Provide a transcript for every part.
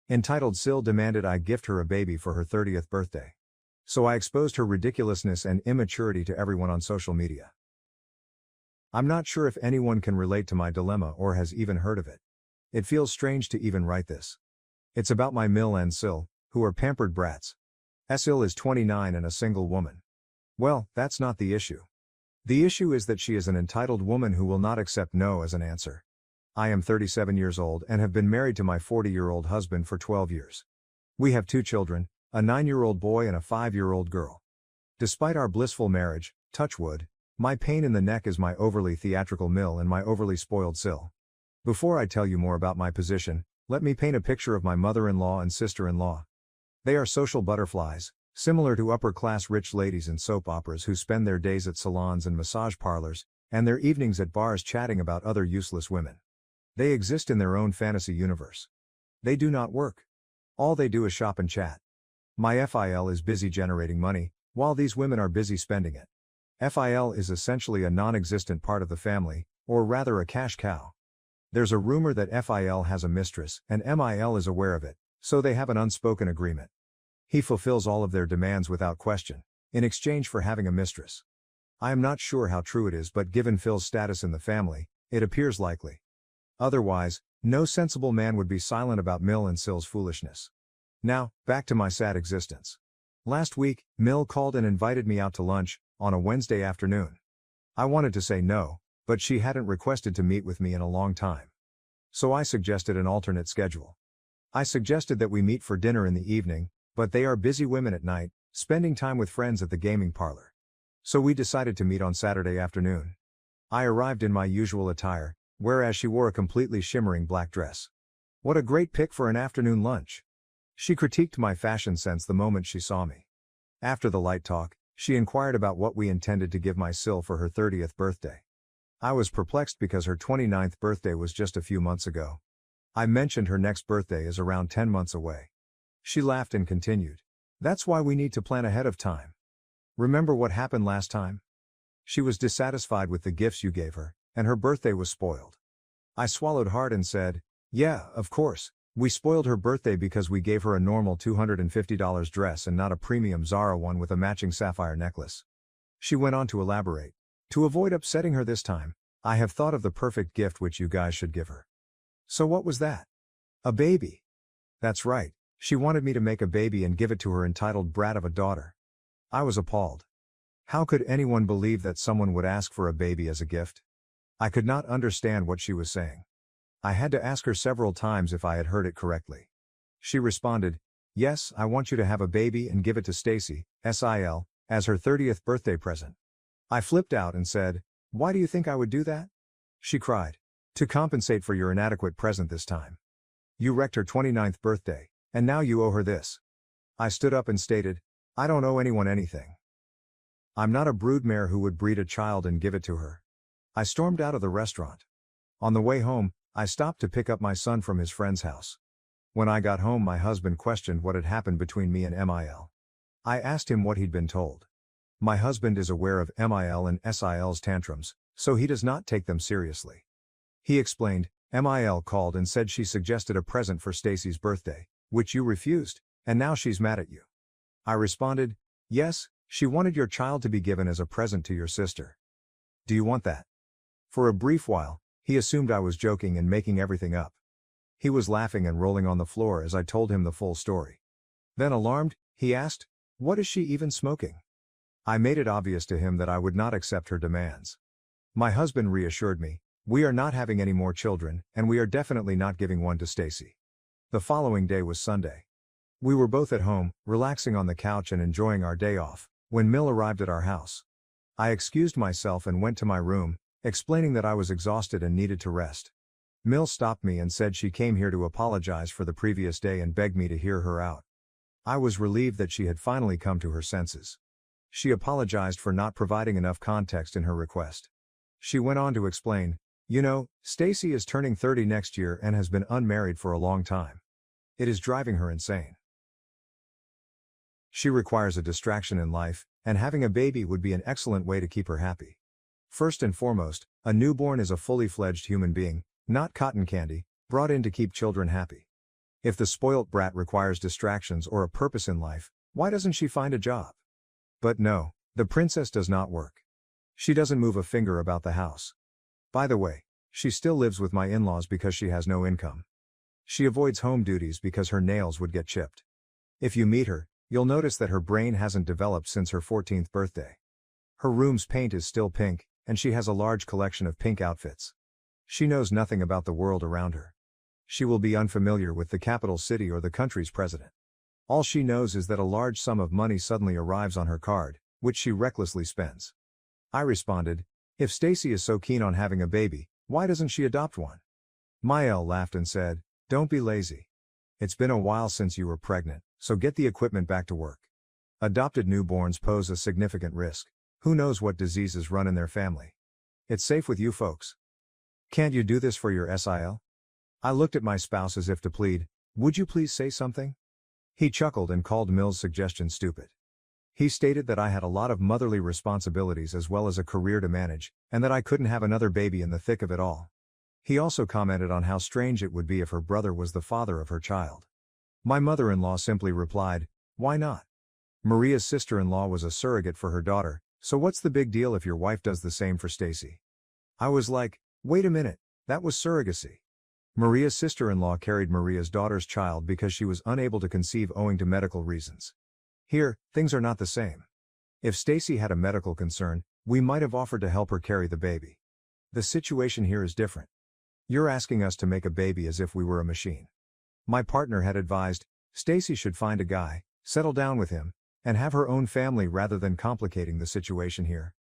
Entitled Sil demanded I gift her a baby for her 30th birthday. So I exposed her ridiculousness and immaturity to everyone on social media. I'm not sure if anyone can relate to my dilemma or has even heard of it. It feels strange to even write this. It's about my Mill and Sil, who are pampered brats. Sil is 29 and a single woman. Well, that's not the issue. The issue is that she is an entitled woman who will not accept no as an answer. I am 37 years old and have been married to my 40-year-old husband for 12 years. We have 2 children, a 9-year-old boy and a 5-year-old girl. Despite our blissful marriage, touch wood, my pain in the neck is my overly theatrical Mill and my overly spoiled Sil. Before I tell you more about my position, let me paint a picture of my mother-in-law and sister-in-law. They are social butterflies, similar to upper-class rich ladies in soap operas who spend their days at salons and massage parlors, and their evenings at bars chatting about other useless women. They exist in their own fantasy universe. They do not work. All they do is shop and chat. My FIL is busy generating money, while these women are busy spending it. FIL is essentially a non-existent part of the family, or rather a cash cow. There's a rumor that FIL has a mistress, and MIL is aware of it, so they have an unspoken agreement. He fulfills all of their demands without question, in exchange for having a mistress. I am not sure how true it is, but given Phil's status in the family, it appears likely. Otherwise, no sensible man would be silent about Mill and Sil's foolishness. Now, back to my sad existence. Last week, Mill called and invited me out to lunch, on a Wednesday afternoon. I wanted to say no, but she hadn't requested to meet with me in a long time. So I suggested an alternate schedule. I suggested that we meet for dinner in the evening, but they are busy women at night, spending time with friends at the gaming parlor. So we decided to meet on Saturday afternoon. I arrived in my usual attire, whereas she wore a completely shimmering black dress. What a great pick for an afternoon lunch. She critiqued my fashion sense the moment she saw me. After the light talk, she inquired about what we intended to give my Sil for her 30th birthday. I was perplexed because her 29th birthday was just a few months ago. I mentioned her next birthday is around 10 months away. She laughed and continued. That's why we need to plan ahead of time. Remember what happened last time? She was dissatisfied with the gifts you gave her, and her birthday was spoiled. I swallowed hard and said, yeah, of course, we spoiled her birthday because we gave her a normal $250 dress and not a premium Zara one with a matching sapphire necklace. She went on to elaborate. To avoid upsetting her this time, I have thought of the perfect gift which you guys should give her. So what was that? A baby. That's right, she wanted me to make a baby and give it to her entitled brat of a daughter. I was appalled. How could anyone believe that someone would ask for a baby as a gift? I could not understand what she was saying. I had to ask her several times if I had heard it correctly. She responded, yes, I want you to have a baby and give it to Stacy, SIL, as her 30th birthday present. I flipped out and said, why do you think I would do that? She cried. To compensate for your inadequate present this time. You wrecked her 29th birthday, and now you owe her this. I stood up and stated, I don't owe anyone anything. I'm not a broodmare who would breed a child and give it to her. I stormed out of the restaurant. On the way home, I stopped to pick up my son from his friend's house. When I got home, my husband questioned what had happened between me and MIL. I asked him what he'd been told. My husband is aware of MIL and SIL's tantrums, so he does not take them seriously. He explained, MIL called and said she suggested a present for Stacy's birthday, which you refused, and now she's mad at you. I responded, yes, she wanted your child to be given as a present to your sister. Do you want that? For a brief while, he assumed I was joking and making everything up. He was laughing and rolling on the floor as I told him the full story. Then alarmed, he asked, what is she even smoking? I made it obvious to him that I would not accept her demands. My husband reassured me, we are not having any more children, and we are definitely not giving one to Stacy. The following day was Sunday. We were both at home, relaxing on the couch and enjoying our day off, when Mill arrived at our house. I excused myself and went to my room, explaining that I was exhausted and needed to rest. Mill stopped me and said she came here to apologize for the previous day and begged me to hear her out. I was relieved that she had finally come to her senses. She apologized for not providing enough context in her request. She went on to explain, you know, Stacy is turning 30 next year and has been unmarried for a long time. It is driving her insane. She requires a distraction in life, and having a baby would be an excellent way to keep her happy. First and foremost, a newborn is a fully fledged human being, not cotton candy, brought in to keep children happy. If the spoilt brat requires distractions or a purpose in life, why doesn't she find a job? But no, the princess does not work. She doesn't move a finger about the house. By the way, she still lives with my in-laws because she has no income. She avoids home duties because her nails would get chipped. If you meet her, you'll notice that her brain hasn't developed since her 14th birthday. Her room's paint is still pink, and she has a large collection of pink outfits. She knows nothing about the world around her. She will be unfamiliar with the capital city or the country's president. All she knows is that a large sum of money suddenly arrives on her card, which she recklessly spends. I responded, if Stacy is so keen on having a baby, why doesn't she adopt one? Mael laughed and said, don't be lazy. It's been a while since you were pregnant, so get the equipment back to work. Adopted newborns pose a significant risk. Who knows what diseases run in their family? It's safe with you folks. Can't you do this for your SIL? I looked at my spouse as if to plead, would you please say something? He chuckled and called Mill's suggestion stupid. He stated that I had a lot of motherly responsibilities as well as a career to manage, and that I couldn't have another baby in the thick of it all. He also commented on how strange it would be if her brother was the father of her child. My mother-in-law simply replied, why not? Maria's sister-in-law was a surrogate for her daughter, so what's the big deal if your wife does the same for Stacy? I was like, wait a minute, that was surrogacy. Maria's sister-in-law carried Maria's daughter's child because she was unable to conceive owing to medical reasons. Here, things are not the same. If Stacy had a medical concern, we might have offered to help her carry the baby. The situation here is different. You're asking us to make a baby as if we were a machine. My partner had advised, Stacy should find a guy, settle down with him, and have her own family rather than complicating the situation here.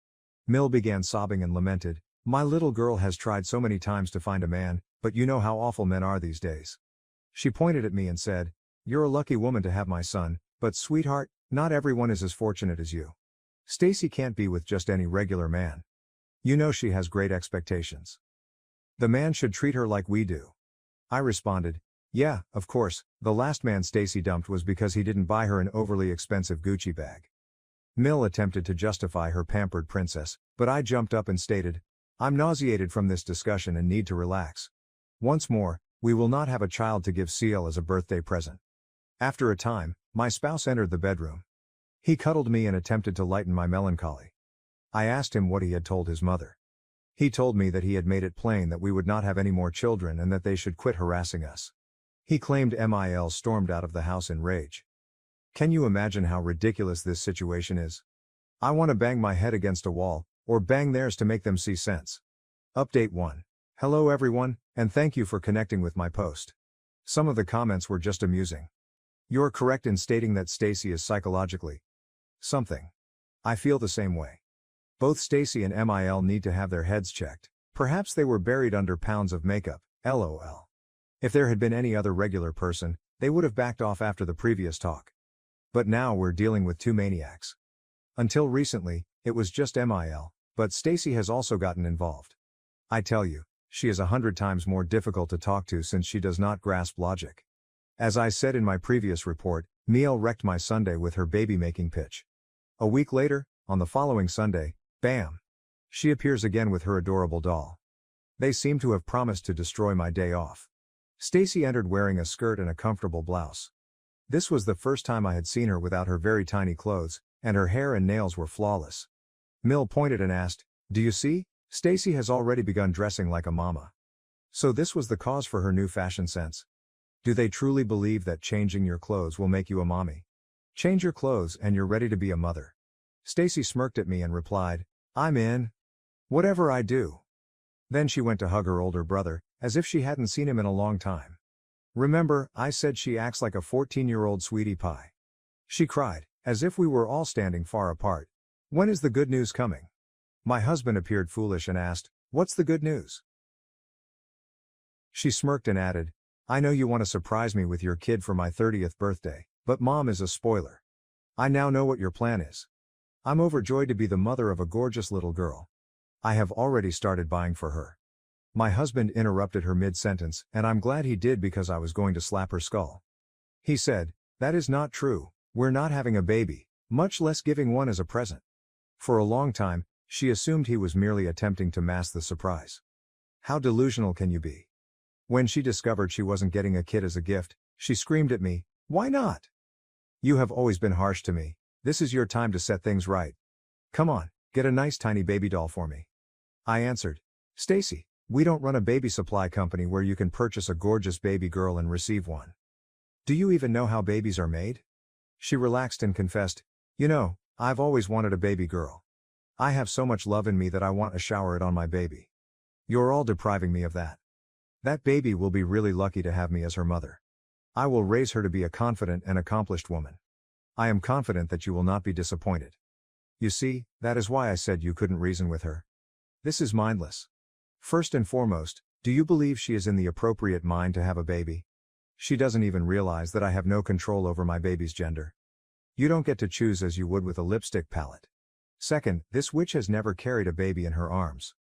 Mill began sobbing and lamented, my little girl has tried so many times to find a man, but you know how awful men are these days. She pointed at me and said, you're a lucky woman to have my son, but sweetheart, not everyone is as fortunate as you. Stacy can't be with just any regular man. You know she has great expectations. The man should treat her like we do. I responded, yeah, of course, the last man Stacy dumped was because he didn't buy her an overly expensive Gucci bag. Mill attempted to justify her pampered princess, but I jumped up and stated, I'm nauseated from this discussion and need to relax. Once more, we will not have a child to give CL as a birthday present. After a time, my spouse entered the bedroom. He cuddled me and attempted to lighten my melancholy. I asked him what he had told his mother. He told me that he had made it plain that we would not have any more children and that they should quit harassing us. He claimed Mil stormed out of the house in rage. Can you imagine how ridiculous this situation is? I want to bang my head against a wall, or bang theirs to make them see sense. Update 1. Hello everyone, and thank you for connecting with my post. Some of the comments were just amusing. You're correct in stating that Stacy is psychologically something. I feel the same way. Both Stacy and Mil need to have their heads checked. Perhaps they were buried under pounds of makeup, lol. If there had been any other regular person, they would have backed off after the previous talk. But now we're dealing with two maniacs. Until recently, it was just Mil, but Stacy has also gotten involved. I tell you, she is 100 times more difficult to talk to since she does not grasp logic. As I said in my previous report, Miel wrecked my Sunday with her baby-making pitch. A week later, on the following Sunday, bam! She appears again with her adorable doll. They seem to have promised to destroy my day off. Stacy entered wearing a skirt and a comfortable blouse. This was the first time I had seen her without her very tiny clothes, and her hair and nails were flawless. Mill pointed and asked, do you see? Stacy has already begun dressing like a mama. So this was the cause for her new fashion sense. Do they truly believe that changing your clothes will make you a mommy? Change your clothes and you're ready to be a mother. Stacy smirked at me and replied, I'm in. Whatever I do. Then she went to hug her older brother, as if she hadn't seen him in a long time. Remember, I said she acts like a 14-year-old sweetie pie. She cried, as if we were all standing far apart. When is the good news coming? My husband appeared foolish and asked, what's the good news? She smirked and added, I know you want to surprise me with your kid for my 30th birthday, but mom is a spoiler. I now know what your plan is. I'm overjoyed to be the mother of a gorgeous little girl. I have already started buying for her. My husband interrupted her mid-sentence, and I'm glad he did because I was going to slap her skull. He said, that is not true, we're not having a baby, much less giving one as a present. For a long time, she assumed he was merely attempting to mask the surprise. How delusional can you be? When she discovered she wasn't getting a kid as a gift, She screamed at me, "Why not? You have always been harsh to me. This is your time to set things right. Come on, get a nice tiny baby doll for me." I answered, "Stacy, we don't run a baby supply company where you can purchase a gorgeous baby girl and receive one. Do you even know how babies are made?" She relaxed and confessed, "You know, I've always wanted a baby girl. I have so much love in me that I want to shower it on my baby. You're all depriving me of that. That baby will be really lucky to have me as her mother. I will raise her to be a confident and accomplished woman. I am confident that you will not be disappointed. You see, that is why I said you couldn't reason with her. This is mindless. First and foremost, do you believe she is in the appropriate mind to have a baby? She doesn't even realize that I have no control over my baby's gender. You don't get to choose as you would with a lipstick palette. Second, this witch has never carried a baby in her arms.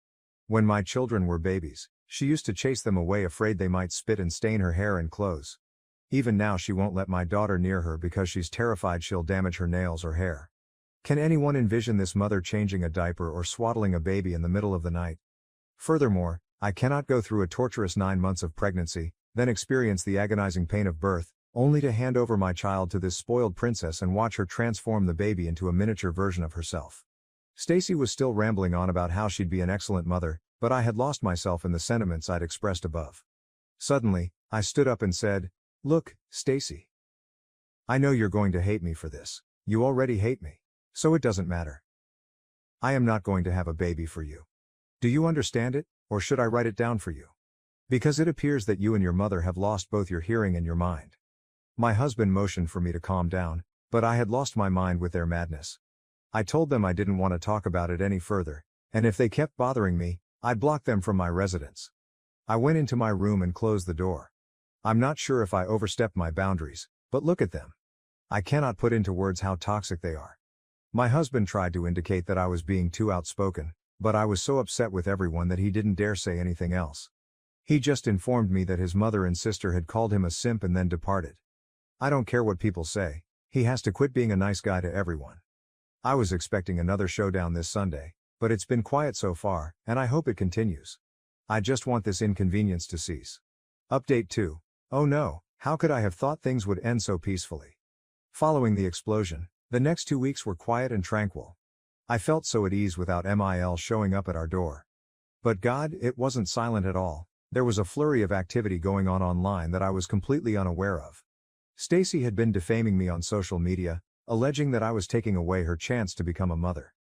When my children were babies, she used to chase them away afraid they might spit and stain her hair and clothes. Even now she won't let my daughter near her because she's terrified she'll damage her nails or hair. Can anyone envision this mother changing a diaper or swaddling a baby in the middle of the night? Furthermore, I cannot go through a torturous 9 months of pregnancy, then experience the agonizing pain of birth, only to hand over my child to this spoiled princess and watch her transform the baby into a miniature version of herself." Stacy was still rambling on about how she'd be an excellent mother, but I had lost myself in the sentiments I'd expressed above. Suddenly, I stood up and said, "Look, Stacy. I know you're going to hate me for this. You already hate me. So it doesn't matter. I am not going to have a baby for you. Do you understand it, or should I write it down for you? Because it appears that you and your mother have lost both your hearing and your mind." My husband motioned for me to calm down, but I had lost my mind with their madness. I told them I didn't want to talk about it any further, and if they kept bothering me, I'd block them from my residence. I went into my room and closed the door. I'm not sure if I overstepped my boundaries, but look at them. I cannot put into words how toxic they are. My husband tried to indicate that I was being too outspoken, but I was so upset with everyone that he didn't dare say anything else. He just informed me that his mother and sister had called him a simp and then departed. I don't care what people say, he has to quit being a nice guy to everyone. I was expecting another showdown this Sunday, but it's been quiet so far, and I hope it continues. I just want this inconvenience to cease. Update 2. Oh no, how could I have thought things would end so peacefully? Following the explosion, the next 2 weeks were quiet and tranquil. I felt so at ease without Mil showing up at our door. But God, it wasn't silent at all. There was a flurry of activity going on online that I was completely unaware of. Stacy had been defaming me on social media, alleging that I was taking away her chance to become a mother.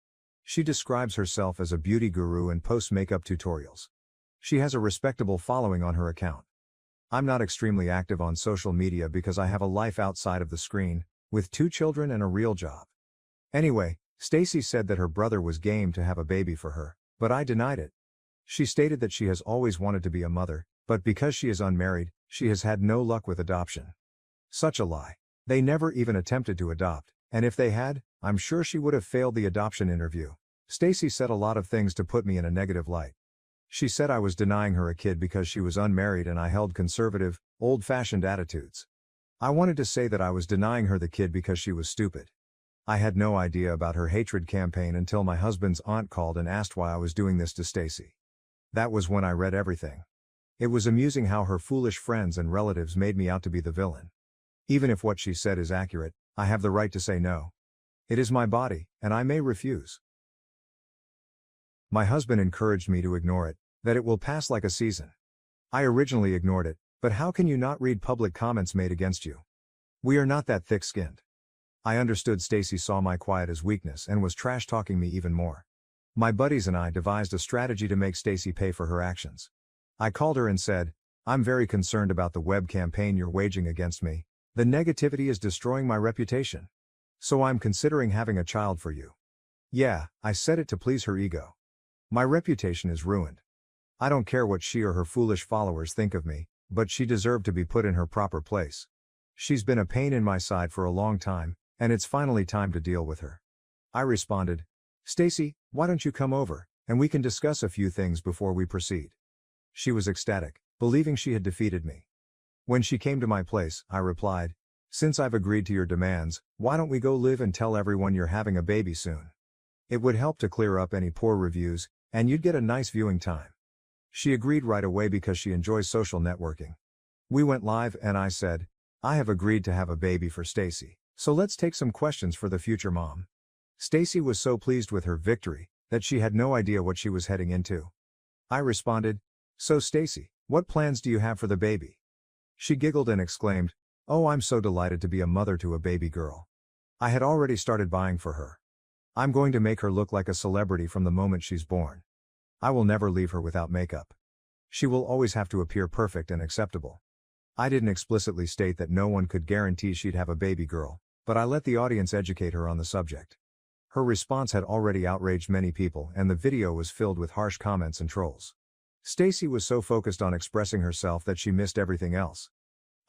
She describes herself as a beauty guru and posts makeup tutorials. She has a respectable following on her account. I'm not extremely active on social media because I have a life outside of the screen, with 2 children and a real job. Anyway, Stacy said that her brother was game to have a baby for her, but I denied it. She stated that she has always wanted to be a mother, but because she is unmarried, she has had no luck with adoption. Such a lie. They never even attempted to adopt, and if they had, I'm sure she would have failed the adoption interview. Stacy said a lot of things to put me in a negative light. She said I was denying her a kid because she was unmarried and I held conservative, old-fashioned attitudes. I wanted to say that I was denying her the kid because she was stupid. I had no idea about her hatred campaign until my husband's aunt called and asked why I was doing this to Stacy. That was when I read everything. It was amusing how her foolish friends and relatives made me out to be the villain. Even if what she said is accurate, I have the right to say no. It is my body, and I may refuse. My husband encouraged me to ignore it, that it will pass like a season. I originally ignored it, but how can you not read public comments made against you? We are not that thick-skinned. I understood Stacy saw my quiet as weakness and was trash-talking me even more. My buddies and I devised a strategy to make Stacy pay for her actions. I called her and said, "I'm very concerned about the web campaign you're waging against me. The negativity is destroying my reputation. So I'm considering having a child for you." Yeah, I said it to please her ego. My reputation is ruined. I don't care what she or her foolish followers think of me, but she deserved to be put in her proper place. She's been a pain in my side for a long time, and it's finally time to deal with her. I responded, "Stacy, why don't you come over, and we can discuss a few things before we proceed." She was ecstatic, believing she had defeated me. When she came to my place, I replied, "Since I've agreed to your demands, why don't we go live and tell everyone you're having a baby soon? It would help to clear up any poor reviews, and you'd get a nice viewing time." She agreed right away because she enjoys social networking. We went live and I said, I have agreed to have a baby for Stacy, so let's take some questions for the future mom. Stacy was so pleased with her victory that she had no idea what she was heading into. I responded, "So Stacy, what plans do you have for the baby?" She giggled and exclaimed, "Oh, I'm so delighted to be a mother to a baby girl. I had already started buying for her. I'm going to make her look like a celebrity from the moment she's born. I will never leave her without makeup. She will always have to appear perfect and acceptable." I didn't explicitly state that no one could guarantee she'd have a baby girl, but I let the audience educate her on the subject. Her response had already outraged many people and the video was filled with harsh comments and trolls. Stacy was so focused on expressing herself that she missed everything else.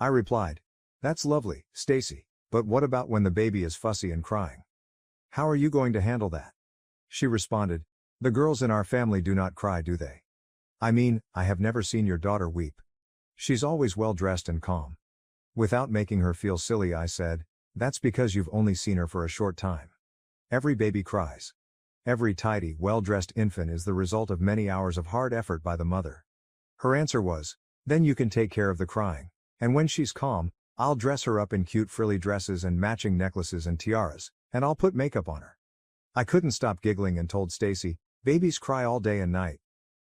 I replied, "That's lovely, Stacy, but what about when the baby is fussy and crying? How are you going to handle that?" She responded, "The girls in our family do not cry, do they? I mean, I have never seen your daughter weep. She's always well dressed and calm." Without making her feel silly, I said, "That's because you've only seen her for a short time. Every baby cries. Every tidy, well-dressed infant is the result of many hours of hard effort by the mother." Her answer was, "Then you can take care of the crying, and when she's calm, I'll dress her up in cute frilly dresses and matching necklaces and tiaras, and I'll put makeup on her." I couldn't stop giggling and told Stacy, "Babies cry all day and night.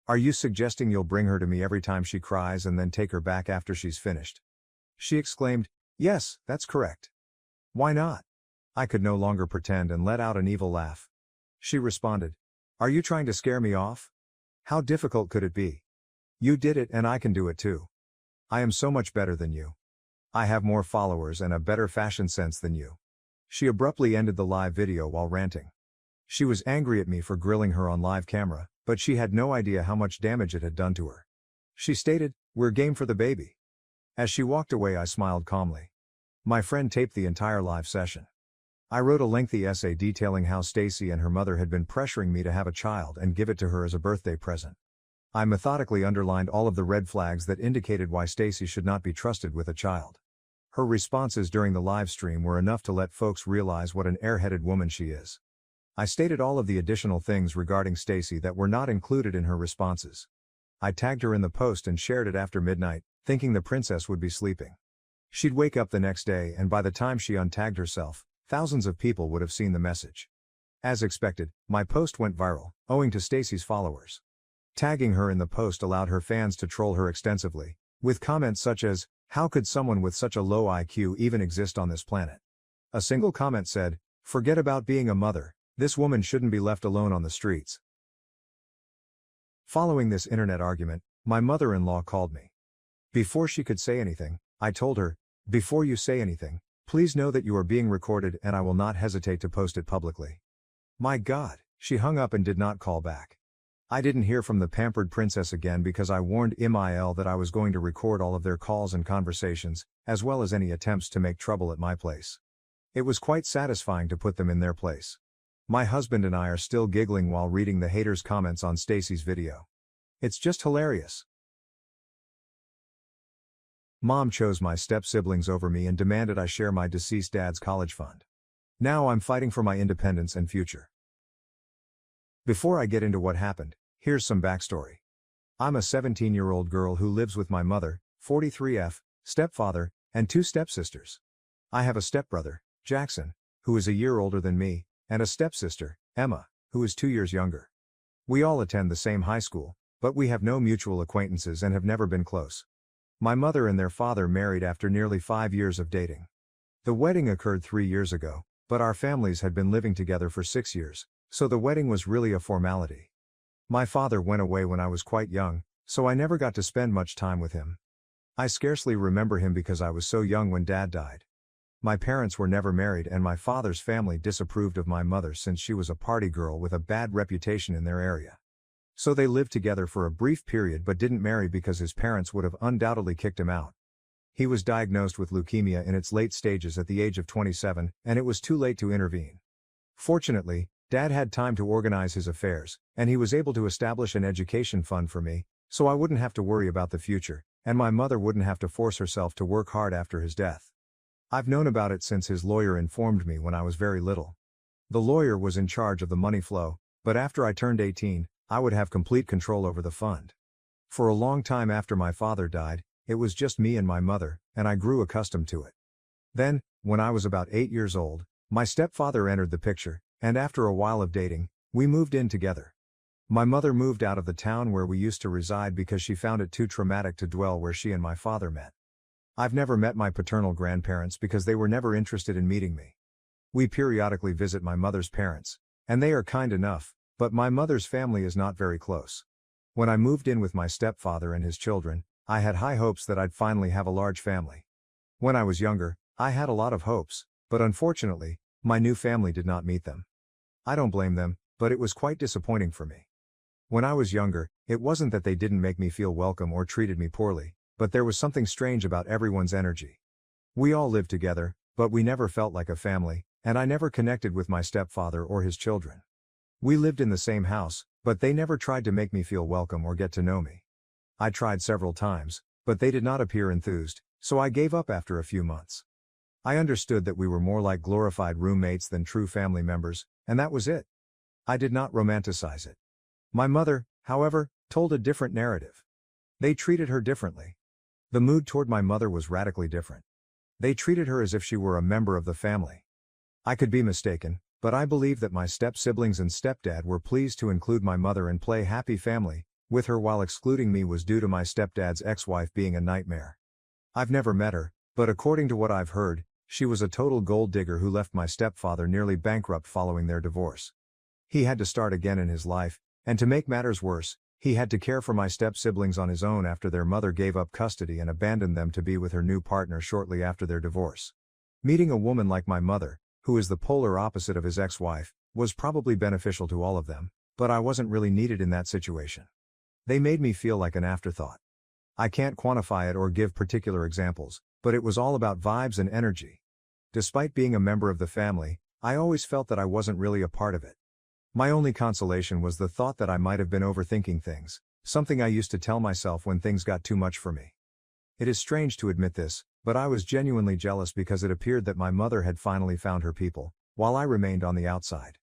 Are you suggesting you'll bring her to me every time she cries and then take her back after she's finished?" She exclaimed, "Yes, that's correct." "Why not?" I could no longer pretend and let out an evil laugh. She responded, "Are you trying to scare me off? How difficult could it be? You did it and I can do it too. I am so much better than you. I have more followers and a better fashion sense than you." She abruptly ended the live video while ranting. She was angry at me for grilling her on live camera, but she had no idea how much damage it had done to her. She stated, "We're game for the baby." As she walked away, I smiled calmly. My friend taped the entire live session. I wrote a lengthy essay detailing how Stacy and her mother had been pressuring me to have a child and give it to her as a birthday present. I methodically underlined all of the red flags that indicated why Stacy should not be trusted with a child. Her responses during the live stream were enough to let folks realize what an airheaded woman she is. I stated all of the additional things regarding Stacy that were not included in her responses. I tagged her in the post and shared it after midnight, thinking the princess would be sleeping. She'd wake up the next day and by the time she untagged herself, thousands of people would have seen the message. As expected, my post went viral, owing to Stacy's followers. Tagging her in the post allowed her fans to troll her extensively, with comments such as, "How could someone with such a low IQ even exist on this planet?" A single comment said, "Forget about being a mother, this woman shouldn't be left alone on the streets." Following this internet argument, my mother-in-law called me. Before she could say anything, I told her, "Before you say anything, please know that you are being recorded and I will not hesitate to post it publicly." My God, she hung up and did not call back. I didn't hear from the pampered princess again because I warned Emil that I was going to record all of their calls and conversations, as well as any attempts to make trouble at my place. It was quite satisfying to put them in their place. My husband and I are still giggling while reading the haters' comments on Stacy's video. It's just hilarious. Mom chose my step-siblings over me and demanded I share my deceased dad's college fund. Now I'm fighting for my independence and future. Before I get into what happened, here's some backstory. I'm a 17-year-old girl who lives with my mother, 43F, stepfather, and 2 stepsisters. I have a stepbrother, Jackson, who is a year older than me, and a stepsister, Emma, who is 2 years younger. We all attend the same high school, but we have no mutual acquaintances and have never been close. My mother and their father married after nearly 5 years of dating. The wedding occurred 3 years ago, but our families had been living together for 6 years, so the wedding was really a formality. My father went away when I was quite young, so I never got to spend much time with him. I scarcely remember him because I was so young when Dad died. My parents were never married and my father's family disapproved of my mother since she was a party girl with a bad reputation in their area. So they lived together for a brief period but didn't marry because his parents would have undoubtedly kicked him out. He was diagnosed with leukemia in its late stages at the age of 27, and it was too late to intervene. Fortunately, Dad had time to organize his affairs, and he was able to establish an education fund for me, so I wouldn't have to worry about the future, and my mother wouldn't have to force herself to work hard after his death. I've known about it since his lawyer informed me when I was very little. The lawyer was in charge of the money flow, but after I turned 18, I would have complete control over the fund. For a long time after my father died, it was just me and my mother, and I grew accustomed to it. Then, when I was about 8 years old, my stepfather entered the picture, and after a while of dating, we moved in together. My mother moved out of the town where we used to reside because she found it too traumatic to dwell where she and my father met. I've never met my paternal grandparents because they were never interested in meeting me. We periodically visit my mother's parents, and they are kind enough, but my mother's family is not very close. When I moved in with my stepfather and his children, I had high hopes that I'd finally have a large family. When I was younger, I had a lot of hopes, but unfortunately, my new family did not meet them. I don't blame them, but it was quite disappointing for me. When I was younger, it wasn't that they didn't make me feel welcome or treated me poorly, but there was something strange about everyone's energy. We all lived together, but we never felt like a family, and I never connected with my stepfather or his children. We lived in the same house, but they never tried to make me feel welcome or get to know me. I tried several times, but they did not appear enthused, so I gave up after a few months. I understood that we were more like glorified roommates than true family members, and that was it. I did not romanticize it. My mother, however, told a different narrative. They treated her differently. The mood toward my mother was radically different. They treated her as if she were a member of the family. I could be mistaken, but I believe that my step-siblings and stepdad were pleased to include my mother and play happy family with her while excluding me was due to my stepdad's ex-wife being a nightmare. I've never met her, but according to what I've heard, she was a total gold digger who left my stepfather nearly bankrupt following their divorce. He had to start again in his life, and to make matters worse, he had to care for my step-siblings on his own after their mother gave up custody and abandoned them to be with her new partner shortly after their divorce. Meeting a woman like my mother, who is the polar opposite of his ex-wife, was probably beneficial to all of them, but I wasn't really needed in that situation. They made me feel like an afterthought. I can't quantify it or give particular examples, but it was all about vibes and energy. Despite being a member of the family, I always felt that I wasn't really a part of it. My only consolation was the thought that I might have been overthinking things, something I used to tell myself when things got too much for me. It is strange to admit this, but I was genuinely jealous because it appeared that my mother had finally found her people, while I remained on the outside.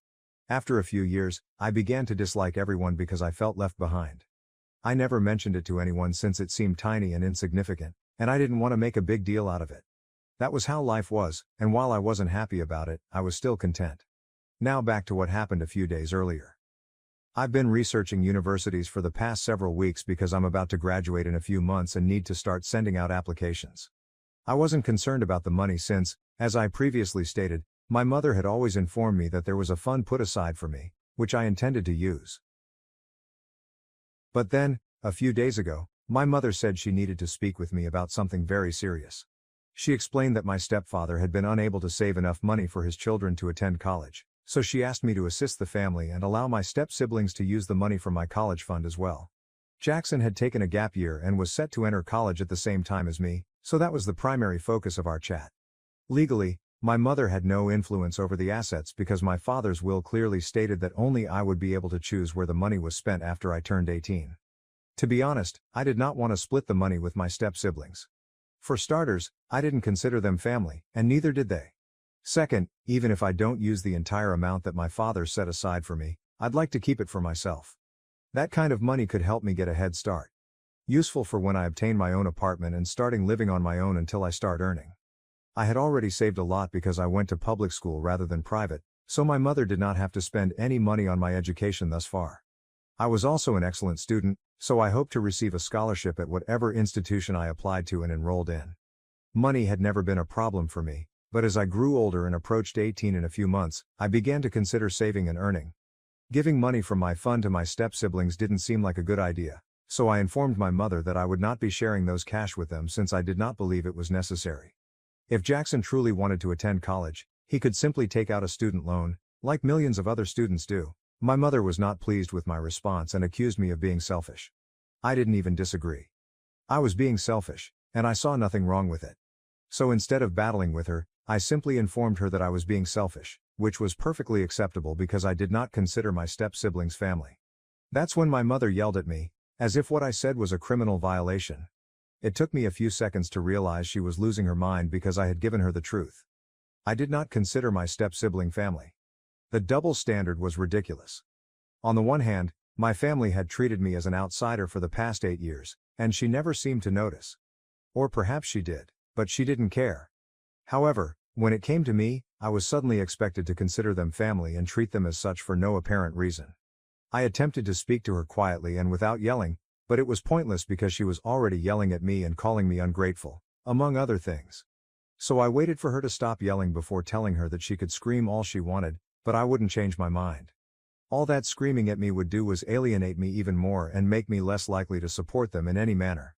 After a few years, I began to dislike everyone because I felt left behind. I never mentioned it to anyone since it seemed tiny and insignificant, and I didn't want to make a big deal out of it. That was how life was, and while I wasn't happy about it, I was still content. Now back to what happened a few days earlier. I've been researching universities for the past several weeks because I'm about to graduate in a few months and need to start sending out applications. I wasn't concerned about the money since, as I previously stated, my mother had always informed me that there was a fund put aside for me, which I intended to use. But then, a few days ago, my mother said she needed to speak with me about something very serious. She explained that my stepfather had been unable to save enough money for his children to attend college, so she asked me to assist the family and allow my step-siblings to use the money from my college fund as well. Jackson had taken a gap year and was set to enter college at the same time as me, so that was the primary focus of our chat. Legally, my mother had no influence over the assets because my father's will clearly stated that only I would be able to choose where the money was spent after I turned 18. To be honest, I did not want to split the money with my step-siblings. For starters, I didn't consider them family, and neither did they. Second, even if I don't use the entire amount that my father set aside for me, I'd like to keep it for myself. That kind of money could help me get a head start. Useful for when I obtain my own apartment and starting living on my own until I start earning. I had already saved a lot because I went to public school rather than private, so my mother did not have to spend any money on my education thus far. I was also an excellent student, so I hoped to receive a scholarship at whatever institution I applied to and enrolled in. Money had never been a problem for me, but as I grew older and approached 18 in a few months, I began to consider saving and earning. Giving money from my fund to my step-siblings didn't seem like a good idea, so I informed my mother that I would not be sharing those cash with them since I did not believe it was necessary. If Jackson truly wanted to attend college, he could simply take out a student loan, like millions of other students do. My mother was not pleased with my response and accused me of being selfish. I didn't even disagree. I was being selfish, and I saw nothing wrong with it. So instead of battling with her, I simply informed her that I was being selfish, which was perfectly acceptable because I did not consider my step-siblings family. That's when my mother yelled at me, as if what I said was a criminal violation. It took me a few seconds to realize she was losing her mind because I had given her the truth. I did not consider my step-sibling family. The double standard was ridiculous. On the one hand, my family had treated me as an outsider for the past 8 years, and she never seemed to notice. Or perhaps she did, but she didn't care. However, when it came to me, I was suddenly expected to consider them family and treat them as such for no apparent reason. I attempted to speak to her quietly and without yelling, but it was pointless because she was already yelling at me and calling me ungrateful, among other things. So I waited for her to stop yelling before telling her that she could scream all she wanted, but I wouldn't change my mind. All that screaming at me would do was alienate me even more and make me less likely to support them in any manner.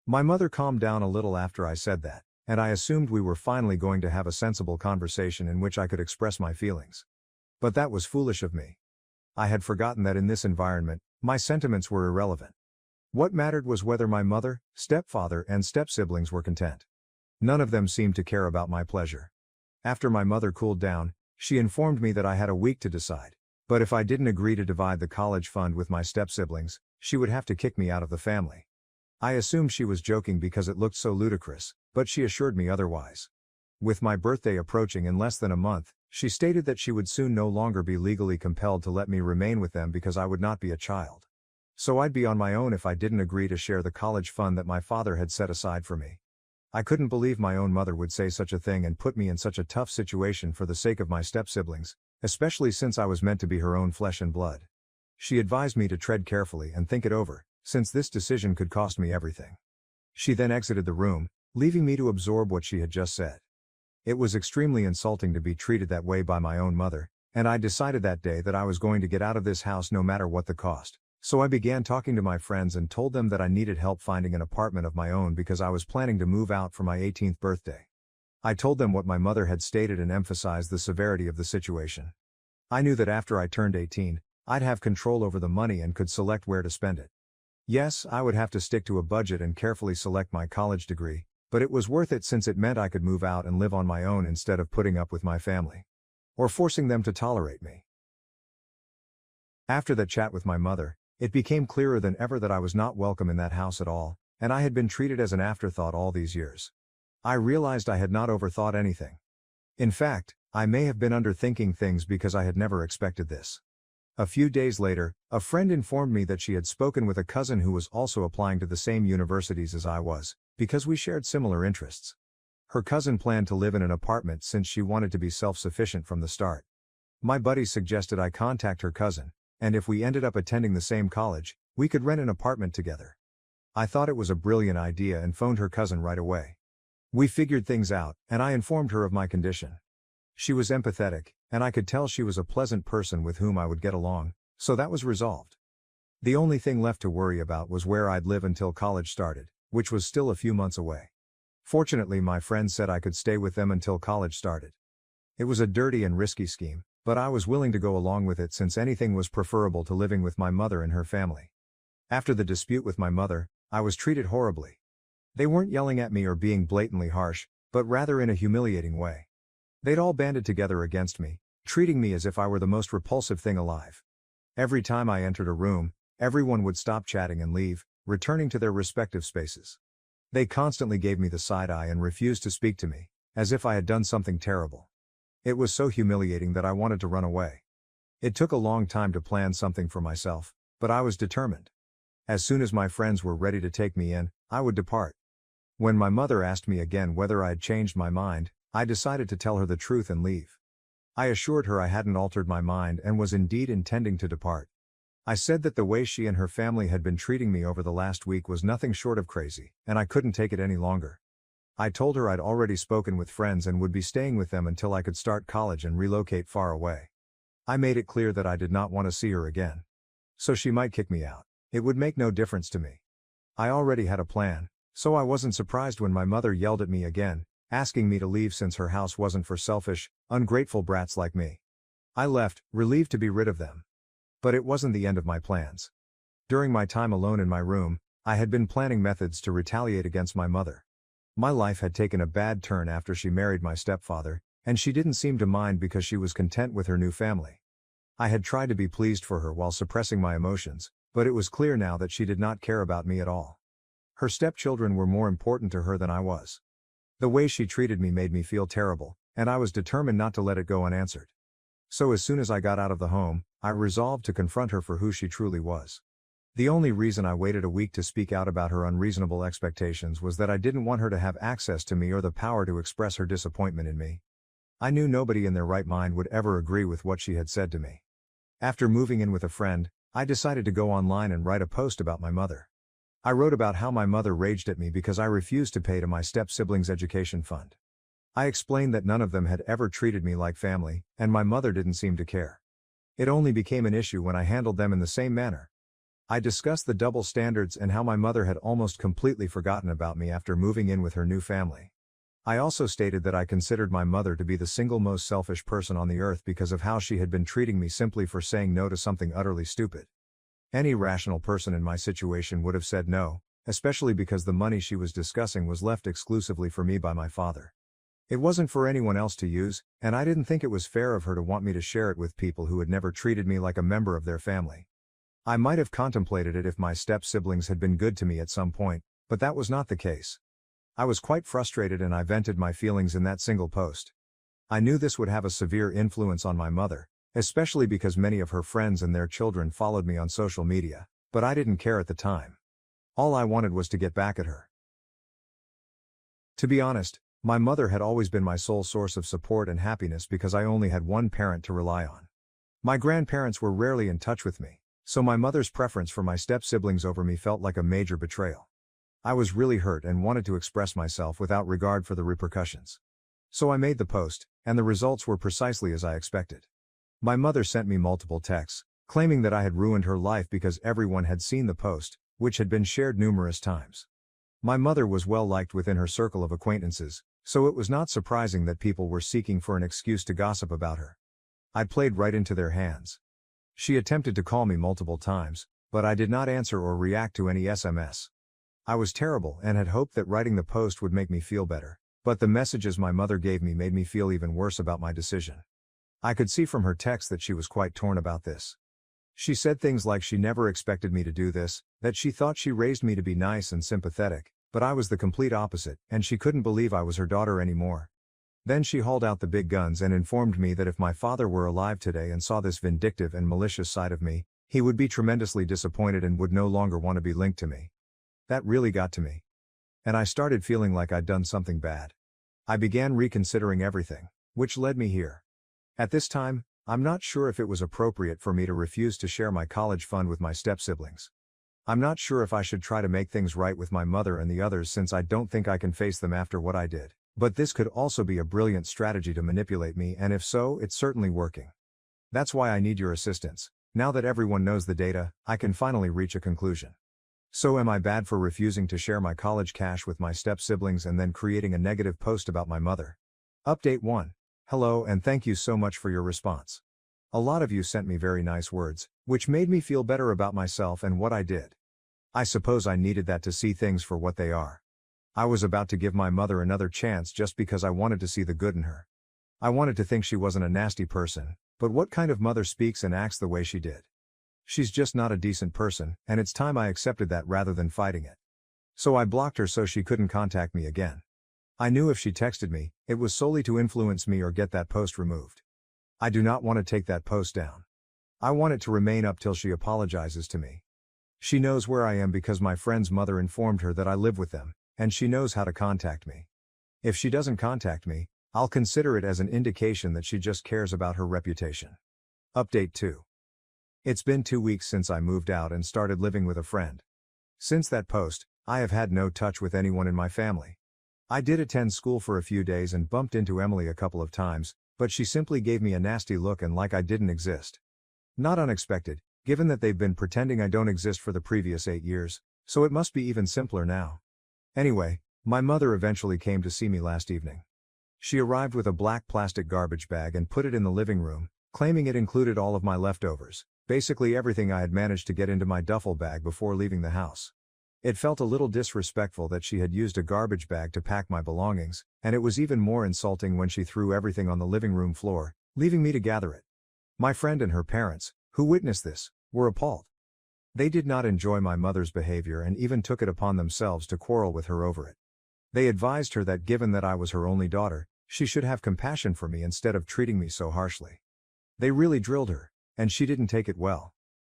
My mother calmed down a little after I said that, and I assumed we were finally going to have a sensible conversation in which I could express my feelings. But that was foolish of me. I had forgotten that in this environment, my sentiments were irrelevant. What mattered was whether my mother, stepfather, and step-siblings were content. None of them seemed to care about my pleasure. After my mother cooled down, she informed me that I had a week to decide. But if I didn't agree to divide the college fund with my step-siblings, she would have to kick me out of the family. I assumed she was joking because it looked so ludicrous, but she assured me otherwise. With my birthday approaching in less than a month, she stated that she would soon no longer be legally compelled to let me remain with them because I would not be a child. So I'd be on my own if I didn't agree to share the college fund that my father had set aside for me. I couldn't believe my own mother would say such a thing and put me in such a tough situation for the sake of my step-siblings, especially since I was meant to be her own flesh and blood. She advised me to tread carefully and think it over, since this decision could cost me everything. She then exited the room, leaving me to absorb what she had just said. It was extremely insulting to be treated that way by my own mother, and I decided that day that I was going to get out of this house no matter what the cost. So I began talking to my friends and told them that I needed help finding an apartment of my own because I was planning to move out for my 18th birthday. I told them what my mother had stated and emphasized the severity of the situation. I knew that after I turned 18, I'd have control over the money and could select where to spend it. Yes, I would have to stick to a budget and carefully select my college degree, but it was worth it since it meant I could move out and live on my own instead of putting up with my family. Or forcing them to tolerate me. After that chat with my mother, it became clearer than ever that I was not welcome in that house at all, and I had been treated as an afterthought all these years. I realized I had not overthought anything. In fact, I may have been underthinking things because I had never expected this. A few days later, a friend informed me that she had spoken with a cousin who was also applying to the same universities as I was, because we shared similar interests. Her cousin planned to live in an apartment since she wanted to be self-sufficient from the start. My buddy suggested I contact her cousin, and if we ended up attending the same college, we could rent an apartment together. I thought it was a brilliant idea and phoned her cousin right away. We figured things out, and I informed her of my condition. She was empathetic, and I could tell she was a pleasant person with whom I would get along, so that was resolved. The only thing left to worry about was where I'd live until college started, which was still a few months away. Fortunately, my friends said I could stay with them until college started. It was a dirty and risky scheme, but I was willing to go along with it since anything was preferable to living with my mother and her family. After the dispute with my mother, I was treated horribly. They weren't yelling at me or being blatantly harsh, but rather in a humiliating way. They'd all banded together against me, treating me as if I were the most repulsive thing alive. Every time I entered a room, everyone would stop chatting and leave, returning to their respective spaces. They constantly gave me the side eye and refused to speak to me, as if I had done something terrible. It was so humiliating that I wanted to run away. It took a long time to plan something for myself, but I was determined. As soon as my friends were ready to take me in, I would depart. When my mother asked me again whether I had changed my mind, I decided to tell her the truth and leave. I assured her I hadn't altered my mind and was indeed intending to depart. I said that the way she and her family had been treating me over the last week was nothing short of crazy, and I couldn't take it any longer. I told her I'd already spoken with friends and would be staying with them until I could start college and relocate far away. I made it clear that I did not want to see her again. So she might kick me out. It would make no difference to me. I already had a plan, so I wasn't surprised when my mother yelled at me again, asking me to leave since her house wasn't for selfish, ungrateful brats like me. I left, relieved to be rid of them. But it wasn't the end of my plans. During my time alone in my room, I had been planning methods to retaliate against my mother. My life had taken a bad turn after she married my stepfather, and she didn't seem to mind because she was content with her new family. I had tried to be pleased for her while suppressing my emotions, but it was clear now that she did not care about me at all. Her stepchildren were more important to her than I was. The way she treated me made me feel terrible, and I was determined not to let it go unanswered. So as soon as I got out of the home, I resolved to confront her for who she truly was. The only reason I waited a week to speak out about her unreasonable expectations was that I didn't want her to have access to me or the power to express her disappointment in me. I knew nobody in their right mind would ever agree with what she had said to me. After moving in with a friend, I decided to go online and write a post about my mother. I wrote about how my mother raged at me because I refused to pay to my step-siblings' education fund. I explained that none of them had ever treated me like family, and my mother didn't seem to care. It only became an issue when I handled them in the same manner. I discussed the double standards and how my mother had almost completely forgotten about me after moving in with her new family. I also stated that I considered my mother to be the single most selfish person on the earth because of how she had been treating me simply for saying no to something utterly stupid. Any rational person in my situation would have said no, especially because the money she was discussing was left exclusively for me by my father. It wasn't for anyone else to use, and I didn't think it was fair of her to want me to share it with people who had never treated me like a member of their family. I might have contemplated it if my step-siblings had been good to me at some point, but that was not the case. I was quite frustrated and I vented my feelings in that single post. I knew this would have a severe influence on my mother, especially because many of her friends and their children followed me on social media, but I didn't care at the time. All I wanted was to get back at her. To be honest, my mother had always been my sole source of support and happiness because I only had one parent to rely on. My grandparents were rarely in touch with me, so my mother's preference for my step-siblings over me felt like a major betrayal. I was really hurt and wanted to express myself without regard for the repercussions. So I made the post, and the results were precisely as I expected. My mother sent me multiple texts, claiming that I had ruined her life because everyone had seen the post, which had been shared numerous times. My mother was well liked within her circle of acquaintances, so it was not surprising that people were seeking for an excuse to gossip about her. I played right into their hands. She attempted to call me multiple times, but I did not answer or react to any SMS. I was terrible and had hoped that writing the post would make me feel better, but the messages my mother gave me made me feel even worse about my decision. I could see from her text that she was quite torn about this. She said things like she never expected me to do this, that she thought she raised me to be nice and sympathetic, but I was the complete opposite, and she couldn't believe I was her daughter anymore. Then she hauled out the big guns and informed me that if my father were alive today and saw this vindictive and malicious side of me, he would be tremendously disappointed and would no longer want to be linked to me. That really got to me. And I started feeling like I'd done something bad. I began reconsidering everything, which led me here. At this time, I'm not sure if it was appropriate for me to refuse to share my college fund with my step-siblings. I'm not sure if I should try to make things right with my mother and the others since I don't think I can face them after what I did. But this could also be a brilliant strategy to manipulate me, and if so, it's certainly working. That's why I need your assistance. Now that everyone knows the data, I can finally reach a conclusion. So am I bad for refusing to share my college cash with my step-siblings and then creating a negative post about my mother? Update 1. Hello and thank you so much for your response. A lot of you sent me very nice words, which made me feel better about myself and what I did. I suppose I needed that to see things for what they are. I was about to give my mother another chance just because I wanted to see the good in her. I wanted to think she wasn't a nasty person, but what kind of mother speaks and acts the way she did? She's just not a decent person, and it's time I accepted that rather than fighting it. So I blocked her so she couldn't contact me again. I knew if she texted me, it was solely to influence me or get that post removed. I do not want to take that post down. I want it to remain up till she apologizes to me. She knows where I am because my friend's mother informed her that I live with them, and she knows how to contact me. If she doesn't contact me, I'll consider it as an indication that she just cares about her reputation. Update 2. It's been 2 weeks since I moved out and started living with a friend. Since that post, I have had no touch with anyone in my family. I did attend school for a few days and bumped into Emily a couple of times, but she simply gave me a nasty look and like I didn't exist. Not unexpected, given that they've been pretending I don't exist for the previous 8 years, so it must be even simpler now. Anyway, my mother eventually came to see me last evening. She arrived with a black plastic garbage bag and put it in the living room, claiming it included all of my leftovers, basically everything I had managed to get into my duffel bag before leaving the house. It felt a little disrespectful that she had used a garbage bag to pack my belongings, and it was even more insulting when she threw everything on the living room floor, leaving me to gather it. My friend and her parents, who witnessed this, were appalled. They did not enjoy my mother's behavior and even took it upon themselves to quarrel with her over it. They advised her that given that I was her only daughter, she should have compassion for me instead of treating me so harshly. They really drilled her, and she didn't take it well.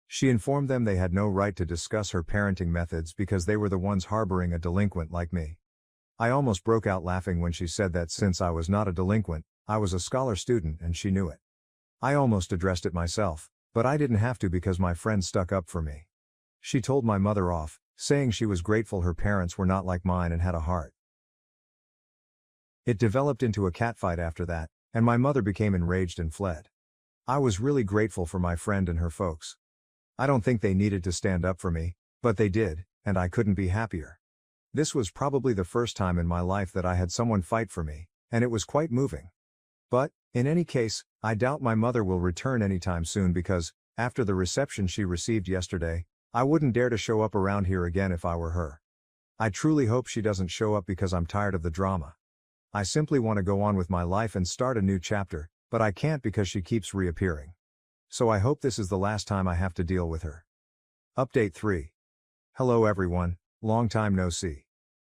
She informed them they had no right to discuss her parenting methods because they were the ones harboring a delinquent like me. I almost broke out laughing when she said that since I was not a delinquent, I was a scholar student and she knew it. I almost addressed it myself, but I didn't have to because my friend stuck up for me. She told my mother off, saying she was grateful her parents were not like mine and had a heart. It developed into a catfight after that, and my mother became enraged and fled. I was really grateful for my friend and her folks. I don't think they needed to stand up for me, but they did, and I couldn't be happier. This was probably the first time in my life that I had someone fight for me, and it was quite moving. But, in any case, I doubt my mother will return anytime soon because, after the reception she received yesterday, I wouldn't dare to show up around here again if I were her. I truly hope she doesn't show up because I'm tired of the drama. I simply want to go on with my life and start a new chapter, but I can't because she keeps reappearing. So I hope this is the last time I have to deal with her. Update 3. Hello everyone, long time no see.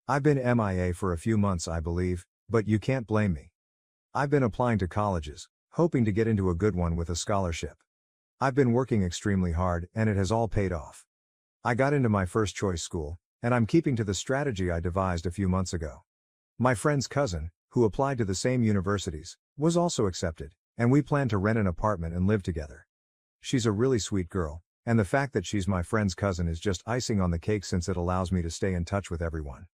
I've been MIA for a few months I believe, but you can't blame me. I've been applying to colleges, hoping to get into a good one with a scholarship. I've been working extremely hard and it has all paid off. I got into my first choice school, and I'm keeping to the strategy I devised a few months ago. My friend's cousin, who applied to the same universities, was also accepted, and we plan to rent an apartment and live together. She's a really sweet girl, and the fact that she's my friend's cousin is just icing on the cake since it allows me to stay in touch with everyone.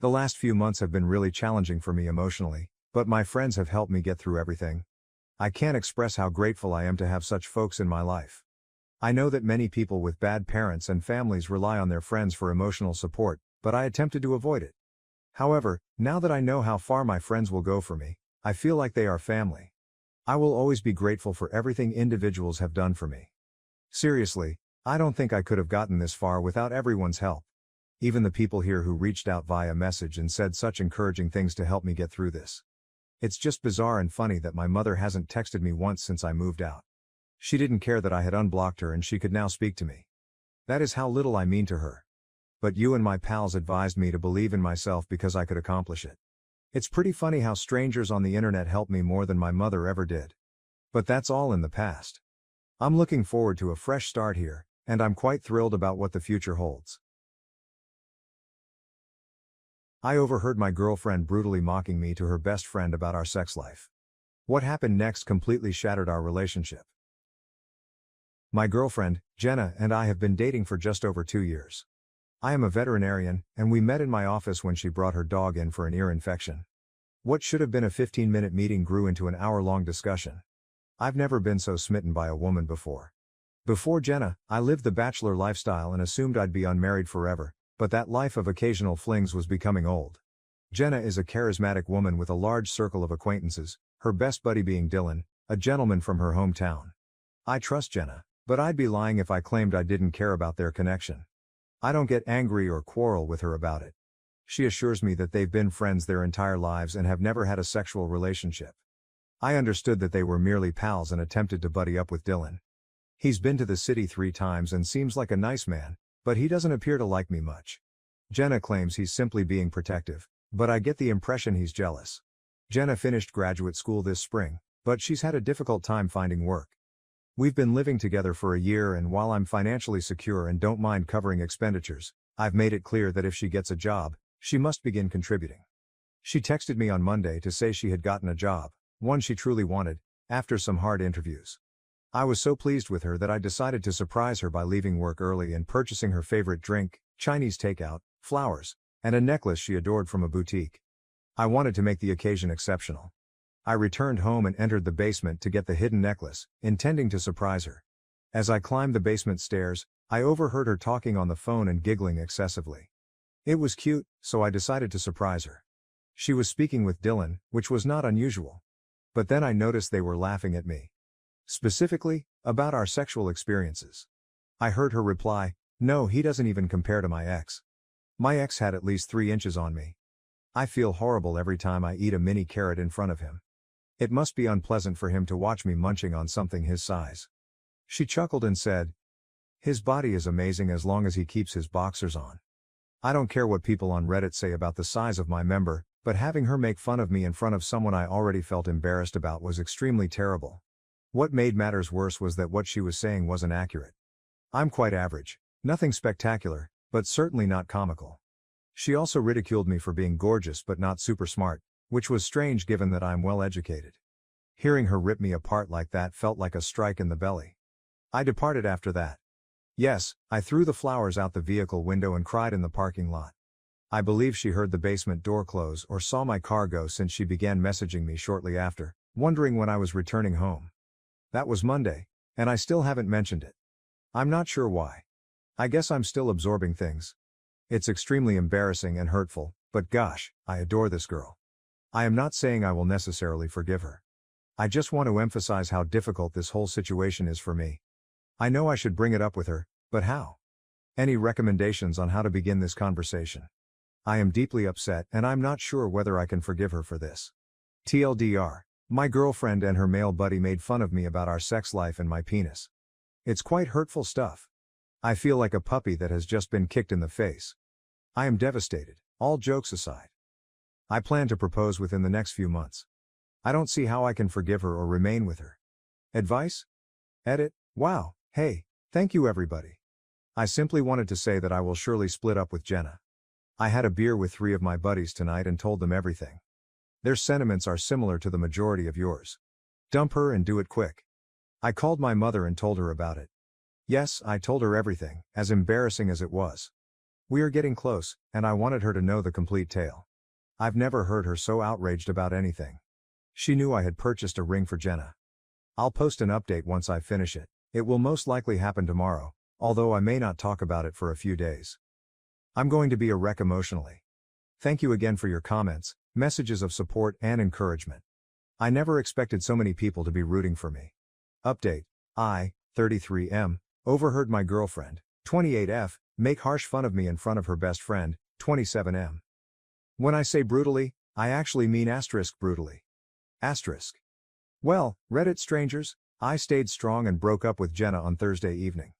The last few months have been really challenging for me emotionally, but my friends have helped me get through everything. I can't express how grateful I am to have such folks in my life. I know that many people with bad parents and families rely on their friends for emotional support, but I attempted to avoid it. However, now that I know how far my friends will go for me, I feel like they are family. I will always be grateful for everything individuals have done for me. Seriously, I don't think I could have gotten this far without everyone's help. Even the people here who reached out via message and said such encouraging things to help me get through this. It's just bizarre and funny that my mother hasn't texted me once since I moved out. She didn't care that I had unblocked her and she could now speak to me. That is how little I mean to her. But you and my pals advised me to believe in myself because I could accomplish it. It's pretty funny how strangers on the internet helped me more than my mother ever did. But that's all in the past. I'm looking forward to a fresh start here, and I'm quite thrilled about what the future holds. I overheard my girlfriend brutally mocking me to her best friend about our sex life. What happened next completely shattered our relationship. My girlfriend, Jenna, and I have been dating for just over 2 years. I am a veterinarian, and we met in my office when she brought her dog in for an ear infection. What should have been a 15-minute meeting grew into an hour-long discussion. I've never been so smitten by a woman before. Before Jenna, I lived the bachelor lifestyle and assumed I'd be unmarried forever, but that life of occasional flings was becoming old. Jenna is a charismatic woman with a large circle of acquaintances, her best buddy being Dylan, a gentleman from her hometown. I trust Jenna, but I'd be lying if I claimed I didn't care about their connection. I don't get angry or quarrel with her about it. She assures me that they've been friends their entire lives and have never had a sexual relationship. I understood that they were merely pals and attempted to buddy up with Dylan. He's been to the city 3 times and seems like a nice man, but he doesn't appear to like me much. Jenna claims he's simply being protective, but I get the impression he's jealous. Jenna finished graduate school this spring, but she's had a difficult time finding work. We've been living together for a year, and while I'm financially secure and don't mind covering expenditures, I've made it clear that if she gets a job, she must begin contributing. She texted me on Monday to say she had gotten a job, one she truly wanted, after some hard interviews. I was so pleased with her that I decided to surprise her by leaving work early and purchasing her favorite drink, Chinese takeout, flowers, and a necklace she adored from a boutique. I wanted to make the occasion exceptional. I returned home and entered the basement to get the hidden necklace, intending to surprise her. As I climbed the basement stairs, I overheard her talking on the phone and giggling excessively. It was cute, so I decided to surprise her. She was speaking with Dylan, which was not unusual. But then I noticed they were laughing at me. Specifically, about our sexual experiences. I heard her reply, "No, he doesn't even compare to my ex. My ex had at least 3 inches on me. I feel horrible every time I eat a mini carrot in front of him. It must be unpleasant for him to watch me munching on something his size." She chuckled and said, "His body is amazing as long as he keeps his boxers on." I don't care what people on Reddit say about the size of my member, but having her make fun of me in front of someone I already felt embarrassed about was extremely terrible. What made matters worse was that what she was saying wasn't accurate. I'm quite average. Nothing spectacular, but certainly not comical. She also ridiculed me for being gorgeous but not super smart, which was strange given that I'm well educated. Hearing her rip me apart like that felt like a strike in the belly. I departed after that. Yes, I threw the flowers out the vehicle window and cried in the parking lot. I believe she heard the basement door close or saw my car go since she began messaging me shortly after, wondering when I was returning home. That was Monday, and I still haven't mentioned it. I'm not sure why. I guess I'm still absorbing things. It's extremely embarrassing and hurtful, but gosh, I adore this girl. I am not saying I will necessarily forgive her. I just want to emphasize how difficult this whole situation is for me. I know I should bring it up with her, but how? Any recommendations on how to begin this conversation? I am deeply upset and I'm not sure whether I can forgive her for this. TLDR, my girlfriend and her male buddy made fun of me about our sex life and my penis. It's quite hurtful stuff. I feel like a puppy that has just been kicked in the face. I am devastated, all jokes aside. I plan to propose within the next few months. I don't see how I can forgive her or remain with her. Advice? Edit. Wow, hey, thank you everybody. I simply wanted to say that I will surely split up with Jenna. I had a beer with 3 of my buddies tonight and told them everything. Their sentiments are similar to the majority of yours. Dump her and do it quick. I called my mother and told her about it. Yes, I told her everything, as embarrassing as it was. We are getting close, and I wanted her to know the complete tale. I've never heard her so outraged about anything. She knew I had purchased a ring for Jenna. I'll post an update once I finish it. It will most likely happen tomorrow, although I may not talk about it for a few days. I'm going to be a wreck emotionally. Thank you again for your comments, messages of support and encouragement. I never expected so many people to be rooting for me. Update. I, 33M, overheard my girlfriend, 28F, make harsh fun of me in front of her best friend, 27M. When I say brutally, I actually mean brutally. Well, Reddit strangers, I stayed strong and broke up with Jenna on Thursday evening.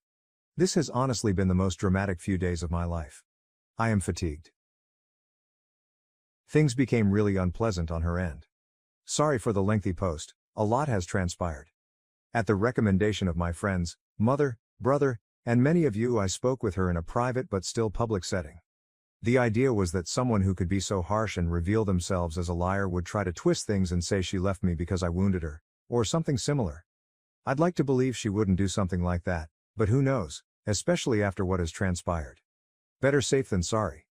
This has honestly been the most dramatic few days of my life. I am fatigued. Things became really unpleasant on her end. Sorry for the lengthy post, a lot has transpired. At the recommendation of my friends, mother, brother, and many of you, I spoke with her in a private but still public setting. The idea was that someone who could be so harsh and reveal themselves as a liar would try to twist things and say she left me because I wounded her, or something similar. I'd like to believe she wouldn't do something like that, but who knows, especially after what has transpired. Better safe than sorry.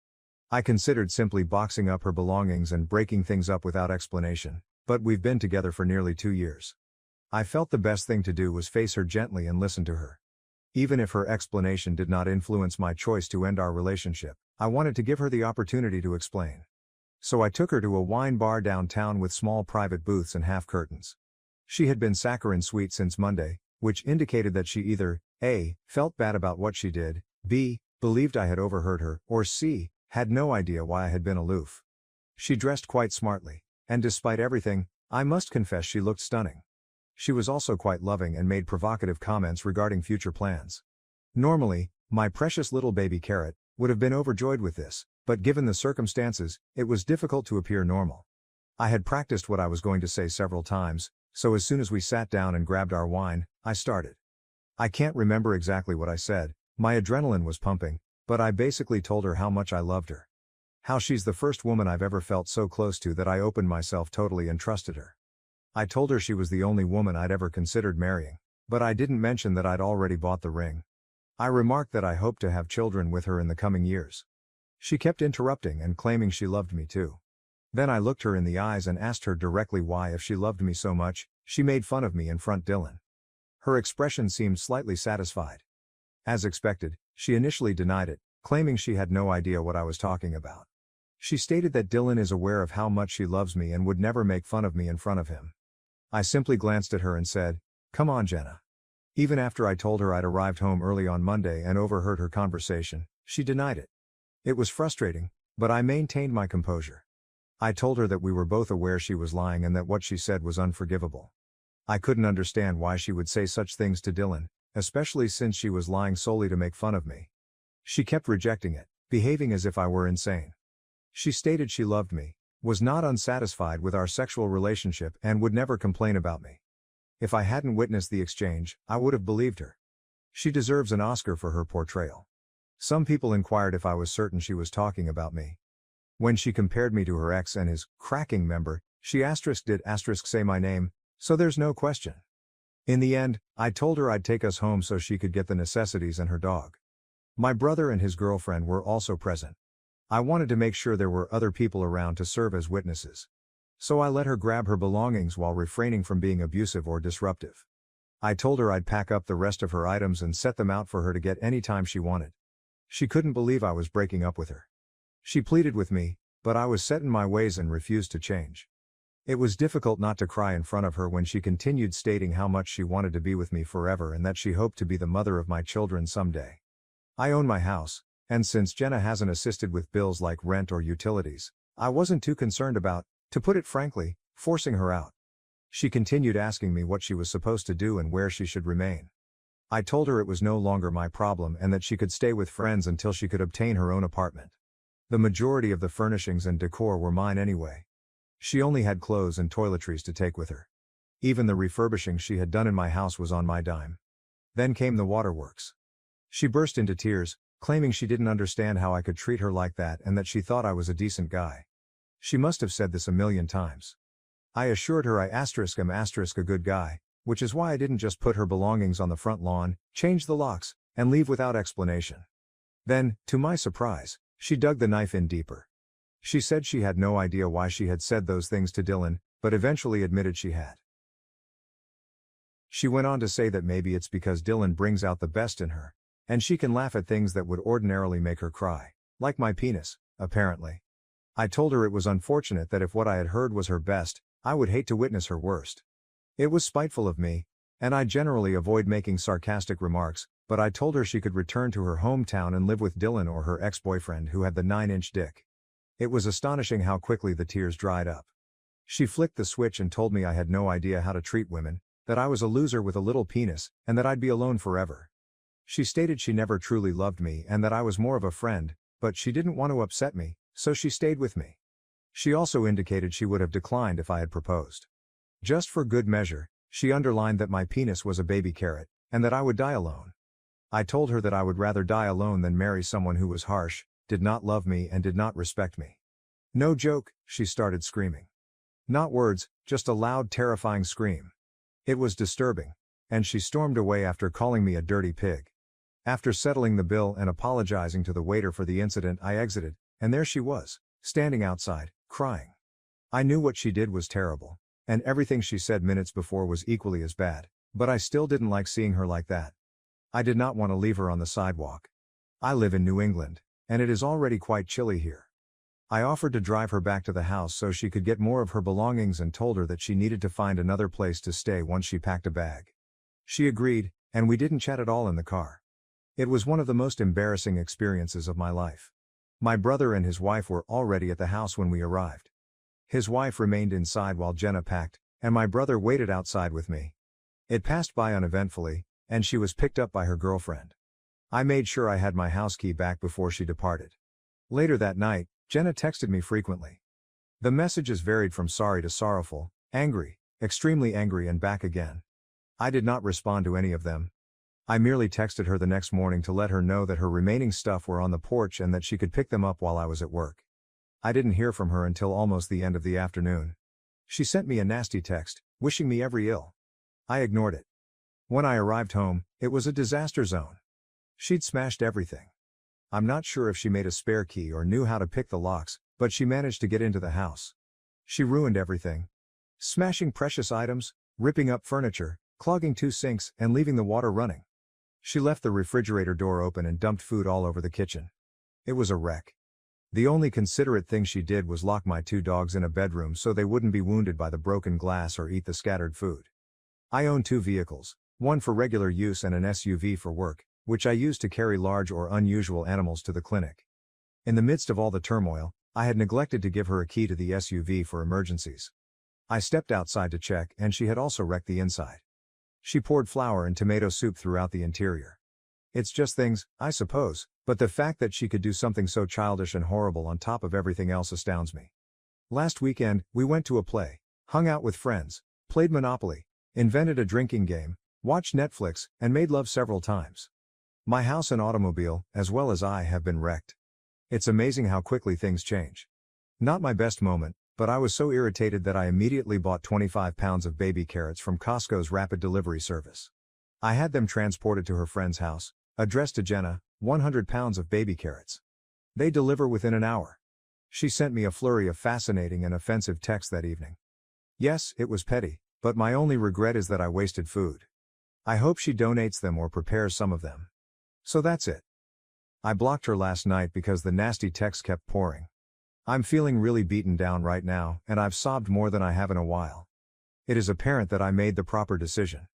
I considered simply boxing up her belongings and breaking things up without explanation, but we've been together for nearly 2 years. I felt the best thing to do was face her gently and listen to her. Even if her explanation did not influence my choice to end our relationship, I wanted to give her the opportunity to explain. So I took her to a wine bar downtown with small private booths and half curtains. She had been saccharine sweet since Monday, which indicated that she either A. felt bad about what she did, B. believed I had overheard her, or C. had no idea why I had been aloof. She dressed quite smartly, and despite everything, I must confess she looked stunning. She was also quite loving and made provocative comments regarding future plans. Normally, my precious little baby Carrot would have been overjoyed with this, but given the circumstances, it was difficult to appear normal. I had practiced what I was going to say several times, so as soon as we sat down and grabbed our wine, I started. I can't remember exactly what I said, my adrenaline was pumping, but I basically told her how much I loved her. How she's the first woman I've ever felt so close to that I opened myself totally and trusted her. I told her she was the only woman I'd ever considered marrying, but I didn't mention that I'd already bought the ring. I remarked that I hoped to have children with her in the coming years. She kept interrupting and claiming she loved me too. Then I looked her in the eyes and asked her directly why, if she loved me so much, she made fun of me in front of Dylan. Her expression seemed slightly satisfied. As expected, she initially denied it, claiming she had no idea what I was talking about. She stated that Dylan is aware of how much she loves me and would never make fun of me in front of him. I simply glanced at her and said, "Come on, Jenna." Even after I told her I'd arrived home early on Monday and overheard her conversation, she denied it. It was frustrating, but I maintained my composure. I told her that we were both aware she was lying and that what she said was unforgivable. I couldn't understand why she would say such things to Dylan, especially since she was lying solely to make fun of me. She kept rejecting it, behaving as if I were insane. She stated she loved me, was not unsatisfied with our sexual relationship, and would never complain about me. If I hadn't witnessed the exchange, I would have believed her. She deserves an Oscar for her portrayal. Some people inquired if I was certain she was talking about me. When she compared me to her ex and his cracking member, she did say my name, so there's no question. In the end, I told her I'd take us home so she could get the necessities and her dog. My brother and his girlfriend were also present. I wanted to make sure there were other people around to serve as witnesses. So I let her grab her belongings while refraining from being abusive or disruptive. I told her I'd pack up the rest of her items and set them out for her to get any time she wanted. She couldn't believe I was breaking up with her. She pleaded with me, but I was set in my ways and refused to change. It was difficult not to cry in front of her when she continued stating how much she wanted to be with me forever and that she hoped to be the mother of my children someday. I own my house, and since Jenna hasn't assisted with bills like rent or utilities, I wasn't too concerned about, to put it frankly, forcing her out. She continued asking me what she was supposed to do and where she should remain. I told her it was no longer my problem and that she could stay with friends until she could obtain her own apartment. The majority of the furnishings and decor were mine anyway. She only had clothes and toiletries to take with her. Even the refurbishing she had done in my house was on my dime. Then came the waterworks. She burst into tears, claiming she didn't understand how I could treat her like that and that she thought I was a decent guy. She must have said this a million times. I assured her I'm a good guy, which is why I didn't just put her belongings on the front lawn, change the locks, and leave without explanation. Then, to my surprise, she dug the knife in deeper. She said she had no idea why she had said those things to Dylan, but eventually admitted she had. She went on to say that maybe it's because Dylan brings out the best in her, and she can laugh at things that would ordinarily make her cry, like my penis, apparently. I told her it was unfortunate that if what I had heard was her best, I would hate to witness her worst. It was spiteful of me, and I generally avoid making sarcastic remarks, but I told her she could return to her hometown and live with Dylan or her ex-boyfriend who had the 9-inch dick. It was astonishing how quickly the tears dried up. She flicked the switch and told me I had no idea how to treat women, that I was a loser with a little penis, and that I'd be alone forever. She stated she never truly loved me and that I was more of a friend, but she didn't want to upset me, so she stayed with me. She also indicated she would have declined if I had proposed. Just for good measure, she underlined that my penis was a baby carrot, and that I would die alone. I told her that I would rather die alone than marry someone who was harsh, did not love me and did not respect me. No joke, she started screaming. Not words, just a loud, terrifying scream. It was disturbing, and she stormed away after calling me a dirty pig. After settling the bill and apologizing to the waiter for the incident, I exited, and there she was, standing outside, crying. I knew what she did was terrible, and everything she said minutes before was equally as bad, but I still didn't like seeing her like that. I did not want to leave her on the sidewalk. I live in New England, and it is already quite chilly here. I offered to drive her back to the house so she could get more of her belongings and told her that she needed to find another place to stay once she packed a bag. She agreed, and we didn't chat at all in the car. It was one of the most embarrassing experiences of my life. My brother and his wife were already at the house when we arrived. His wife remained inside while Jenna packed, and my brother waited outside with me. It passed by uneventfully, and she was picked up by her girlfriend. I made sure I had my house key back before she departed. Later that night, Jenna texted me frequently. The messages varied from sorry to sorrowful, angry, extremely angry and back again. I did not respond to any of them. I merely texted her the next morning to let her know that her remaining stuff were on the porch and that she could pick them up while I was at work. I didn't hear from her until almost the end of the afternoon. She sent me a nasty text, wishing me every ill. I ignored it. When I arrived home, it was a disaster zone. She'd smashed everything. I'm not sure if she made a spare key or knew how to pick the locks, but she managed to get into the house. She ruined everything. Smashing precious items, ripping up furniture, clogging 2 sinks, and leaving the water running. She left the refrigerator door open and dumped food all over the kitchen. It was a wreck. The only considerate thing she did was lock my 2 dogs in a bedroom so they wouldn't be wounded by the broken glass or eat the scattered food. I own 2 vehicles, one for regular use and an SUV for work, which I use to carry large or unusual animals to the clinic. In the midst of all the turmoil, I had neglected to give her a key to the SUV for emergencies. I stepped outside to check, and she had also wrecked the inside. She poured flour and tomato soup throughout the interior. It's just things, I suppose, but the fact that she could do something so childish and horrible on top of everything else astounds me. Last weekend, we went to a play, hung out with friends, played Monopoly, invented a drinking game, watched Netflix, and made love several times. My house and automobile, as well as I, have been wrecked. It's amazing how quickly things change. Not my best moment, but I was so irritated that I immediately bought 25 pounds of baby carrots from Costco's rapid delivery service. I had them transported to her friend's house, addressed to Jenna, 100 pounds of baby carrots. They deliver within an hour. She sent me a flurry of fascinating and offensive texts that evening. Yes, it was petty, but my only regret is that I wasted food. I hope she donates them or prepares some of them. So that's it. I blocked her last night because the nasty texts kept pouring. I'm feeling really beaten down right now, and I've sobbed more than I have in a while. It is apparent that I made the proper decision.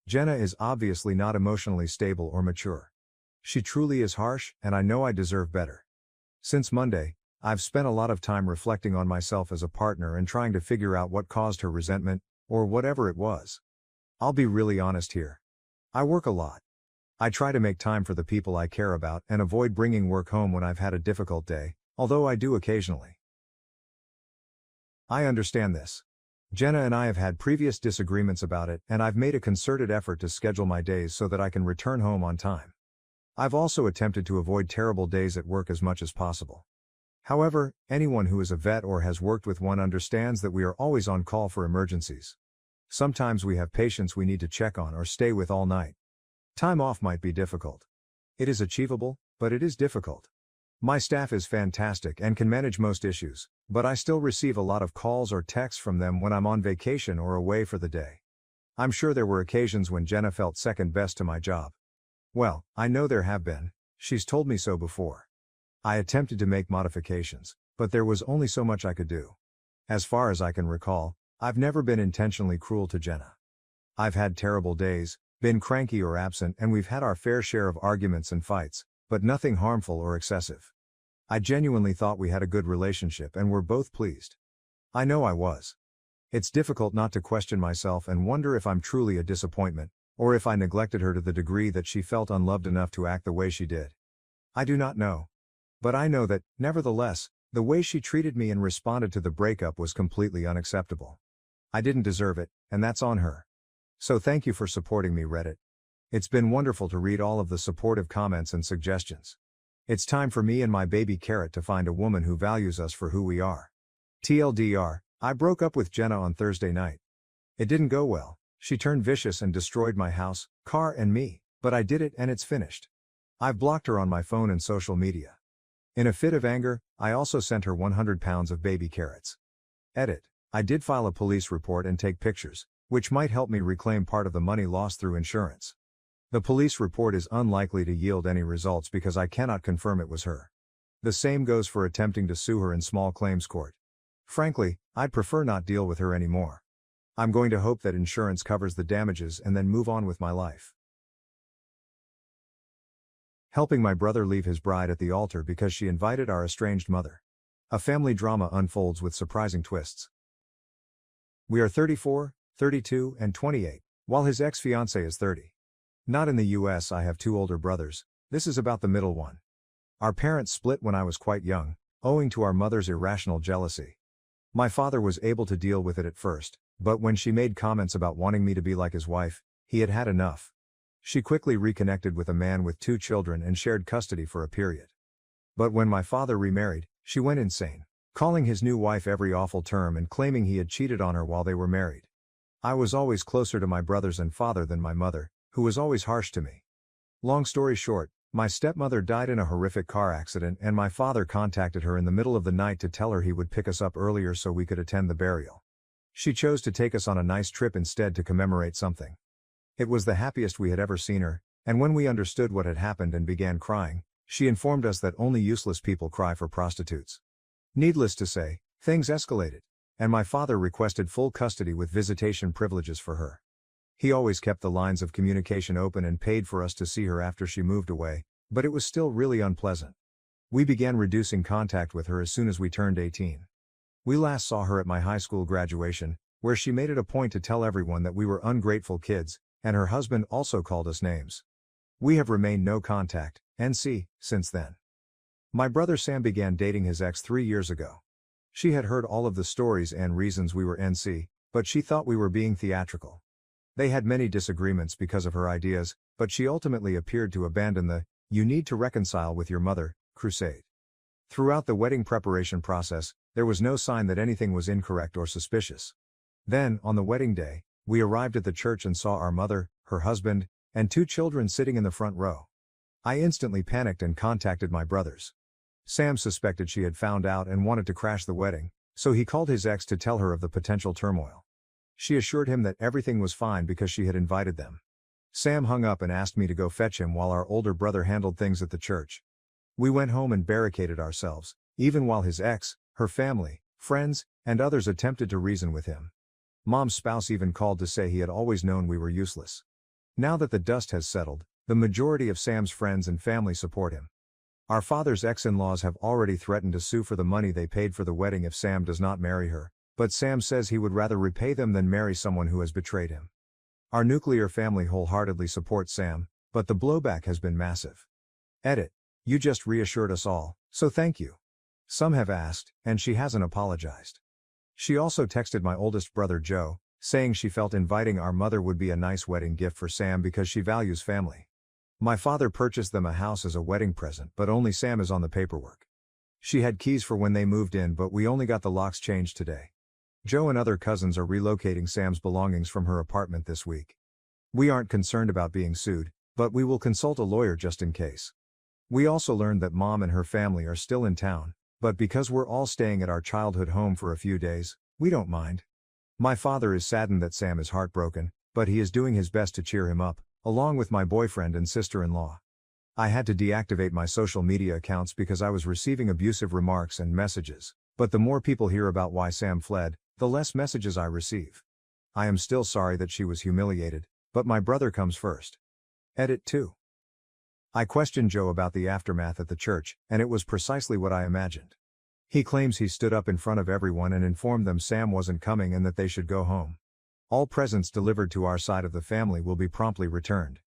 Jenna is obviously not emotionally stable or mature. She truly is harsh, and I know I deserve better. Since Monday, I've spent a lot of time reflecting on myself as a partner and trying to figure out what caused her resentment, or whatever it was. I'll be really honest here. I work a lot. I try to make time for the people I care about and avoid bringing work home when I've had a difficult day, although I do occasionally. I understand this. Jenna and I have had previous disagreements about it, and I've made a concerted effort to schedule my days so that I can return home on time. I've also attempted to avoid terrible days at work as much as possible. However, anyone who is a vet or has worked with one understands that we are always on call for emergencies. Sometimes we have patients we need to check on or stay with all night. Time off might be difficult. It is achievable, but it is difficult. My staff is fantastic and can manage most issues, but I still receive a lot of calls or texts from them when I'm on vacation or away for the day. I'm sure there were occasions when Jenna felt second best to my job. Well, I know there have been. She's told me so before. I attempted to make modifications, but there was only so much I could do. As far as I can recall, I've never been intentionally cruel to Jenna. I've had terrible days, been cranky or absent, and we've had our fair share of arguments and fights, but nothing harmful or excessive. I genuinely thought we had a good relationship and were both pleased. I know I was. It's difficult not to question myself and wonder if I'm truly a disappointment, or if I neglected her to the degree that she felt unloved enough to act the way she did. I do not know. But I know that, nevertheless, the way she treated me and responded to the breakup was completely unacceptable. I didn't deserve it, and that's on her. So thank you for supporting me, Reddit. It's been wonderful to read all of the supportive comments and suggestions. It's time for me and my baby carrot to find a woman who values us for who we are. TLDR, I broke up with Jenna on Thursday night. It didn't go well. She turned vicious and destroyed my house, car, and me, but I did it and it's finished. I've blocked her on my phone and social media. In a fit of anger, I also sent her 100 pounds of baby carrots. Edit. I did file a police report and take pictures, which might help me reclaim part of the money lost through insurance. The police report is unlikely to yield any results because I cannot confirm it was her. The same goes for attempting to sue her in small claims court. Frankly, I'd prefer not deal with her anymore. I'm going to hope that insurance covers the damages and then move on with my life. Helping my brother leave his bride at the altar because she invited our estranged mother. A family drama unfolds with surprising twists. We are 34, 32, and 28, while his ex-fiancée is 30. Not in the US. I have 2 older brothers. This is about the middle one. Our parents split when I was quite young, owing to our mother's irrational jealousy. My father was able to deal with it at first, but when she made comments about wanting me to be like his wife, he had had enough. She quickly reconnected with a man with 2 children and shared custody for a period. But when my father remarried, she went insane, calling his new wife every awful term and claiming he had cheated on her while they were married. I was always closer to my brothers and father than my mother, who was always harsh to me. Long story short, my stepmother died in a horrific car accident and my father contacted her in the middle of the night to tell her he would pick us up earlier so we could attend the burial. She chose to take us on a nice trip instead to commemorate something. It was the happiest we had ever seen her, and when we understood what had happened and began crying, she informed us that only useless people cry for prostitutes. Needless to say, things escalated, and my father requested full custody with visitation privileges for her. He always kept the lines of communication open and paid for us to see her after she moved away, but it was still really unpleasant. We began reducing contact with her as soon as we turned 18. We last saw her at my high school graduation, where she made it a point to tell everyone that we were ungrateful kids, and her husband also called us names. We have remained no contact, NC, since then. My brother Sam began dating his ex 3 years ago. She had heard all of the stories and reasons we were NC, but she thought we were being theatrical. They had many disagreements because of her ideas, but she ultimately appeared to abandon the "you need to reconcile with your mother" crusade. Throughout the wedding preparation process, there was no sign that anything was incorrect or suspicious. Then, on the wedding day, we arrived at the church and saw our mother, her husband, and 2 children sitting in the front row. I instantly panicked and contacted my brothers. Sam suspected she had found out and wanted to crash the wedding, so he called his ex to tell her of the potential turmoil. She assured him that everything was fine because she had invited them. Sam hung up and asked me to go fetch him while our older brother handled things at the church. We went home and barricaded ourselves, even while his ex, her family, friends, and others attempted to reason with him. Mom's spouse even called to say he had always known we were useless. Now that the dust has settled, the majority of Sam's friends and family support him. Our father's ex-in-laws have already threatened to sue for the money they paid for the wedding if Sam does not marry her, but Sam says he would rather repay them than marry someone who has betrayed him. Our nuclear family wholeheartedly supports Sam, but the blowback has been massive. Edit. You just reassured us all, so thank you. Some have asked, and she hasn't apologized. She also texted my oldest brother Joe, saying she felt inviting our mother would be a nice wedding gift for Sam because she values family. My father purchased them a house as a wedding present, but only Sam is on the paperwork. She had keys for when they moved in, but we only got the locks changed today. Joe and other cousins are relocating Sam's belongings from her apartment this week. We aren't concerned about being sued, but we will consult a lawyer just in case. We also learned that Mom and her family are still in town, but because we're all staying at our childhood home for a few days, we don't mind. My father is saddened that Sam is heartbroken, but he is doing his best to cheer him up, along with my boyfriend and sister-in-law. I had to deactivate my social media accounts because I was receiving abusive remarks and messages, but the more people hear about why Sam fled, the less messages I receive. I am still sorry that she was humiliated, but my brother comes first. Edit 2. I questioned Joe about the aftermath at the church, and it was precisely what I imagined. He claims he stood up in front of everyone and informed them Sam wasn't coming and that they should go home. All presents delivered to our side of the family will be promptly returned.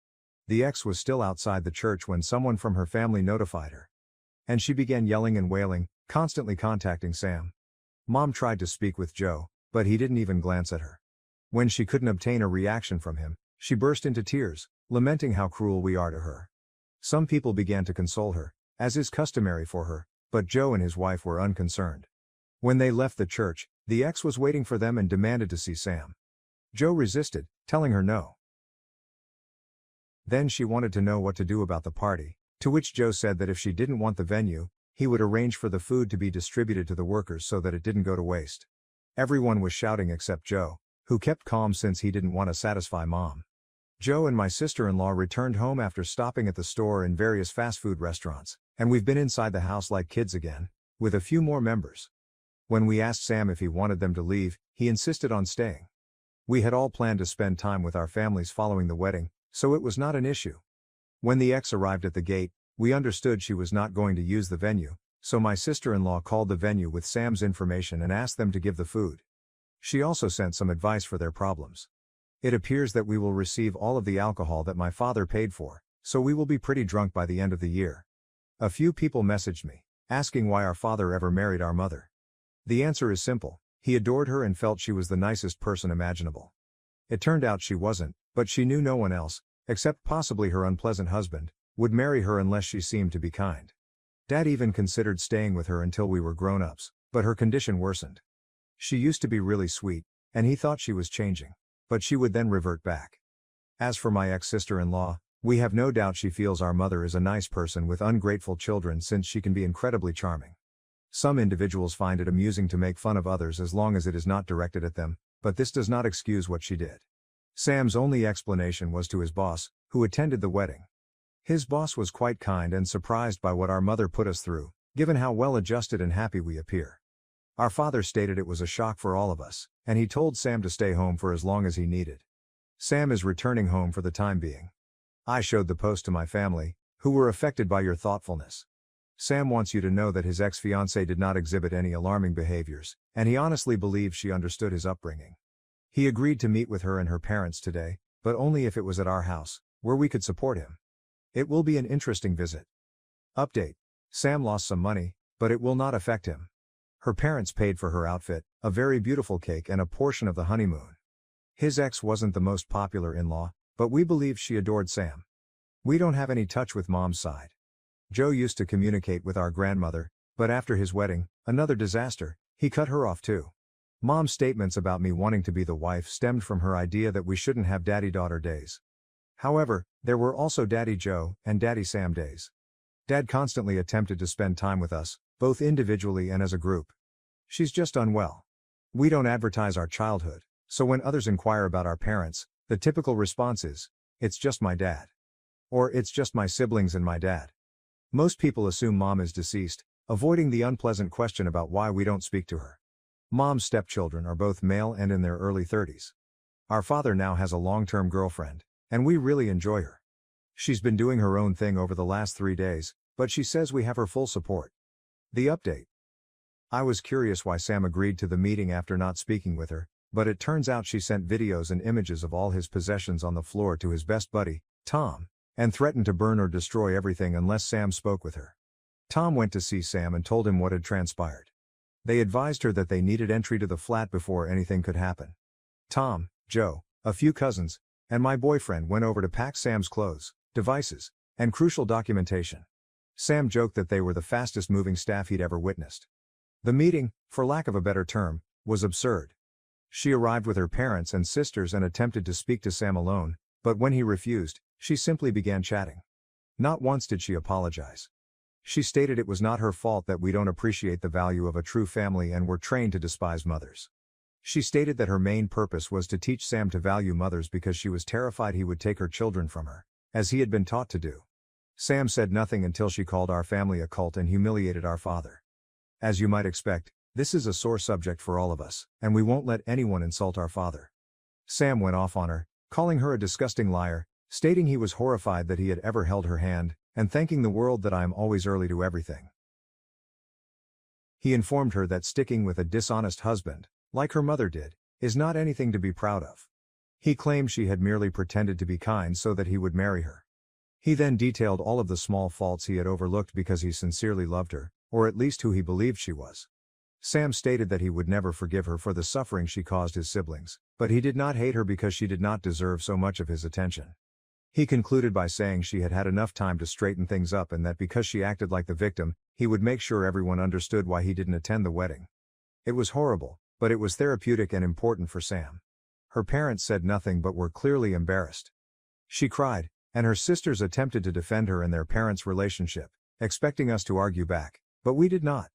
The ex was still outside the church when someone from her family notified her. And she began yelling and wailing, constantly contacting Sam. Mom tried to speak with Joe, but he didn't even glance at her. When she couldn't obtain a reaction from him, she burst into tears, lamenting how cruel we are to her. Some people began to console her, as is customary for her, but Joe and his wife were unconcerned. When they left the church, the ex was waiting for them and demanded to see Sam. Joe resisted, telling her no. Then she wanted to know what to do about the party, to which Joe said that if she didn't want the venue, he would arrange for the food to be distributed to the workers so that it didn't go to waste. Everyone was shouting except Joe, who kept calm since he didn't want to satisfy Mom. Joe and my sister-in-law returned home after stopping at the store and various fast food restaurants, and we've been inside the house like kids again, with a few more members. When we asked Sam if he wanted them to leave, he insisted on staying. We had all planned to spend time with our families following the wedding, so it was not an issue. When the ex arrived at the gate, we understood she was not going to use the venue, so my sister-in-law called the venue with Sam's information and asked them to give the food. She also sent some advice for their problems. It appears that we will receive all of the alcohol that my father paid for, so we will be pretty drunk by the end of the year. A few people messaged me, asking why our father ever married our mother. The answer is simple: he adored her and felt she was the nicest person imaginable. It turned out she wasn't, but she knew no one else, except possibly her unpleasant husband, would marry her unless she seemed to be kind. Dad even considered staying with her until we were grown-ups, but her condition worsened. She used to be really sweet, and he thought she was changing, but she would then revert back. As for my ex-sister-in-law, we have no doubt she feels our mother is a nice person with ungrateful children since she can be incredibly charming. Some individuals find it amusing to make fun of others as long as it is not directed at them, but this does not excuse what she did. Sam's only explanation was to his boss, who attended the wedding. His boss was quite kind and surprised by what our mother put us through, given how well-adjusted and happy we appear. Our father stated it was a shock for all of us, and he told Sam to stay home for as long as he needed. Sam is returning home for the time being. I showed the post to my family, who were affected by your thoughtfulness. Sam wants you to know that his ex-fiancée did not exhibit any alarming behaviors, and he honestly believes she understood his upbringing. He agreed to meet with her and her parents today, but only if it was at our house, where we could support him. It will be an interesting visit. Update: Sam lost some money, but it will not affect him. Her parents paid for her outfit, a very beautiful cake and a portion of the honeymoon. His ex wasn't the most popular in-law, but we believed she adored Sam. We don't have any touch with Mom's side. Joe used to communicate with our grandmother, but after his wedding, another disaster, he cut her off too. Mom's statements about me wanting to be the wife stemmed from her idea that we shouldn't have daddy-daughter days. However, there were also Daddy Joe and Daddy Sam days. Dad constantly attempted to spend time with us, both individually and as a group. She's just unwell. We don't advertise our childhood, so when others inquire about our parents, the typical response is, "It's just my dad." Or "It's just my siblings and my dad." Most people assume Mom is deceased, avoiding the unpleasant question about why we don't speak to her. Mom's stepchildren are both male and in their early 30s. Our father now has a long-term girlfriend, and we really enjoy her. She's been doing her own thing over the last 3 days, but she says we have her full support. The update. I was curious why Sam agreed to the meeting after not speaking with her, but it turns out she sent videos and images of all his possessions on the floor to his best buddy, Tom, and threatened to burn or destroy everything unless Sam spoke with her. Tom went to see Sam and told him what had transpired. They advised her that they needed entry to the flat before anything could happen. Tom, Joe, a few cousins, and my boyfriend went over to pack Sam's clothes, devices, and crucial documentation. Sam joked that they were the fastest moving staff he'd ever witnessed. The meeting, for lack of a better term, was absurd. She arrived with her parents and sisters and attempted to speak to Sam alone, but when he refused, she simply began chatting. Not once did she apologize. She stated it was not her fault that we don't appreciate the value of a true family and were trained to despise mothers. She stated that her main purpose was to teach Sam to value mothers because she was terrified he would take her children from her, as he had been taught to do. Sam said nothing until she called our family a cult and humiliated our father. As you might expect, this is a sore subject for all of us, and we won't let anyone insult our father. Sam went off on her, calling her a disgusting liar, stating he was horrified that he had ever held her hand, and thanking the world that I am always early to everything. He informed her that sticking with a dishonest husband, like her mother did, is not anything to be proud of. He claimed she had merely pretended to be kind so that he would marry her. He then detailed all of the small faults he had overlooked because he sincerely loved her, or at least who he believed she was. Sam stated that he would never forgive her for the suffering she caused his siblings, but he did not hate her because she did not deserve so much of his attention. He concluded by saying she had had enough time to straighten things up and that because she acted like the victim, he would make sure everyone understood why he didn't attend the wedding. It was horrible, but it was therapeutic and important for Sam. Her parents said nothing but were clearly embarrassed. She cried, and her sisters attempted to defend her and their parents' relationship, expecting us to argue back, but we did not.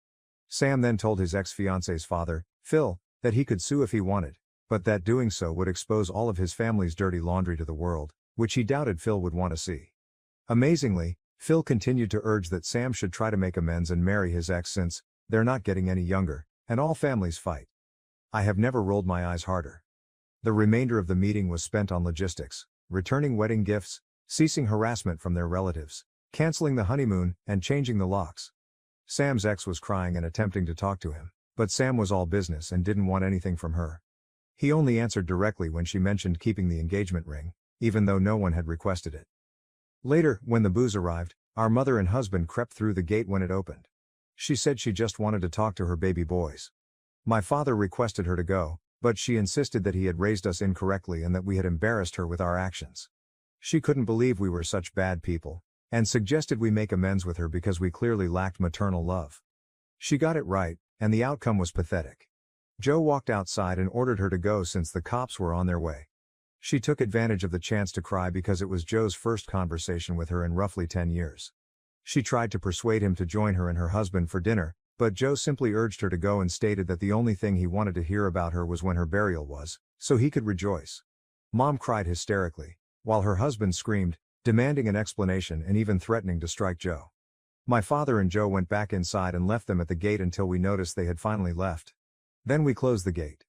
Sam then told his ex-fiance's father, Phil, that he could sue if he wanted, but that doing so would expose all of his family's dirty laundry to the world, which he doubted Phil would want to see. Amazingly, Phil continued to urge that Sam should try to make amends and marry his ex since they're not getting any younger, and all families fight. I have never rolled my eyes harder. The remainder of the meeting was spent on logistics, returning wedding gifts, ceasing harassment from their relatives, canceling the honeymoon, and changing the locks. Sam's ex was crying and attempting to talk to him, but Sam was all business and didn't want anything from her. He only answered directly when she mentioned keeping the engagement ring, even though no one had requested it. Later, when the booze arrived, our mother and husband crept through the gate when it opened. She said she just wanted to talk to her baby boys. My father requested her to go, but she insisted that he had raised us incorrectly and that we had embarrassed her with our actions. She couldn't believe we were such bad people, and suggested we make amends with her because we clearly lacked maternal love. She got it right, and the outcome was pathetic. Joe walked outside and ordered her to go since the cops were on their way. She took advantage of the chance to cry because it was Joe's first conversation with her in roughly 10 years. She tried to persuade him to join her and her husband for dinner, but Joe simply urged her to go and stated that the only thing he wanted to hear about her was when her burial was, so he could rejoice. Mom cried hysterically, while her husband screamed, demanding an explanation and even threatening to strike Joe. My father and Joe went back inside and left them at the gate until we noticed they had finally left. Then we closed the gate.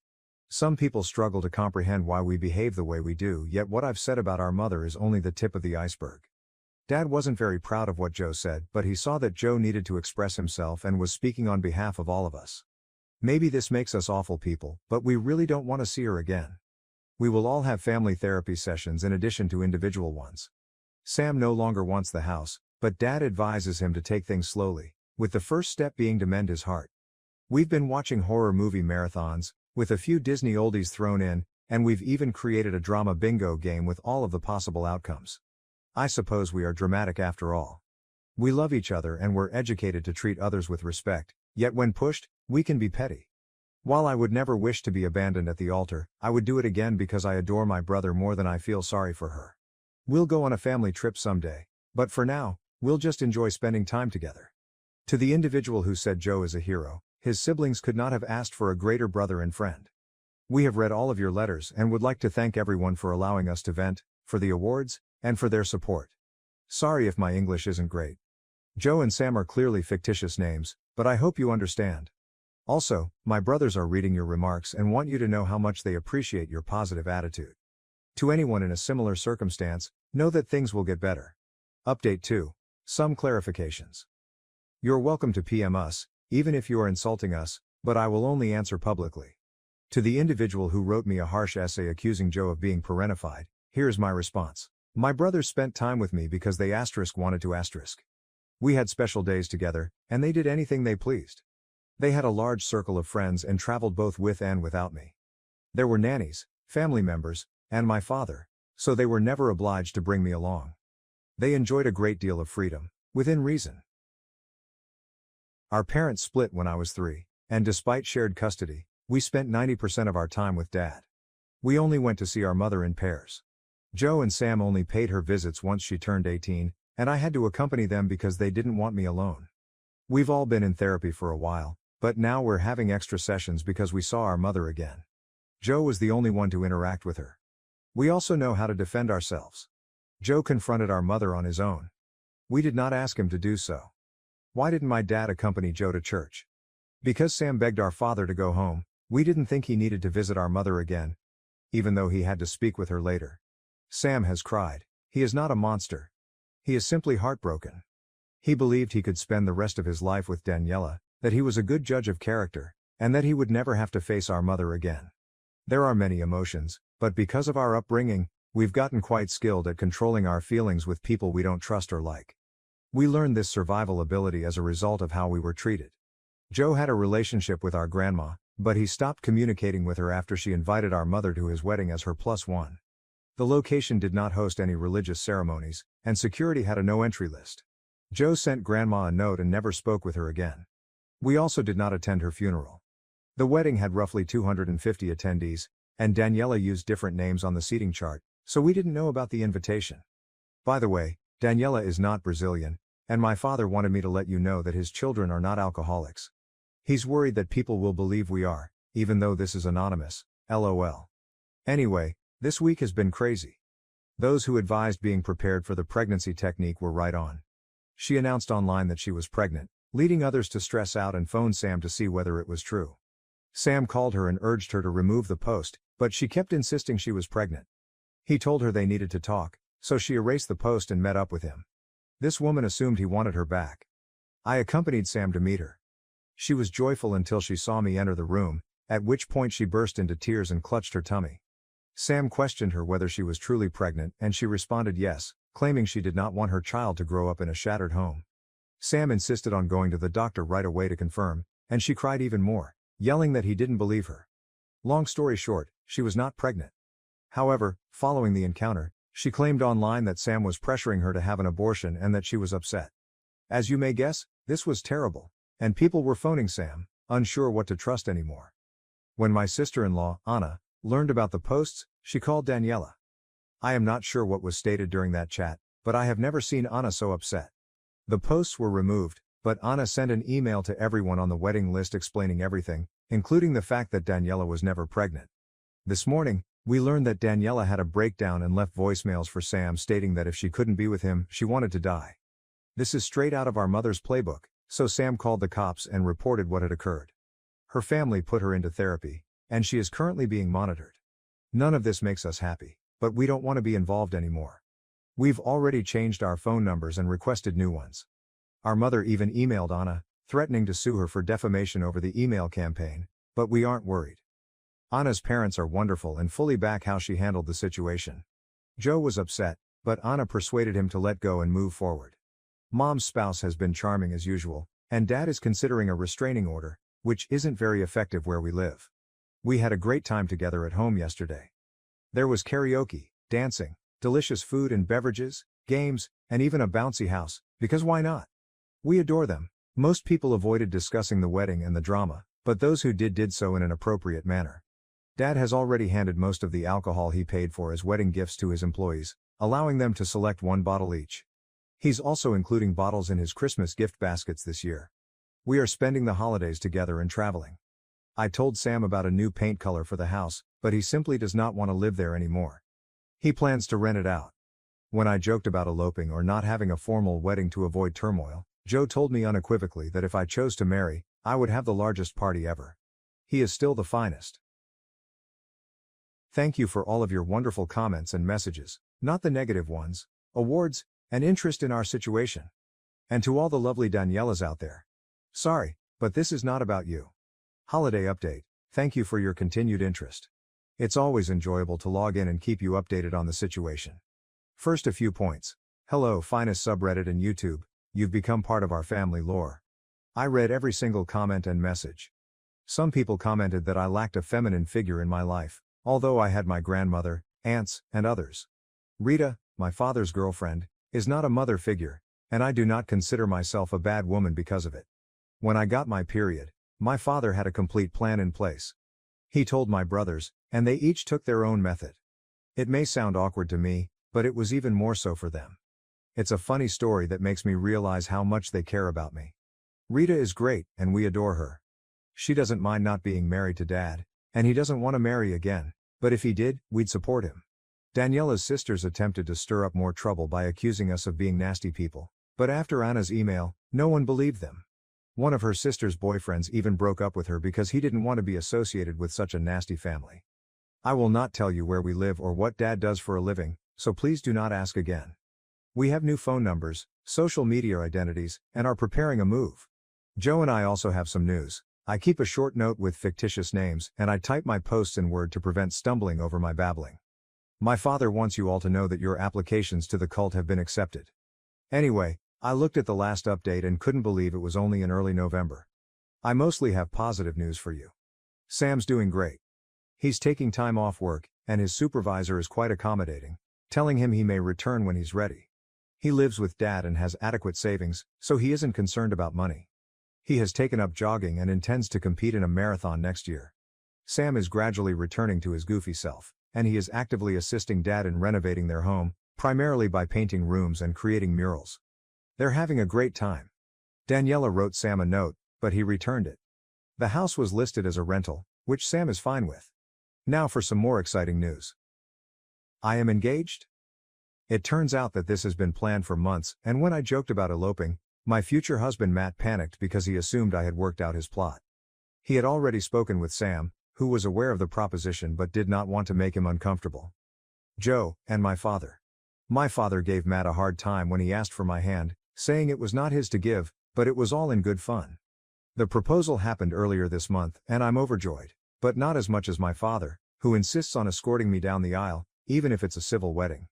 Some people struggle to comprehend why we behave the way we do, yet what I've said about our mother is only the tip of the iceberg. Dad wasn't very proud of what Joe said, but he saw that Joe needed to express himself and was speaking on behalf of all of us. Maybe this makes us awful people, but we really don't want to see her again. We will all have family therapy sessions in addition to individual ones. Sam no longer wants the house, but Dad advises him to take things slowly, with the first step being to mend his heart. We've been watching horror movie marathons, with a few Disney oldies thrown in, And we've even created a drama bingo game with all of the possible outcomes. I suppose we are dramatic after all. We love each other and we're educated to treat others with respect, yet when pushed, we can be petty. While I would never wish to be abandoned at the altar, I would do it again because I adore my brother more than I feel sorry for her. We'll go on a family trip someday, but for now, we'll just enjoy spending time together. To the individual who said Joe is a hero, his siblings could not have asked for a greater brother and friend. We have read all of your letters and would like to thank everyone for allowing us to vent, for the awards, and for their support. Sorry if my English isn't great. Joe and Sam are clearly fictitious names, but I hope you understand. Also, my brothers are reading your remarks and want you to know how much they appreciate your positive attitude. To anyone in a similar circumstance, know that things will get better. Update 2. Some clarifications. You're welcome to PM us, even if you are insulting us, but I will only answer publicly. To the individual who wrote me a harsh essay accusing Joe of being parentified, here's my response. My brothers spent time with me because they wanted to. We had special days together, and they did anything they pleased. They had a large circle of friends and traveled both with and without me. There were nannies, family members, and my father, so they were never obliged to bring me along. They enjoyed a great deal of freedom, within reason. Our parents split when I was 3, and despite shared custody, we spent 90% of our time with Dad. We only went to see our mother in pairs. Joe and Sam only paid her visits once she turned 18, and I had to accompany them because they didn't want me alone. We've all been in therapy for a while, but now we're having extra sessions because we saw our mother again. Joe was the only one to interact with her. We also know how to defend ourselves. Joe confronted our mother on his own. We did not ask him to do so. Why didn't my dad accompany Joe to church? Because Sam begged our father to go home, we didn't think he needed to visit our mother again, even though he had to speak with her later. Sam has cried. He is not a monster. He is simply heartbroken. He believed he could spend the rest of his life with Daniela, that he was a good judge of character, and that he would never have to face our mother again. There are many emotions, but because of our upbringing, we've gotten quite skilled at controlling our feelings with people we don't trust or like. We learned this survival ability as a result of how we were treated. Joe had a relationship with our grandma, but he stopped communicating with her after she invited our mother to his wedding as her +1. The location did not host any religious ceremonies, and security had a no-entry list. Joe sent Grandma a note and never spoke with her again. We also did not attend her funeral. The wedding had roughly 250 attendees, and Daniela used different names on the seating chart, so we didn't know about the invitation. By the way, Daniela is not Brazilian, and my father wanted me to let you know that his children are not alcoholics. He's worried that people will believe we are, even though this is anonymous, LOL. Anyway, this week has been crazy. Those who advised being prepared for the pregnancy technique were right on. She announced online that she was pregnant, leading others to stress out and phone Sam to see whether it was true. Sam called her and urged her to remove the post, but she kept insisting she was pregnant. He told her they needed to talk, so she erased the post and met up with him. This woman assumed he wanted her back. I accompanied Sam to meet her. She was joyful until she saw me enter the room, at which point she burst into tears and clutched her tummy. Sam questioned her whether she was truly pregnant, and she responded yes, claiming she did not want her child to grow up in a shattered home. Sam insisted on going to the doctor right away to confirm, and she cried even more, yelling that he didn't believe her. Long story short, she was not pregnant. However, following the encounter, she claimed online that Sam was pressuring her to have an abortion and that she was upset. As you may guess, this was terrible, and people were phoning Sam, unsure what to trust anymore. When my sister-in-law, Anna, learned about the posts, she called Daniela. I am not sure what was stated during that chat, but I have never seen Anna so upset. The posts were removed, but Anna sent an email to everyone on the wedding list explaining everything, including the fact that Daniela was never pregnant. This morning, we learned that Daniela had a breakdown and left voicemails for Sam stating that if she couldn't be with him, she wanted to die. This is straight out of our mother's playbook, so Sam called the cops and reported what had occurred. Her family put her into therapy, and she is currently being monitored. None of this makes us happy, but we don't want to be involved anymore. We've already changed our phone numbers and requested new ones. Our mother even emailed Anna, threatening to sue her for defamation over the email campaign, but we aren't worried. Anna's parents are wonderful and fully back how she handled the situation. Joe was upset, but Anna persuaded him to let go and move forward. Mom's spouse has been charming as usual, and Dad is considering a restraining order, which isn't very effective where we live. We had a great time together at home yesterday. There was karaoke, dancing, delicious food and beverages, games, and even a bouncy house, because why not? We adore them. Most people avoided discussing the wedding and the drama, but those who did so in an appropriate manner. Dad has already handed most of the alcohol he paid for as wedding gifts to his employees, allowing them to select one bottle each. He's also including bottles in his Christmas gift baskets this year. We are spending the holidays together and traveling. I told Sam about a new paint color for the house, but he simply does not want to live there anymore. He plans to rent it out. When I joked about eloping or not having a formal wedding to avoid turmoil, Joe told me unequivocally that if I chose to marry, I would have the largest party ever. He is still the finest. Thank you for all of your wonderful comments and messages, not the negative ones, awards, and interest in our situation. And to all the lovely Danielas out there. Sorry, but this is not about you. Holiday update, thank you for your continued interest. It's always enjoyable to log in and keep you updated on the situation. First, a few points. Hello, finest subreddit and YouTube, you've become part of our family lore. I read every single comment and message. Some people commented that I lacked a feminine figure in my life, although I had my grandmother, aunts, and others. Rita, my father's girlfriend, is not a mother figure, and I do not consider myself a bad woman because of it. When I got my period, my father had a complete plan in place. He told my brothers, and they each took their own method. It may sound awkward to me, but it was even more so for them. It's a funny story that makes me realize how much they care about me. Rita is great, and we adore her. She doesn't mind not being married to Dad, and he doesn't want to marry again, but if he did, we'd support him. Daniela's sisters attempted to stir up more trouble by accusing us of being nasty people, but after Anna's email, no one believed them. One of her sister's boyfriends even broke up with her because he didn't want to be associated with such a nasty family. I will not tell you where we live or what Dad does for a living, so please do not ask again. We have new phone numbers, social media identities, and are preparing a move. Joe and I also have some news. I keep a short note with fictitious names, and I type my posts in Word to prevent stumbling over my babbling. My father wants you all to know that your applications to the cult have been accepted. Anyway, I looked at the last update and couldn't believe it was only in early November. I mostly have positive news for you. Sam's doing great. He's taking time off work, and his supervisor is quite accommodating, telling him he may return when he's ready. He lives with Dad and has adequate savings, so he isn't concerned about money. He has taken up jogging and intends to compete in a marathon next year. Sam is gradually returning to his goofy self, and he is actively assisting Dad in renovating their home, primarily by painting rooms and creating murals. They're having a great time. Daniela wrote Sam a note, but he returned it. The house was listed as a rental, which Sam is fine with. Now for some more exciting news. I am engaged? It turns out that this has been planned for months, and when I joked about eloping, my future husband Matt panicked because he assumed I had worked out his plot. He had already spoken with Sam, who was aware of the proposition but did not want to make him uncomfortable. Joe, and my father. My father gave Matt a hard time when he asked for my hand, saying it was not his to give, but it was all in good fun. The proposal happened earlier this month, and I'm overjoyed, but not as much as my father, who insists on escorting me down the aisle, even if it's a civil wedding.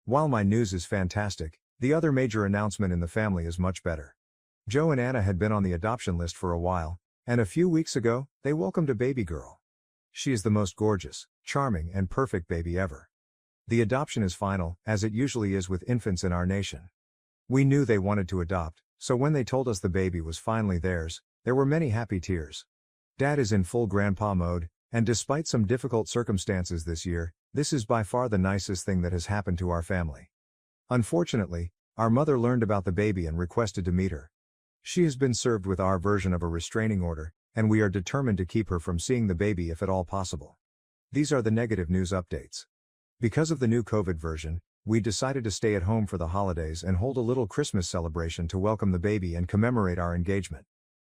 While my news is fantastic, the other major announcement in the family is much better. Joe and Anna had been on the adoption list for a while, and a few weeks ago, they welcomed a baby girl. She is the most gorgeous, charming, and perfect baby ever. The adoption is final, as it usually is with infants in our nation. We knew they wanted to adopt, so when they told us the baby was finally theirs, there were many happy tears. Dad is in full grandpa mode, and despite some difficult circumstances this year, this is by far the nicest thing that has happened to our family. Unfortunately, our mother learned about the baby and requested to meet her. She has been served with our version of a restraining order, and we are determined to keep her from seeing the baby if at all possible. These are the negative news updates. Because of the new COVID version, we decided to stay at home for the holidays and hold a little Christmas celebration to welcome the baby and commemorate our engagement.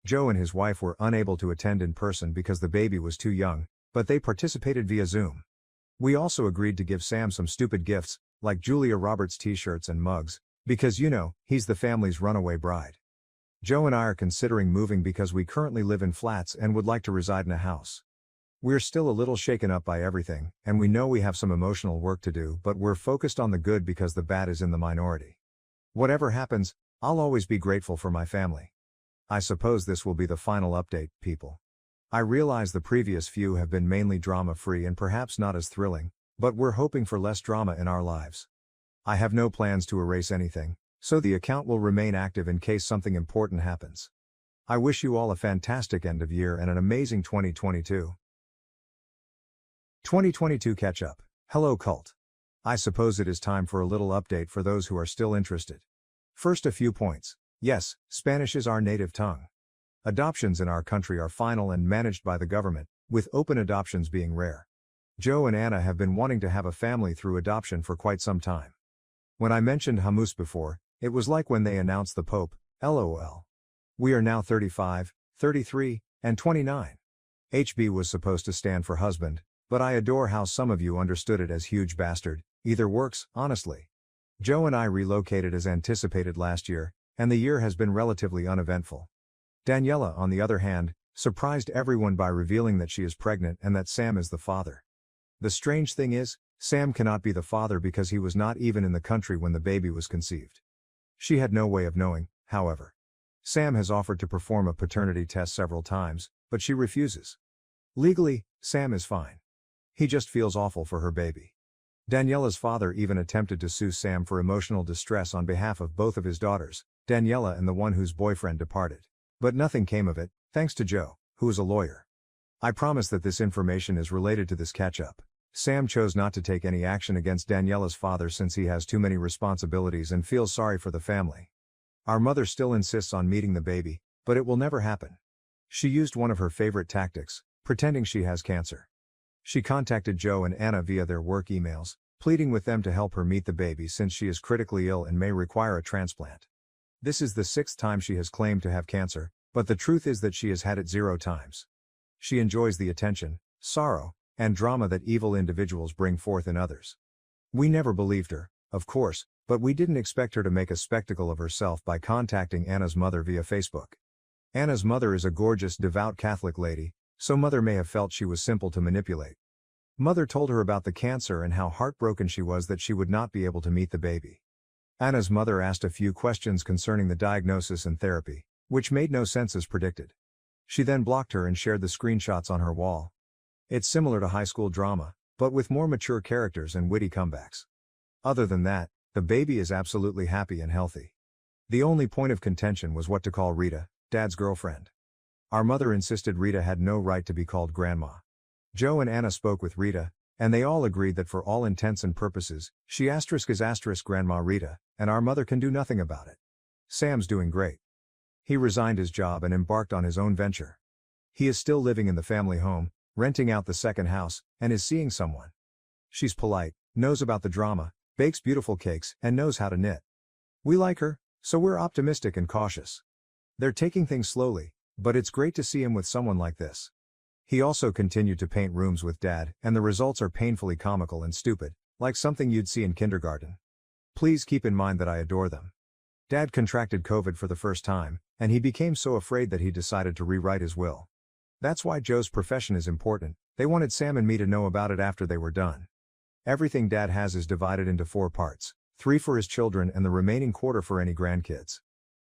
Joe and his wife were unable to attend in person because the baby was too young, but they participated via Zoom. We also agreed to give Sam some stupid gifts, like Julia Roberts t-shirts and mugs, because he's the family's runaway bride. Joe and I are considering moving because we currently live in flats and would like to reside in a house. We're still a little shaken up by everything, and we know we have some emotional work to do, but we're focused on the good because the bad is in the minority. Whatever happens, I'll always be grateful for my family. I suppose this will be the final update, people. I realize the previous few have been mainly drama-free and perhaps not as thrilling, But we're hoping for less drama in our lives. I have no plans to erase anything, so the account will remain active in case something important happens. I wish you all a fantastic end of year and an amazing 2022. 2022 catch-up. Hello cult. I suppose it is time for a little update for those who are still interested. First, a few points. Yes, Spanish is our native tongue. Adoptions in our country are final and managed by the government, with open adoptions being rare. Joe and Anna have been wanting to have a family through adoption for quite some time. When I mentioned hummus before, it was like when they announced the Pope, lol. We are now 35, 33, and 29. HB was supposed to stand for husband, but I adore how some of you understood it as huge bastard. Either works, honestly. Joe and I relocated as anticipated last year, and the year has been relatively uneventful. Daniela, on the other hand, surprised everyone by revealing that she is pregnant and that Sam is the father. The strange thing is, Sam cannot be the father because he was not even in the country when the baby was conceived. She had no way of knowing, however. Sam has offered to perform a paternity test several times, but she refuses. Legally, Sam is fine. He just feels awful for her baby. Daniela's father even attempted to sue Sam for emotional distress on behalf of both of his daughters, Daniela and the one whose boyfriend departed. But nothing came of it, thanks to Joe, who is a lawyer. I promise that this information is related to this catch-up. Sam chose not to take any action against Daniela's father since he has too many responsibilities and feels sorry for the family. Our mother still insists on meeting the baby, but it will never happen. She used one of her favorite tactics, pretending she has cancer. She contacted Joe and Anna via their work emails, pleading with them to help her meet the baby since she is critically ill and may require a transplant. This is the 6th time she has claimed to have cancer, but the truth is that she has had it 0 times. She enjoys the attention, sorrow, and drama that evil individuals bring forth in others. We never believed her, of course, but we didn't expect her to make a spectacle of herself by contacting Anna's mother via Facebook. Anna's mother is a gorgeous, devout Catholic lady, so Mother may have felt she was simple to manipulate. Mother told her about the cancer and how heartbroken she was that she would not be able to meet the baby. Anna's mother asked a few questions concerning the diagnosis and therapy, which made no sense as predicted. She then blocked her and shared the screenshots on her wall. It's similar to high school drama, but with more mature characters and witty comebacks. Other than that, the baby is absolutely happy and healthy. The only point of contention was what to call Rita, Dad's girlfriend. Our mother insisted Rita had no right to be called Grandma. Joe and Anna spoke with Rita, and they all agreed that for all intents and purposes, she is Grandma Rita, and our mother can do nothing about it. Sam's doing great. He resigned his job and embarked on his own venture. He is still living in the family home, renting out the second house, and is seeing someone. She's polite, knows about the drama, bakes beautiful cakes, and knows how to knit. We like her, so we're optimistic and cautious. They're taking things slowly, but it's great to see him with someone like this. He also continued to paint rooms with Dad, and the results are painfully comical and stupid, like something you'd see in kindergarten. Please keep in mind that I adore them. Dad contracted COVID for the first time, and he became so afraid that he decided to rewrite his will. That's why Joe's profession is important. They wanted Sam and me to know about it after they were done. Everything Dad has is divided into 4 parts, 3 for his children and the remaining quarter for any grandkids.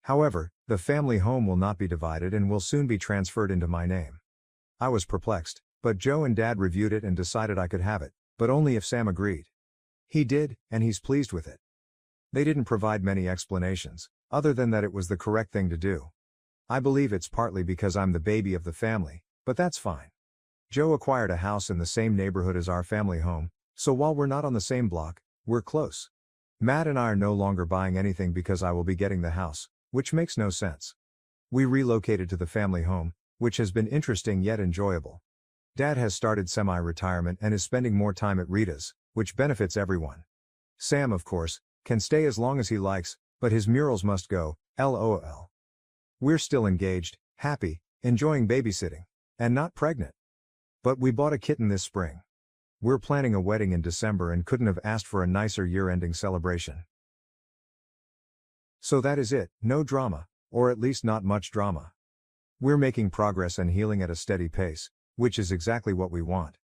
However, the family home will not be divided and will soon be transferred into my name. I was perplexed, but Joe and Dad reviewed it and decided I could have it, but only if Sam agreed. He did, and he's pleased with it. They didn't provide many explanations, other than that it was the correct thing to do. I believe it's partly because I'm the baby of the family, but that's fine. Joe acquired a house in the same neighborhood as our family home, so while we're not on the same block, we're close. Matt and I are no longer buying anything because I will be getting the house, which makes no sense. We relocated to the family home, which has been interesting yet enjoyable. Dad has started semi-retirement and is spending more time at Rita's, which benefits everyone. Sam, of course, can stay as long as he likes, but his murals must go, lol. We're still engaged, happy, enjoying babysitting, and not pregnant. But we bought a kitten this spring. We're planning a wedding in December and couldn't have asked for a nicer year-ending celebration. So that is it, no drama, or at least not much drama. We're making progress and healing at a steady pace, which is exactly what we want.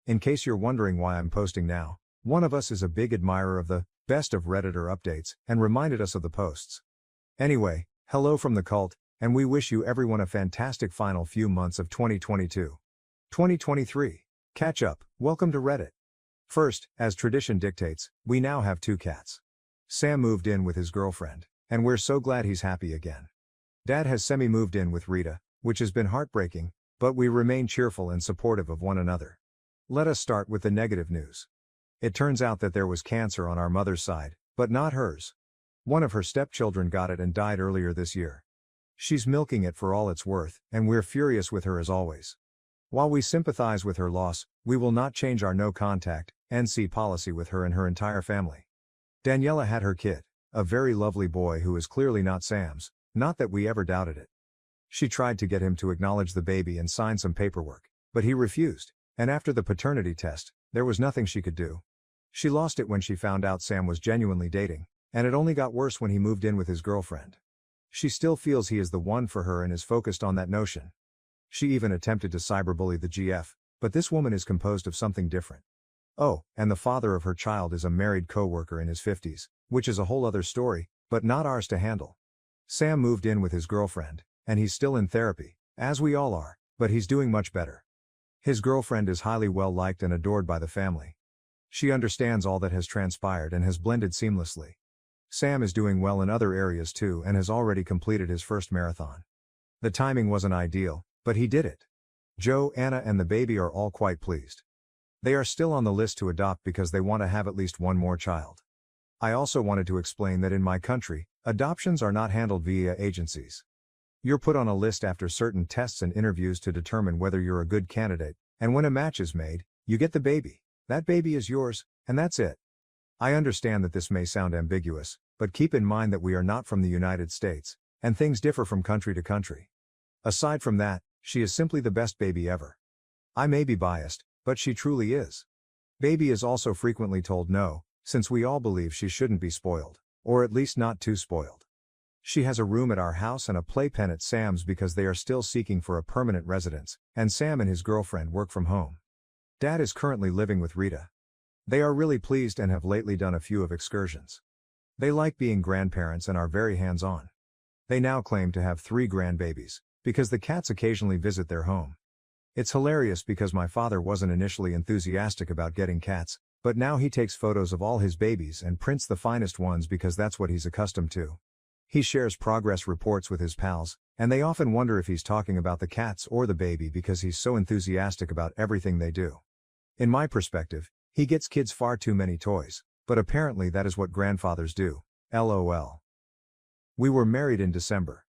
In case you're wondering why I'm posting now, one of us is a big admirer of the best of Redditor updates and reminded us of the posts. Anyway, hello from the cult, and we wish you everyone a fantastic final few months of 2022. 2023. Catch up, welcome to Reddit. First, as tradition dictates, we now have 2 cats. Sam moved in with his girlfriend, and we're so glad he's happy again. Dad has semi-moved in with Rita, which has been heartbreaking, but we remain cheerful and supportive of one another. Let us start with the negative news. It turns out that there was cancer on our mother's side, but not hers. One of her stepchildren got it and died earlier this year. She's milking it for all it's worth, and we're furious with her as always. While we sympathize with her loss, we will not change our no contact, NC policy with her and her entire family. Daniela had her kid, a very lovely boy who is clearly not Sam's, not that we ever doubted it. She tried to get him to acknowledge the baby and sign some paperwork, but he refused, and after the paternity test, there was nothing she could do. She lost it when she found out Sam was genuinely dating, and it only got worse when he moved in with his girlfriend. She still feels he is the one for her and is focused on that notion. She even attempted to cyberbully the GF, but this woman is composed of something different. Oh, and the father of her child is a married co-worker in his 50s, which is a whole other story, but not ours to handle. Sam moved in with his girlfriend, and he's still in therapy, as we all are, but he's doing much better. His girlfriend is highly well liked and adored by the family. She understands all that has transpired and has blended seamlessly. Sam is doing well in other areas too and has already completed his first marathon. The timing wasn't ideal, but he did it. Joe, Anna and the baby are all quite pleased. They are still on the list to adopt because they want to have at least one more child. I also wanted to explain that in my country, adoptions are not handled via agencies. You're put on a list after certain tests and interviews to determine whether you're a good candidate, and when a match is made, you get the baby. That baby is yours, and that's it. I understand that this may sound ambiguous, but keep in mind that we are not from the United States, and things differ from country to country. Aside from that, she is simply the best baby ever. I may be biased, but she truly is. Baby is also frequently told no, since we all believe she shouldn't be spoiled, or at least not too spoiled. She has a room at our house and a playpen at Sam's because they are still seeking for a permanent residence, and Sam and his girlfriend work from home. Dad is currently living with Rita. They are really pleased and have lately done a few of excursions. They like being grandparents and are very hands-on. They now claim to have 3 grandbabies, because the cats occasionally visit their home. It's hilarious because my father wasn't initially enthusiastic about getting cats, but now he takes photos of all his babies and prints the finest ones because that's what he's accustomed to. He shares progress reports with his pals, and they often wonder if he's talking about the cats or the baby because he's so enthusiastic about everything they do. In my perspective, he gets kids far too many toys, but apparently that is what grandfathers do. LOL. We were married in December.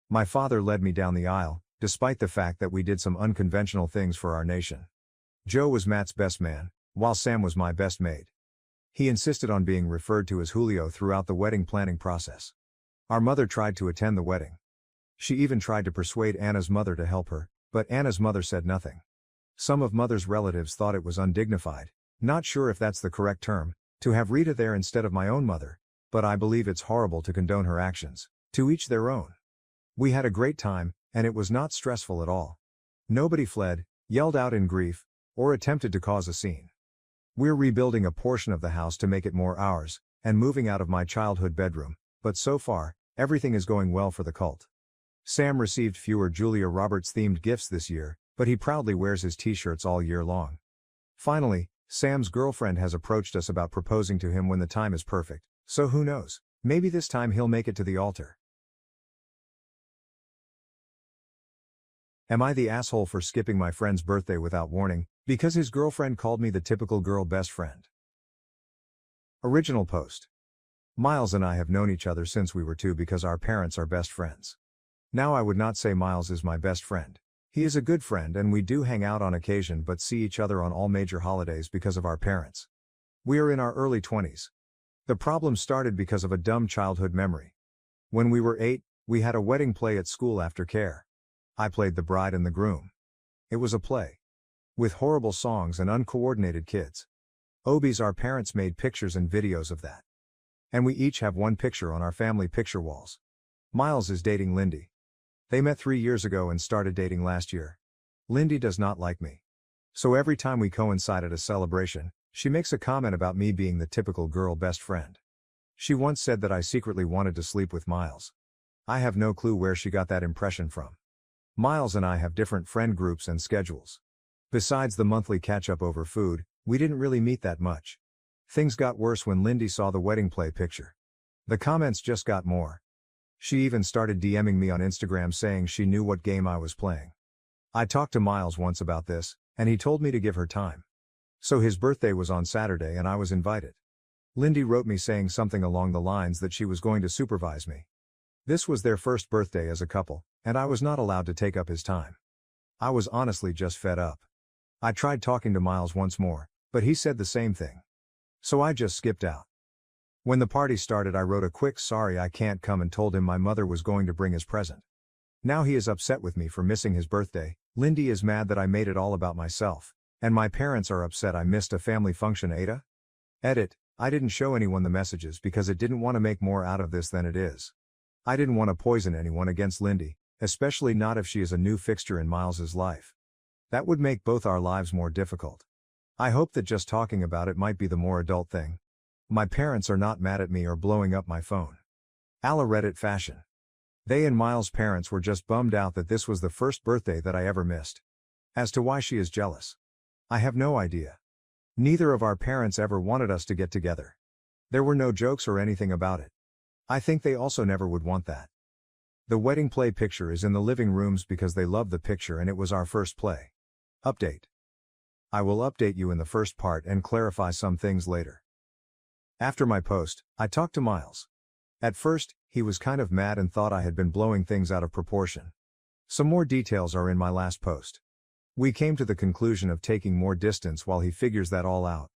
My father led me down the aisle, despite the fact that we did some unconventional things for our nation. Joe was Matt's best man, while Sam was my best maid. He insisted on being referred to as Julio throughout the wedding planning process. Our mother tried to attend the wedding. She even tried to persuade Anna's mother to help her, but Anna's mother said nothing. Some of mother's relatives thought it was undignified, not sure if that's the correct term, to have Rita there instead of my own mother, but I believe it's horrible to condone her actions. To each their own. We had a great time, and it was not stressful at all. Nobody fled, yelled out in grief, or attempted to cause a scene. We're rebuilding a portion of the house to make it more ours, and moving out of my childhood bedroom, but so far, everything is going well for the cult. Sam received fewer Julia Roberts-themed gifts this year, but he proudly wears his t-shirts all year long. Finally, Sam's girlfriend has approached us about proposing to him when the time is perfect, so who knows, maybe this time he'll make it to the altar. Am I the asshole for skipping my friend's birthday without warning, because his girlfriend called me the typical girl best friend? Original post. Miles and I have known each other since we were 2 because our parents are best friends. Now I would not say Miles is my best friend. He is a good friend and we do hang out on occasion but see each other on all major holidays because of our parents. We are in our early 20s. The problem started because of a dumb childhood memory. When we were 8, we had a wedding play at school after care. I played the bride and the groom. It was a play. With horrible songs and uncoordinated kids. Obies, our parents made pictures and videos of that. And we each have one picture on our family picture walls. Miles is dating Lindy. They met 3 years ago and started dating last year. Lindy does not like me. So every time we coincide at a celebration, she makes a comment about me being the typical girl best friend. She once said that I secretly wanted to sleep with Miles. I have no clue where she got that impression from. Miles and I have different friend groups and schedules. Besides the monthly catch-up over food, We didn't really meet that much. Things got worse when Lindy saw the wedding play picture. The comments just got more. She even started DMing me on Instagram saying she knew what game I was playing. I talked to Miles once about this, and he told me to give her time. So his birthday was on Saturday and I was invited. Lindy wrote me saying something along the lines that she was going to supervise me. This was their first birthday as a couple, and I was not allowed to take up his time. I was honestly just fed up. I tried talking to Miles once more, but he said the same thing. So I just skipped out. When the party started, I wrote a quick "sorry I can't come" and told him my mother was going to bring his present. Now he is upset with me for missing his birthday. Lindy is mad that I made it all about myself, and my parents are upset I missed a family function. Ada? Edit: I didn't show anyone the messages because it didn't want to make more out of this than it is. I didn't want to poison anyone against Lindy, especially not if she is a new fixture in Miles's life. That would make both our lives more difficult. I hope that just talking about it might be the more adult thing. My parents are not mad at me or blowing up my phone. iReddit fashion. They and Miles' parents were just bummed out that this was the first birthday that I ever missed. As to why she is jealous, I have no idea. Neither of our parents ever wanted us to get together. There were no jokes or anything about it. I think they also never would want that. The wedding play picture is in the living rooms because they loved the picture and it was our first play. Update. I will update you in the first part and clarify some things later. After my post, I talked to Miles. At first, he was kind of mad and thought I had been blowing things out of proportion. Some more details are in my last post. We came to the conclusion of taking more distance while he figures that all out.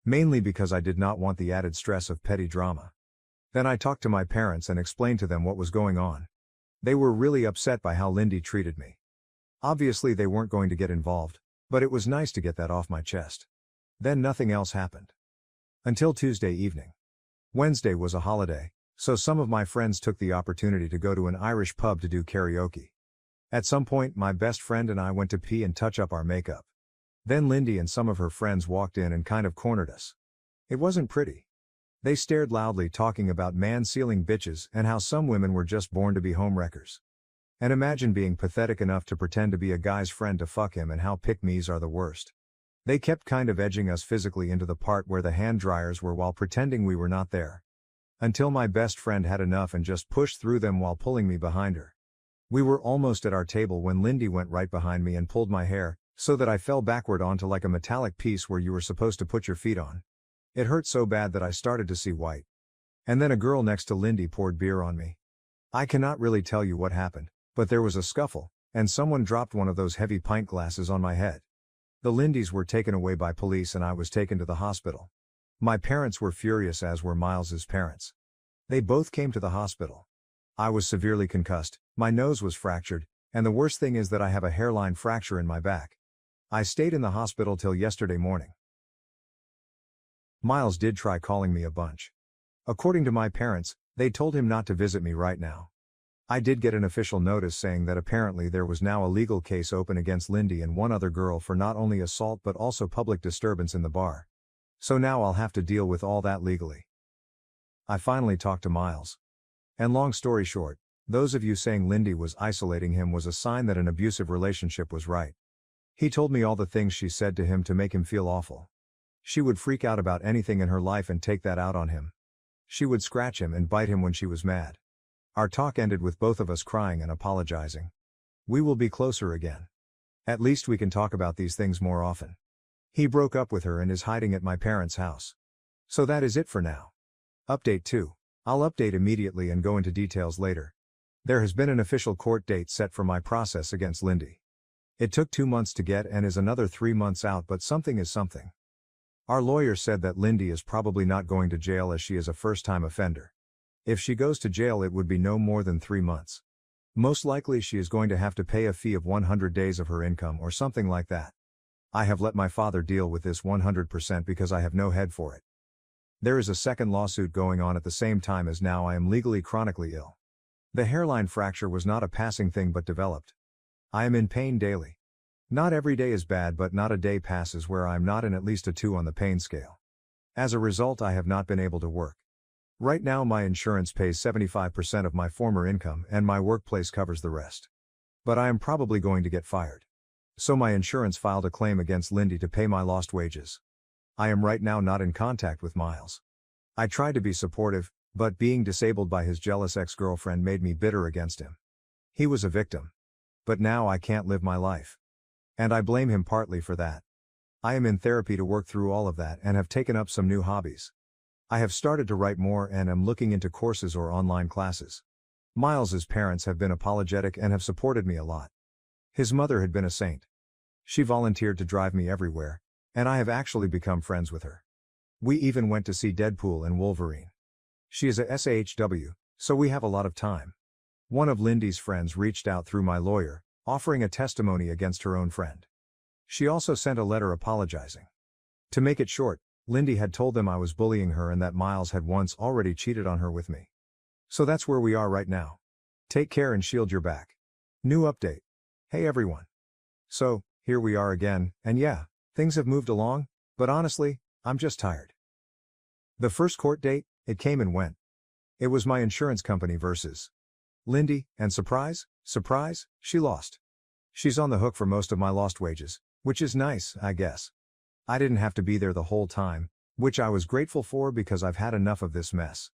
Mainly because I did not want the added stress of petty drama. Then I talked to my parents and explained to them what was going on. They were really upset by how Lindy treated me. Obviously they weren't going to get involved, but it was nice to get that off my chest. Then nothing else happened. Until Tuesday evening. Wednesday was a holiday, so some of my friends took the opportunity to go to an Irish pub to do karaoke. At some point my best friend and I went to pee and touch up our makeup. Then Lindy and some of her friends walked in and kind of cornered us. It wasn't pretty. They stared loudly talking about man-stealing bitches and how some women were just born to be homewreckers. And imagine being pathetic enough to pretend to be a guy's friend to fuck him and how pick-me's are the worst. They kept kind of edging us physically into the part where the hand dryers were while pretending we were not there. Until my best friend had enough and just pushed through them while pulling me behind her. We were almost at our table when Lindy went right behind me and pulled my hair, so that I fell backward onto like a metallic piece where you were supposed to put your feet on. It hurt so bad that I started to see white. And then a girl next to Lindy poured beer on me. I cannot really tell you what happened, but there was a scuffle, and someone dropped one of those heavy pint glasses on my head. The Lindys were taken away by police and I was taken to the hospital. My parents were furious, as were Miles's parents. They both came to the hospital. I was severely concussed, my nose was fractured, and the worst thing is that I have a hairline fracture in my back. I stayed in the hospital till yesterday morning. Miles did try calling me a bunch. According to my parents, they told him not to visit me right now. I did get an official notice saying that apparently there was now a legal case open against Lindy and one other girl for not only assault but also public disturbance in the bar. So now I'll have to deal with all that legally. I finally talked to Miles. And long story short, those of you saying Lindy was isolating him was a sign that an abusive relationship was right. He told me all the things she said to him to make him feel awful. She would freak out about anything in her life and take that out on him. She would scratch him and bite him when she was mad. Our talk ended with both of us crying and apologizing. We will be closer again. At least we can talk about these things more often. He broke up with her and is hiding at my parents' house. So that is it for now. Update 2. I'll update immediately and go into details later. There has been an official court date set for my process against Lindy. It took 2 months to get and is another 3 months out, but something is something. Our lawyer said that Lindy is probably not going to jail as she is a first-time offender. If she goes to jail it would be no more than 3 months. Most likely she is going to have to pay a fee of 100 days of her income or something like that. I have let my father deal with this 100% because I have no head for it. There is a second lawsuit going on at the same time as now I am legally chronically ill. The hairline fracture was not a passing thing but developed. I am in pain daily. Not every day is bad, but not a day passes where I am not in at least a 2 on the pain scale. As a result I have not been able to work. Right now my insurance pays 75% of my former income and my workplace covers the rest. But I am probably going to get fired. So my insurance filed a claim against Lindy to pay my lost wages. I am right now not in contact with Miles. I tried to be supportive, but being disabled by his jealous ex-girlfriend made me bitter against him. He was a victim. But now I can't live my life. And I blame him partly for that. I am in therapy to work through all of that and have taken up some new hobbies. I have started to write more and am looking into courses or online classes. Miles's parents have been apologetic and have supported me a lot. His mother had been a saint. She volunteered to drive me everywhere, and I have actually become friends with her. We even went to see Deadpool and Wolverine. She is a SAHW, so we have a lot of time. One of Lindy's friends reached out through my lawyer, offering a testimony against her own friend. She also sent a letter apologizing. To make it short, Lindy had told them I was bullying her and that Miles had once already cheated on her with me. So that's where we are right now. Take care and shield your back. New update. Hey everyone. So, here we are again, and yeah, things have moved along, but honestly, I'm just tired. The first court date, it came and went. It was my insurance company versus Lindy, and surprise, she lost. She's on the hook for most of my lost wages, which is nice, I guess. I didn't have to be there the whole time, which I was grateful for because I've had enough of this mess.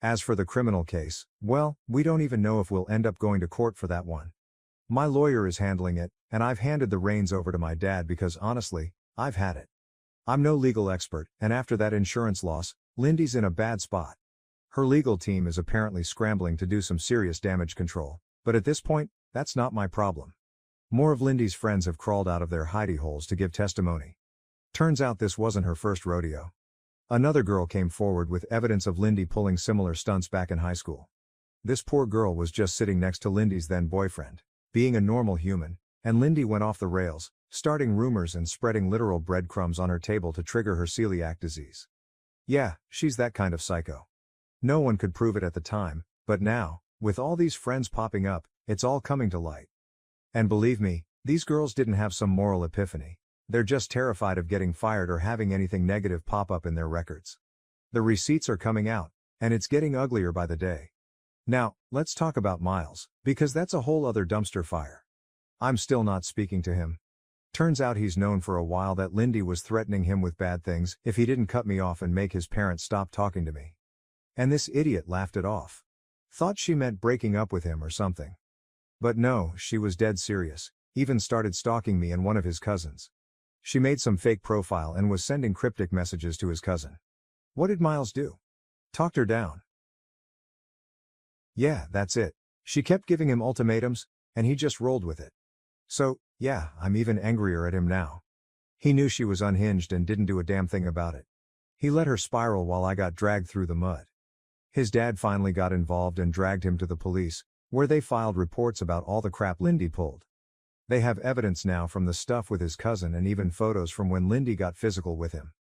As for the criminal case, well, we don't even know if we'll end up going to court for that one. My lawyer is handling it, and I've handed the reins over to my dad because honestly, I've had it. I'm no legal expert, and after that insurance loss, Lindy's in a bad spot. Her legal team is apparently scrambling to do some serious damage control, but at this point, that's not my problem. More of Lindy's friends have crawled out of their hidey holes to give testimony. Turns out this wasn't her first rodeo. Another girl came forward with evidence of Lindy pulling similar stunts back in high school. This poor girl was just sitting next to Lindy's then boyfriend, being a normal human, and Lindy went off the rails, starting rumors and spreading literal breadcrumbs on her table to trigger her celiac disease. Yeah, she's that kind of psycho. No one could prove it at the time, but now, with all these friends popping up, it's all coming to light. And believe me, these girls didn't have some moral epiphany. They're just terrified of getting fired or having anything negative pop up in their records. The receipts are coming out, and it's getting uglier by the day. Now, let's talk about Miles, because that's a whole other dumpster fire. I'm still not speaking to him. Turns out he's known for a while that Lindy was threatening him with bad things if he didn't cut me off and make his parents stop talking to me. And this idiot laughed it off. Thought she meant breaking up with him or something. But no, she was dead serious, even started stalking me and one of his cousins. She made some fake profile and was sending cryptic messages to his cousin. What did Miles do? Talked her down. Yeah, that's it. She kept giving him ultimatums, and he just rolled with it. So, yeah, I'm even angrier at him now. He knew she was unhinged and didn't do a damn thing about it. He let her spiral while I got dragged through the mud. His dad finally got involved and dragged him to the police, where they filed reports about all the crap Lindy pulled. They have evidence now from the stuff with his cousin and even photos from when Lindy got physical with him.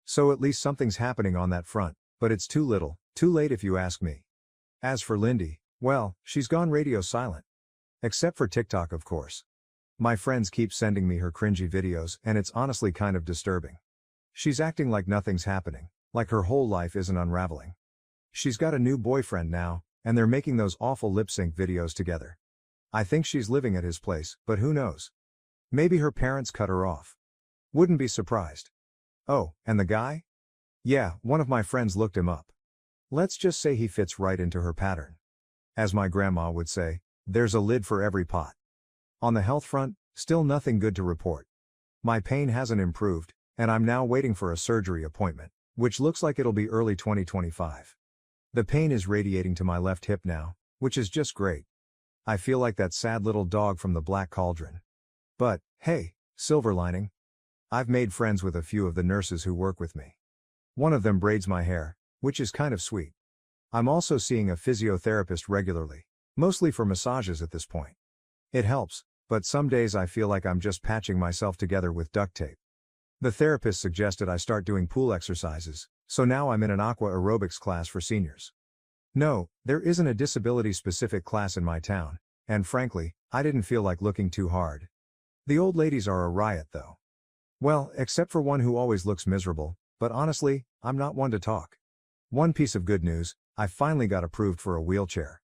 So at least something's happening on that front, but it's too little, too late if you ask me. As for Lindy, well, she's gone radio silent. Except for TikTok, of course. My friends keep sending me her cringy videos and it's honestly kind of disturbing. She's acting like nothing's happening, like her whole life isn't unraveling. She's got a new boyfriend now, and they're making those awful lip-sync videos together. I think she's living at his place, but who knows? Maybe her parents cut her off. Wouldn't be surprised. Oh, and the guy? Yeah, one of my friends looked him up. Let's just say he fits right into her pattern. As my grandma would say, there's a lid for every pot. On the health front, still nothing good to report. My pain hasn't improved, and I'm now waiting for a surgery appointment, which looks like it'll be early 2025. The pain is radiating to my left hip now, which is just great. I feel like that sad little dog from the Black Cauldron. But, hey, silver lining. I've made friends with a few of the nurses who work with me. One of them braids my hair, which is kind of sweet. I'm also seeing a physiotherapist regularly, mostly for massages at this point. It helps, but some days I feel like I'm just patching myself together with duct tape. The therapist suggested I start doing pool exercises, so now I'm in an aqua aerobics class for seniors. No, there isn't a disability-specific class in my town, and frankly, I didn't feel like looking too hard. The old ladies are a riot though. Well, except for one who always looks miserable, but honestly, I'm not one to talk. One piece of good news, I finally got approved for a wheelchair.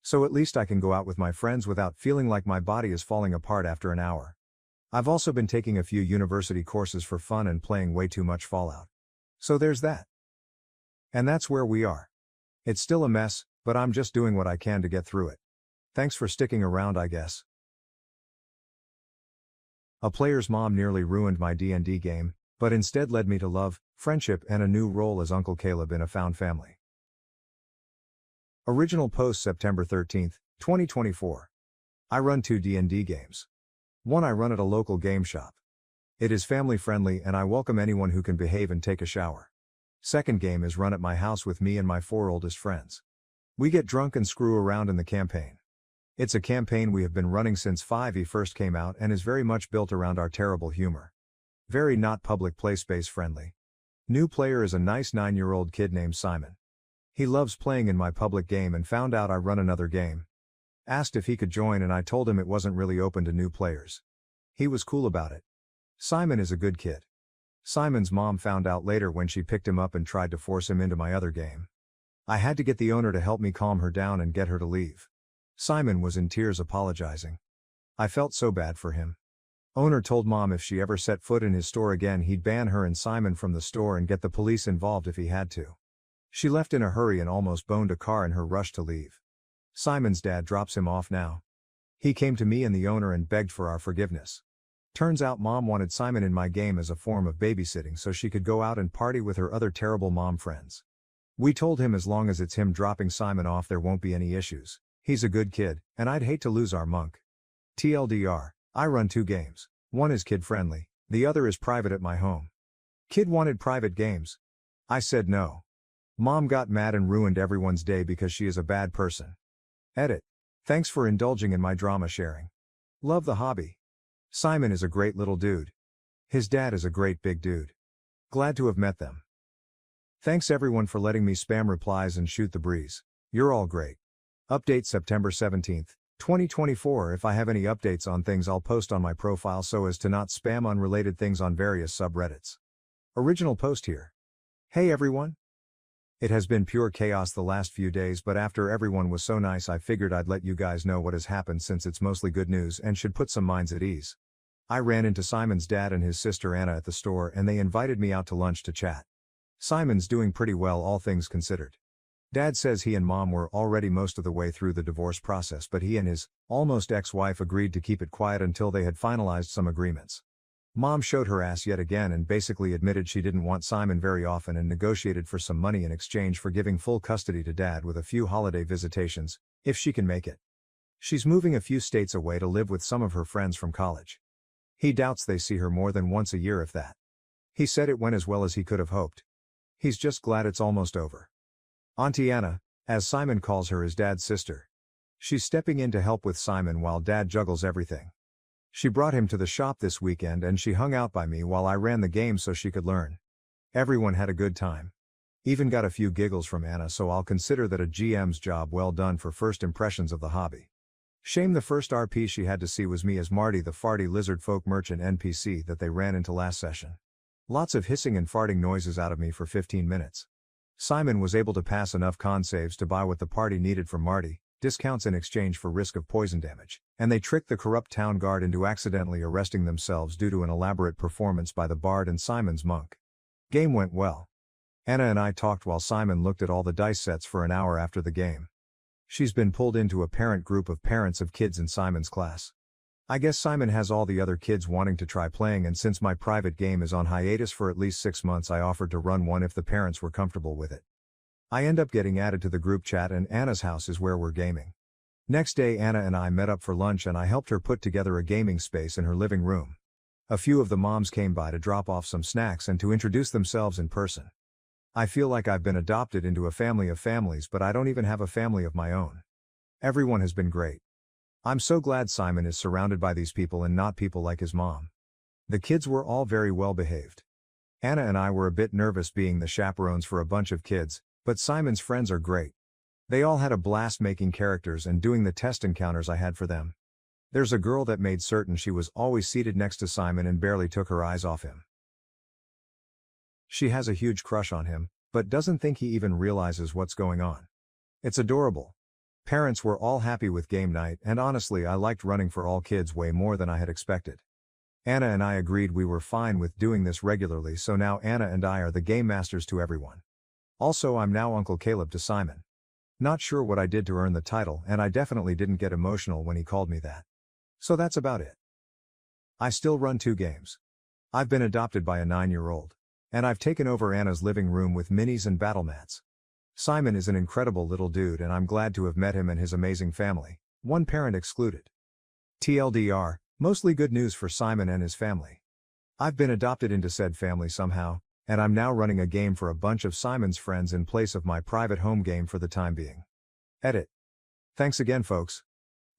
So at least I can go out with my friends without feeling like my body is falling apart after an hour. I've also been taking a few university courses for fun and playing way too much Fallout. So there's that. And that's where we are. It's still a mess, but I'm just doing what I can to get through it. Thanks for sticking around, I guess. A player's mom nearly ruined my D&D game, but instead led me to love, friendship and a new role as Uncle Caleb in a found family. Original post September 13, 2024. I run 2 D&D games. One I run at a local game shop. It is family friendly and I welcome anyone who can behave and take a shower. Second game is run at my house with me and my 4 oldest friends. We get drunk and screw around in the campaign. It's a campaign we have been running since 5e first came out and is very much built around our terrible humor. Very not public play space friendly. New player is a nice 9-year-old kid named Simon. He loves playing in my public game and found out I run another game. Asked if he could join and I told him it wasn't really open to new players. He was cool about it. Simon is a good kid. Simon's mom found out later when she picked him up and tried to force him into my other game. I had to get the owner to help me calm her down and get her to leave. Simon was in tears apologizing. I felt so bad for him. Owner told mom if she ever set foot in his store again he'd ban her and Simon from the store and get the police involved if he had to. She left in a hurry and almost boned a car in her rush to leave. Simon's dad drops him off now. He came to me and the owner and begged for our forgiveness. Turns out mom wanted Simon in my game as a form of babysitting so she could go out and party with her other terrible mom friends. We told him as long as it's him dropping Simon off there won't be any issues. He's a good kid, and I'd hate to lose our monk. TLDR, I run 2 games. One is kid-friendly, the other is private at my home. Kid wanted private games. I said no. Mom got mad and ruined everyone's day because she is a bad person. Edit. Thanks for indulging in my drama sharing. Love the hobby. Simon is a great little dude. His dad is a great big dude. Glad to have met them. Thanks everyone for letting me spam replies and shoot the breeze. You're all great. Update September 17, 2024. If I have any updates on things I'll post on my profile so as to not spam unrelated things on various subreddits. Original post here. Hey everyone. It has been pure chaos the last few days, but after everyone was so nice I figured I'd let you guys know what has happened since it's mostly good news and should put some minds at ease. I ran into Simon's dad and his sister Anna at the store and they invited me out to lunch to chat. Simon's doing pretty well all things considered. Dad says he and mom were already most of the way through the divorce process, but he and his almost ex-wife agreed to keep it quiet until they had finalized some agreements. Mom showed her ass yet again and basically admitted she didn't want Simon very often and negotiated for some money in exchange for giving full custody to Dad with a few holiday visitations, if she can make it. She's moving a few states away to live with some of her friends from college. He doubts they see her more than once a year if that. He said it went as well as he could have hoped. He's just glad it's almost over. Auntie Anna, as Simon calls her, is Dad's sister. She's stepping in to help with Simon while Dad juggles everything. She brought him to the shop this weekend and she hung out by me while I ran the game so she could learn. Everyone had a good time. Even got a few giggles from Anna, so I'll consider that a GM's job well done for first impressions of the hobby. Shame the first RP she had to see was me as Marty the farty lizard folk merchant NPC that they ran into last session. Lots of hissing and farting noises out of me for 15 minutes. Simon was able to pass enough con saves to buy what the party needed from Marty, discounts in exchange for risk of poison damage, and they tricked the corrupt town guard into accidentally arresting themselves due to an elaborate performance by the bard and Simon's monk. Game went well. Anna and I talked while Simon looked at all the dice sets for an hour after the game. She's been pulled into a parent group of parents of kids in Simon's class. I guess Simon has all the other kids wanting to try playing, and since my private game is on hiatus for at least 6 months, I offered to run one if the parents were comfortable with it. I end up getting added to the group chat and Anna's house is where we're gaming. Next day Anna and I met up for lunch and I helped her put together a gaming space in her living room. A few of the moms came by to drop off some snacks and to introduce themselves in person. I feel like I've been adopted into a family of families, but I don't even have a family of my own. Everyone has been great. I'm so glad Simon is surrounded by these people and not people like his mom. The kids were all very well behaved. Anna and I were a bit nervous being the chaperones for a bunch of kids, but Simon's friends are great. They all had a blast making characters and doing the test encounters I had for them. There's a girl that made certain she was always seated next to Simon and barely took her eyes off him. She has a huge crush on him, but doesn't think he even realizes what's going on. It's adorable. Parents were all happy with game night, and honestly I liked running for all kids way more than I had expected. Anna and I agreed we were fine with doing this regularly, so now Anna and I are the game masters to everyone. Also, I'm now Uncle Caleb to Simon. Not sure what I did to earn the title, and I definitely didn't get emotional when he called me that. So that's about it. I still run 2 games. I've been adopted by a 9-year-old. And I've taken over Anna's living room with minis and battle mats. Simon is an incredible little dude, and I'm glad to have met him and his amazing family, one parent excluded. TLDR, mostly good news for Simon and his family. I've been adopted into said family somehow, and I'm now running a game for a bunch of Simon's friends in place of my private home game for the time being. Edit. Thanks again, folks.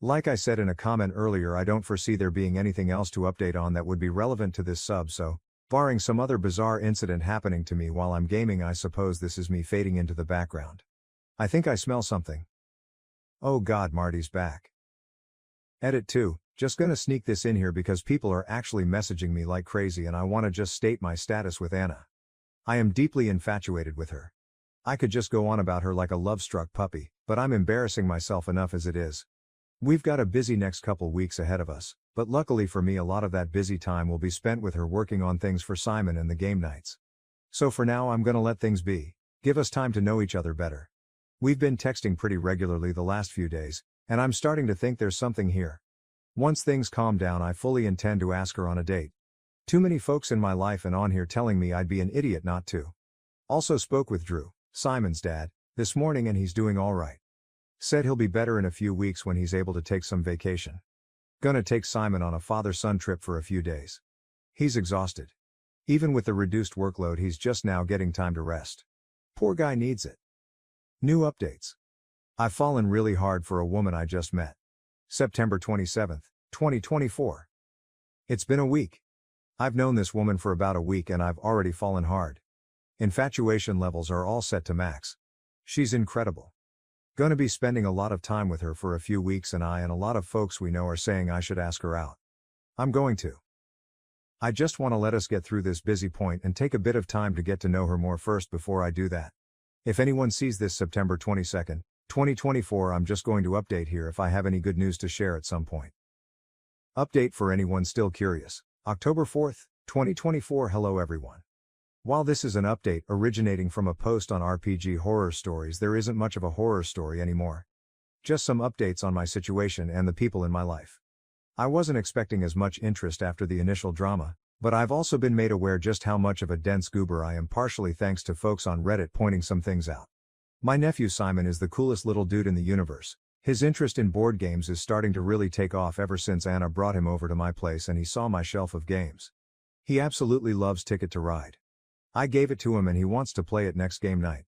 Like I said in a comment earlier, I don't foresee there being anything else to update on that would be relevant to this sub, so, barring some other bizarre incident happening to me while I'm gaming, I suppose this is me fading into the background. I think I smell something. Oh God, Marty's back. Edit 2, just gonna sneak this in here because people are actually messaging me like crazy and I wanna just state my status with Anna. I am deeply infatuated with her. I could just go on about her like a love-struck puppy, but I'm embarrassing myself enough as it is. We've got a busy next couple weeks ahead of us, but luckily for me a lot of that busy time will be spent with her working on things for Simon and the game nights. So for now I'm gonna let things be, give us time to know each other better. We've been texting pretty regularly the last few days, and I'm starting to think there's something here. Once things calm down I fully intend to ask her on a date. Too many folks in my life and on here telling me I'd be an idiot not to. Also spoke with Drew, Simon's dad, this morning and he's doing alright. Said he'll be better in a few weeks when he's able to take some vacation. Gonna take Simon on a father-son trip for a few days. He's exhausted. Even with the reduced workload he's just now getting time to rest. Poor guy needs it. New updates. I've fallen really hard for a woman I just met. September 27th, 2024. It's been a week. I've known this woman for about a week and I've already fallen hard. Infatuation levels are all set to max. She's incredible. Gonna be spending a lot of time with her for a few weeks and I and a lot of folks we know are saying I should ask her out. I'm going to. I just want to let us get through this busy point and take a bit of time to get to know her more first before I do that. If anyone sees this September 22nd, 2024, I'm just going to update here if I have any good news to share at some point. Update for anyone still curious. October 4th, 2024. Hello everyone. While this is an update originating from a post on RPG horror stories, there isn't much of a horror story anymore. Just some updates on my situation and the people in my life. I wasn't expecting as much interest after the initial drama, but I've also been made aware just how much of a dense goober I am, partially thanks to folks on Reddit pointing some things out. My nephew Simon is the coolest little dude in the universe. His interest in board games is starting to really take off ever since Anna brought him over to my place and he saw my shelf of games. He absolutely loves Ticket to Ride. I gave it to him and he wants to play it next game night.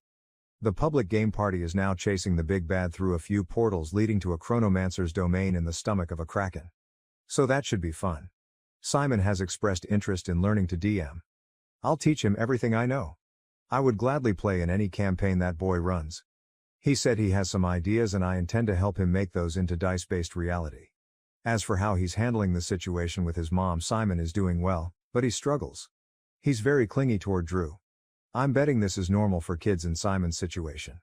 The public game party is now chasing the big bad through a few portals leading to a chronomancer's domain in the stomach of a kraken. So that should be fun. Simon has expressed interest in learning to DM. I'll teach him everything I know. I would gladly play in any campaign that boy runs. He said he has some ideas and I intend to help him make those into dice-based reality. As for how he's handling the situation with his mom, Simon is doing well, but he struggles. He's very clingy toward Drew. I'm betting this is normal for kids in Simon's situation.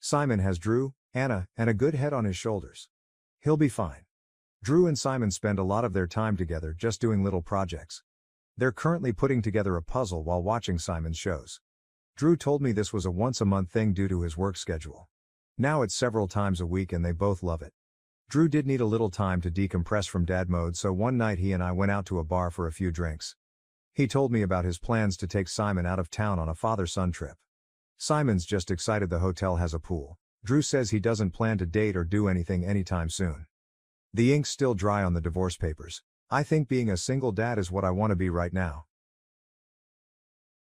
Simon has Drew, Anna, and a good head on his shoulders. He'll be fine. Drew and Simon spend a lot of their time together just doing little projects. They're currently putting together a puzzle while watching Simon's shows. Drew told me this was a once-a-month thing due to his work schedule. Now it's several times a week and they both love it. Drew did need a little time to decompress from dad mode, so one night he and I went out to a bar for a few drinks. He told me about his plans to take Simon out of town on a father-son trip. Simon's just excited the hotel has a pool. Drew says he doesn't plan to date or do anything anytime soon. The ink's still dry on the divorce papers. I think being a single dad is what I want to be right now.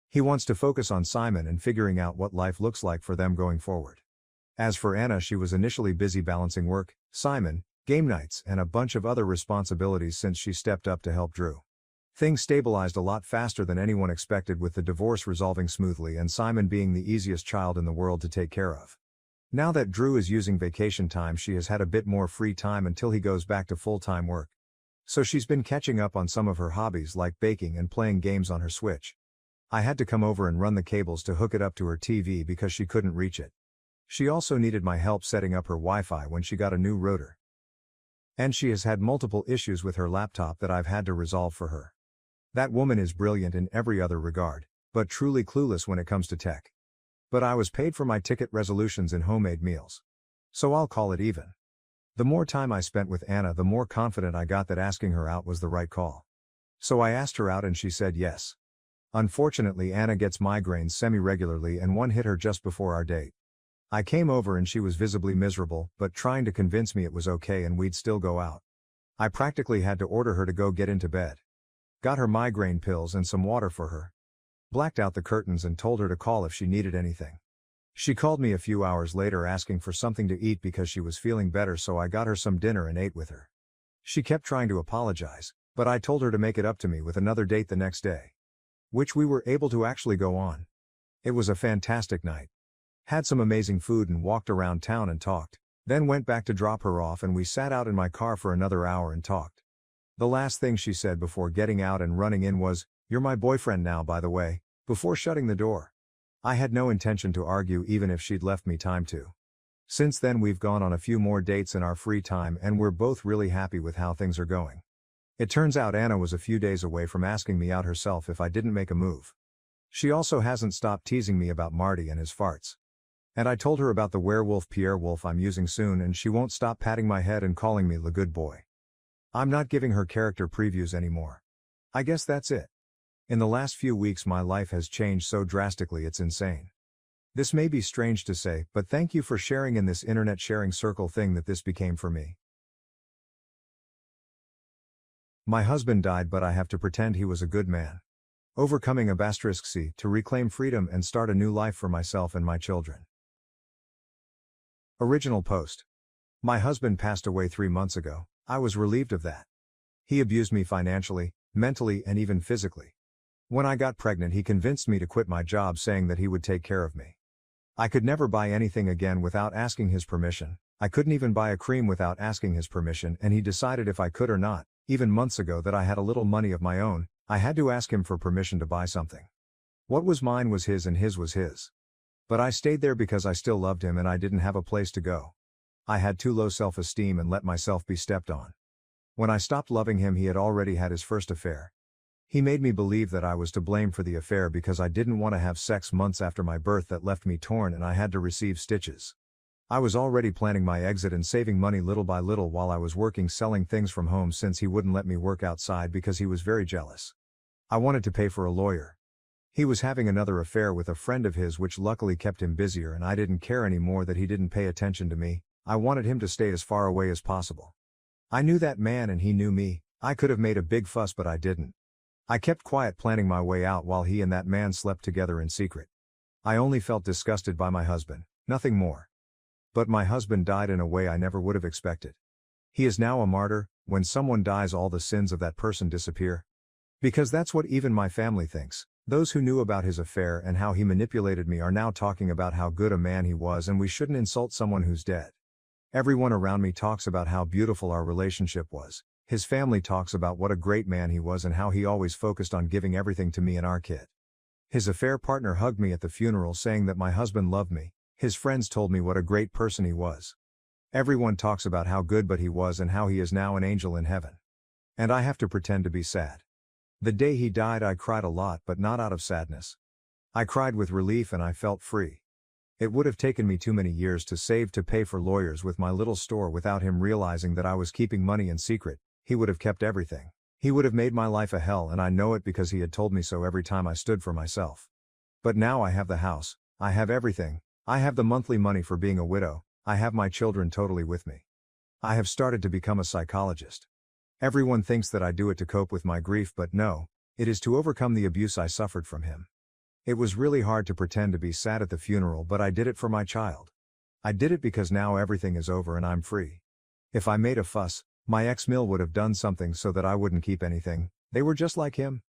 He wants to focus on Simon and figuring out what life looks like for them going forward. As for Anna, she was initially busy balancing work, Simon, game nights, and a bunch of other responsibilities since she stepped up to help Drew. Things stabilized a lot faster than anyone expected, with the divorce resolving smoothly and Simon being the easiest child in the world to take care of. Now that Drew is using vacation time, she has had a bit more free time until he goes back to full-time work. So she's been catching up on some of her hobbies like baking and playing games on her Switch. I had to come over and run the cables to hook it up to her TV because she couldn't reach it. She also needed my help setting up her Wi-Fi when she got a new router. And she has had multiple issues with her laptop that I've had to resolve for her. That woman is brilliant in every other regard, but truly clueless when it comes to tech. But I was paid for my ticket resolutions in homemade meals. So I'll call it even. The more time I spent with Anna, the more confident I got that asking her out was the right call. So I asked her out and she said yes. Unfortunately, Anna gets migraines semi-regularly and one hit her just before our date. I came over and she was visibly miserable, but trying to convince me it was okay and we'd still go out. I practically had to order her to go get into bed. Got her migraine pills and some water for her. Blacked out the curtains and told her to call if she needed anything. She called me a few hours later asking for something to eat because she was feeling better, so I got her some dinner and ate with her. She kept trying to apologize, but I told her to make it up to me with another date the next day, which we were able to actually go on. It was a fantastic night. Had some amazing food and walked around town and talked, then went back to drop her off and we sat out in my car for another hour and talked. The last thing she said before getting out and running in was, "You're my boyfriend now, by the way," before shutting the door. I had no intention to argue even if she'd left me time to. Since then we've gone on a few more dates in our free time and we're both really happy with how things are going. It turns out Anna was a few days away from asking me out herself if I didn't make a move. She also hasn't stopped teasing me about Marty and his farts. And I told her about the werewolf Pierre Wolf I'm using soon and she won't stop patting my head and calling me the good boy. I'm not giving her character previews anymore. I guess that's it. In the last few weeks my life has changed so drastically it's insane. This may be strange to say, but thank you for sharing in this internet sharing circle thing that this became for me. My husband died, but I have to pretend he was a good man. Overcoming a *C to reclaim freedom and start a new life for myself and my children. Original post. My husband passed away 3 months ago. I was relieved of that. He abused me financially, mentally, and even physically. When I got pregnant, he convinced me to quit my job, saying that he would take care of me. I could never buy anything again without asking his permission. I couldn't even buy a cream without asking his permission, and he decided if I could or not, even months ago, that I had a little money of my own, I had to ask him for permission to buy something. What was mine was his and his was his. But I stayed there because I still loved him and I didn't have a place to go. I had too low self-esteem and let myself be stepped on. When I stopped loving him, he had already had his first affair. He made me believe that I was to blame for the affair because I didn't want to have sex months after my birth. That left me torn and I had to receive stitches. I was already planning my exit and saving money little by little while I was working selling things from home, since he wouldn't let me work outside because he was very jealous. I wanted to pay for a lawyer. He was having another affair with a friend of his, which luckily kept him busier, and I didn't care anymore that he didn't pay attention to me. I wanted him to stay as far away as possible. I knew that man and he knew me. I could have made a big fuss, but I didn't. I kept quiet, planning my way out while he and that man slept together in secret. I only felt disgusted by my husband, nothing more. But my husband died in a way I never would have expected. He is now a martyr. When someone dies, all the sins of that person disappear. Because that's what even my family thinks. Those who knew about his affair and how he manipulated me are now talking about how good a man he was, and we shouldn't insult someone who's dead. Everyone around me talks about how beautiful our relationship was. His family talks about what a great man he was and how he always focused on giving everything to me and our kid. His affair partner hugged me at the funeral, saying that my husband loved me. His friends told me what a great person he was. Everyone talks about how good but he was and how he is now an angel in heaven. And I have to pretend to be sad. The day he died I cried a lot, but not out of sadness. I cried with relief and I felt free. It would have taken me too many years to save to pay for lawyers with my little store without him realizing that I was keeping money in secret. He would have kept everything. He would have made my life a hell, and I know it because he had told me so every time I stood for myself. But now I have the house, I have everything, I have the monthly money for being a widow, I have my children totally with me. I have started to become a psychologist. Everyone thinks that I do it to cope with my grief, but no, it is to overcome the abuse I suffered from him. It was really hard to pretend to be sad at the funeral, but I did it for my child. I did it because now everything is over and I'm free. If I made a fuss, my ex-mill would have done something so that I wouldn't keep anything. They were just like him.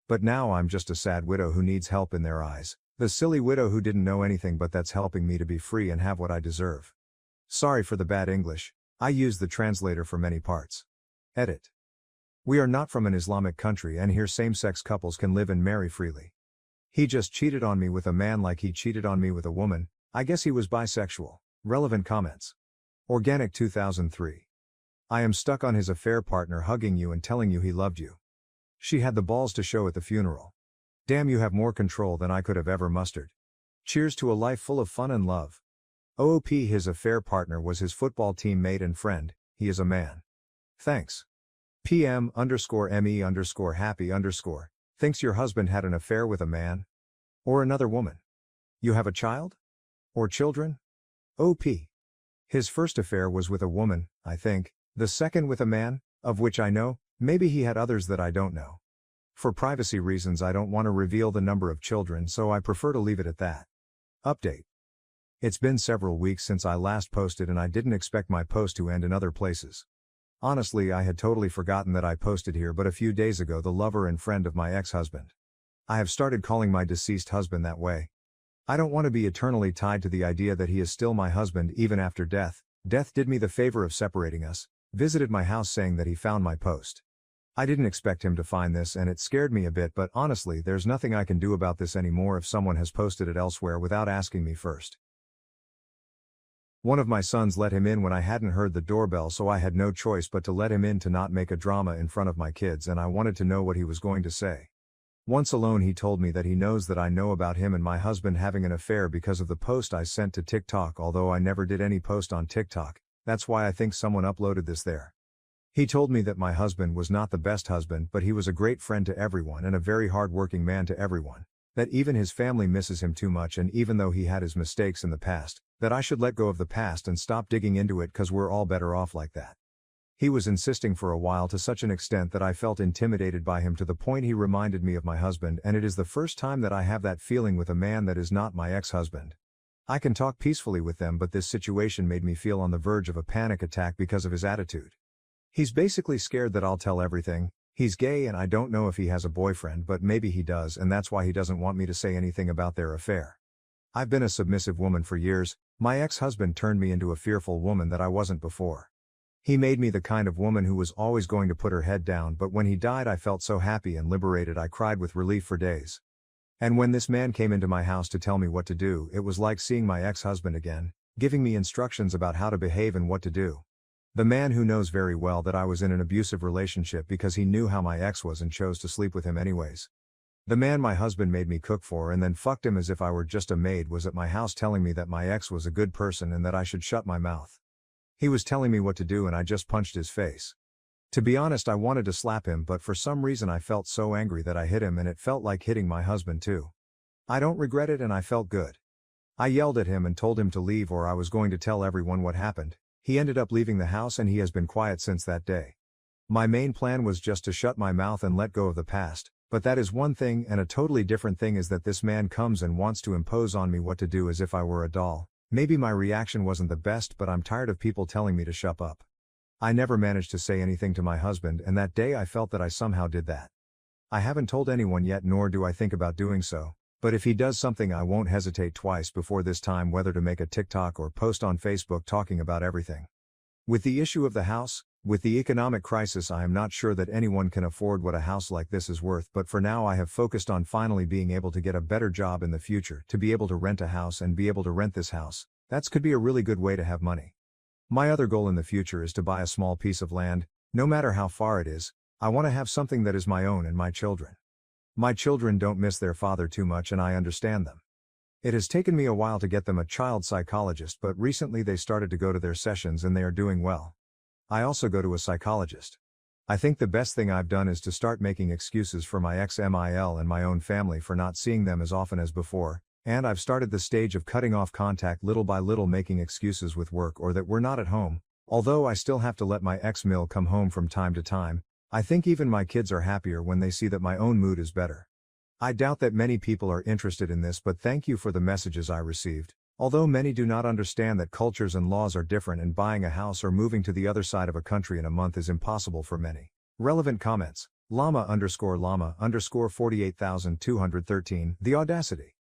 But now I'm just a sad widow who needs help in their eyes. The silly widow who didn't know anything, but that's helping me to be free and have what I deserve. Sorry for the bad English. I use the translator for many parts. Edit. We are not from an Islamic country, and here same-sex couples can live and marry freely. He just cheated on me with a man like he cheated on me with a woman. I guess he was bisexual. Relevant comments. Organic 2003. I am stuck on his affair partner hugging you and telling you he loved you. She had the balls to show at the funeral. Damn, you have more control than I could have ever mustered. Cheers to a life full of fun and love. OOP. His affair partner was his football teammate and friend. He is a man. Thanks. PM_ME_happy_. Thinks your husband had an affair with a man? Or another woman? You have a child? Or children? OP. His first affair was with a woman, I think, the second with a man, of which I know, maybe he had others that I don't know. For privacy reasons I don't want to reveal the number of children, so I prefer to leave it at that. Update. It's been several weeks since I last posted and I didn't expect my post to end in other places. Honestly, I had totally forgotten that I posted here, but a few days ago the lover and friend of my ex-husband. I have started calling my deceased husband that way. I don't want to be eternally tied to the idea that he is still my husband even after death. Death did me the favor of separating us, visited my house saying that he found my post. I didn't expect him to find this and it scared me a bit, but honestly there's nothing I can do about this anymore if someone has posted it elsewhere without asking me first. One of my sons let him in when I hadn't heard the doorbell, so I had no choice but to let him in to not make a drama in front of my kids, and I wanted to know what he was going to say. Once alone he told me that he knows that I know about him and my husband having an affair because of the post I sent to TikTok, although I never did any post on TikTok. That's why I think someone uploaded this there. He told me that my husband was not the best husband, but he was a great friend to everyone and a very hard-working man to everyone. That even his family misses him too much, and even though he had his mistakes in the past, that I should let go of the past and stop digging into it cause we're all better off like that. He was insisting for a while to such an extent that I felt intimidated by him to the point he reminded me of my husband, and it is the first time that I have that feeling with a man that is not my ex-husband. I can talk peacefully with them, but this situation made me feel on the verge of a panic attack because of his attitude. He's basically scared that I'll tell everything. He's gay and I don't know if he has a boyfriend, but maybe he does, and that's why he doesn't want me to say anything about their affair. I've been a submissive woman for years. My ex-husband turned me into a fearful woman that I wasn't before. He made me the kind of woman who was always going to put her head down, but when he died I felt so happy and liberated I cried with relief for days. And when this man came into my house to tell me what to do, it was like seeing my ex-husband again, giving me instructions about how to behave and what to do. The man who knows very well that I was in an abusive relationship because he knew how my ex was and chose to sleep with him anyways. The man my husband made me cook for and then fucked him as if I were just a maid was at my house telling me that my ex was a good person and that I should shut my mouth. He was telling me what to do and I just punched his face. To be honest, I wanted to slap him, but for some reason I felt so angry that I hit him, and it felt like hitting my husband too. I don't regret it and I felt good. I yelled at him and told him to leave or I was going to tell everyone what happened. He ended up leaving the house and he has been quiet since that day. My main plan was just to shut my mouth and let go of the past, but that is one thing, and a totally different thing is that this man comes and wants to impose on me what to do as if I were a doll. Maybe my reaction wasn't the best, but I'm tired of people telling me to shut up. I never managed to say anything to my husband, and that day I felt that I somehow did that. I haven't told anyone yet, nor do I think about doing so. But if he does something I won't hesitate twice before this time whether to make a TikTok or post on Facebook talking about everything. With the issue of the house, with the economic crisis, I am not sure that anyone can afford what a house like this is worth, but for now I have focused on finally being able to get a better job in the future, to be able to rent a house and be able to rent this house. That could be a really good way to have money. My other goal in the future is to buy a small piece of land, no matter how far it is. I want to have something that is my own and my children. My children don't miss their father too much and I understand them. It has taken me a while to get them a child psychologist, but recently they started to go to their sessions and they are doing well. I also go to a psychologist. I think the best thing I've done is to start making excuses for my ex-MIL and my own family for not seeing them as often as before, and I've started the stage of cutting off contact little by little, making excuses with work or that we're not at home, although I still have to let my ex-mil come home from time to time. I think even my kids are happier when they see that my own mood is better. I doubt that many people are interested in this, but thank you for the messages I received. Although many do not understand that cultures and laws are different and buying a house or moving to the other side of a country in a month is impossible for many. Relevant comments. Llama_48,213. The audacity.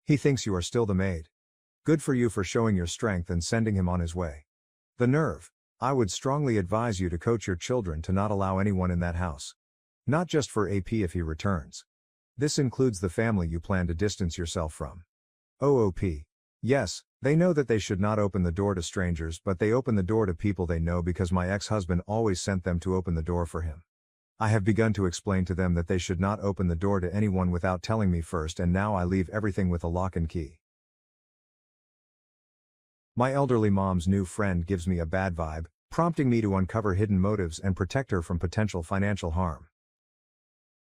He thinks you are still the maid. Good for you for showing your strength and sending him on his way. The nerve. I would strongly advise you to coach your children to not allow anyone in that house. Not just for AP if he returns. This includes the family you plan to distance yourself from. OOP. Yes, they know that they should not open the door to strangers, but they open the door to people they know because my ex-husband always sent them to open the door for him. I have begun to explain to them that they should not open the door to anyone without telling me first, and now I leave everything with a lock and key. My elderly mom's new friend gives me a bad vibe, prompting me to uncover hidden motives and protect her from potential financial harm.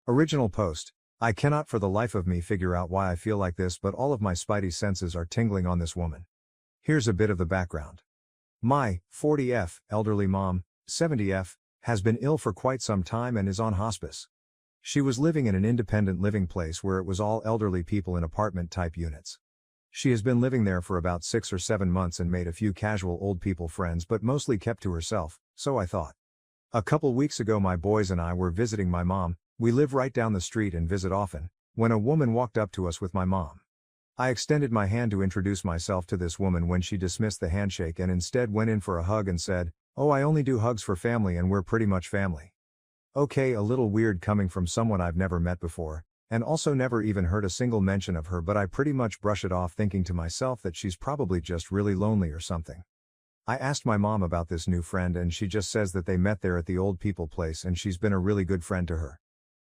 Original post. I cannot for the life of me figure out why I feel like this, but all of my spidey senses are tingling on this woman. Here's a bit of the background. My 40F elderly mom, 70F, has been ill for quite some time and is on hospice. She was living in an independent living place where it was all elderly people in apartment-type units. She has been living there for about 6 or 7 months and made a few casual old people friends, but mostly kept to herself, so I thought. A couple weeks ago my boys and I were visiting my mom. We live right down the street and visit often, when a woman walked up to us with my mom. I extended my hand to introduce myself to this woman when she dismissed the handshake and instead went in for a hug and said, "Oh, I only do hugs for family and we're pretty much family." Okay, a little weird coming from someone I've never met before, and also never even heard a single mention of her, but I pretty much brush it off thinking to myself that she's probably just really lonely or something. I asked my mom about this new friend and she just says that they met there at the old people place and she's been a really good friend to her.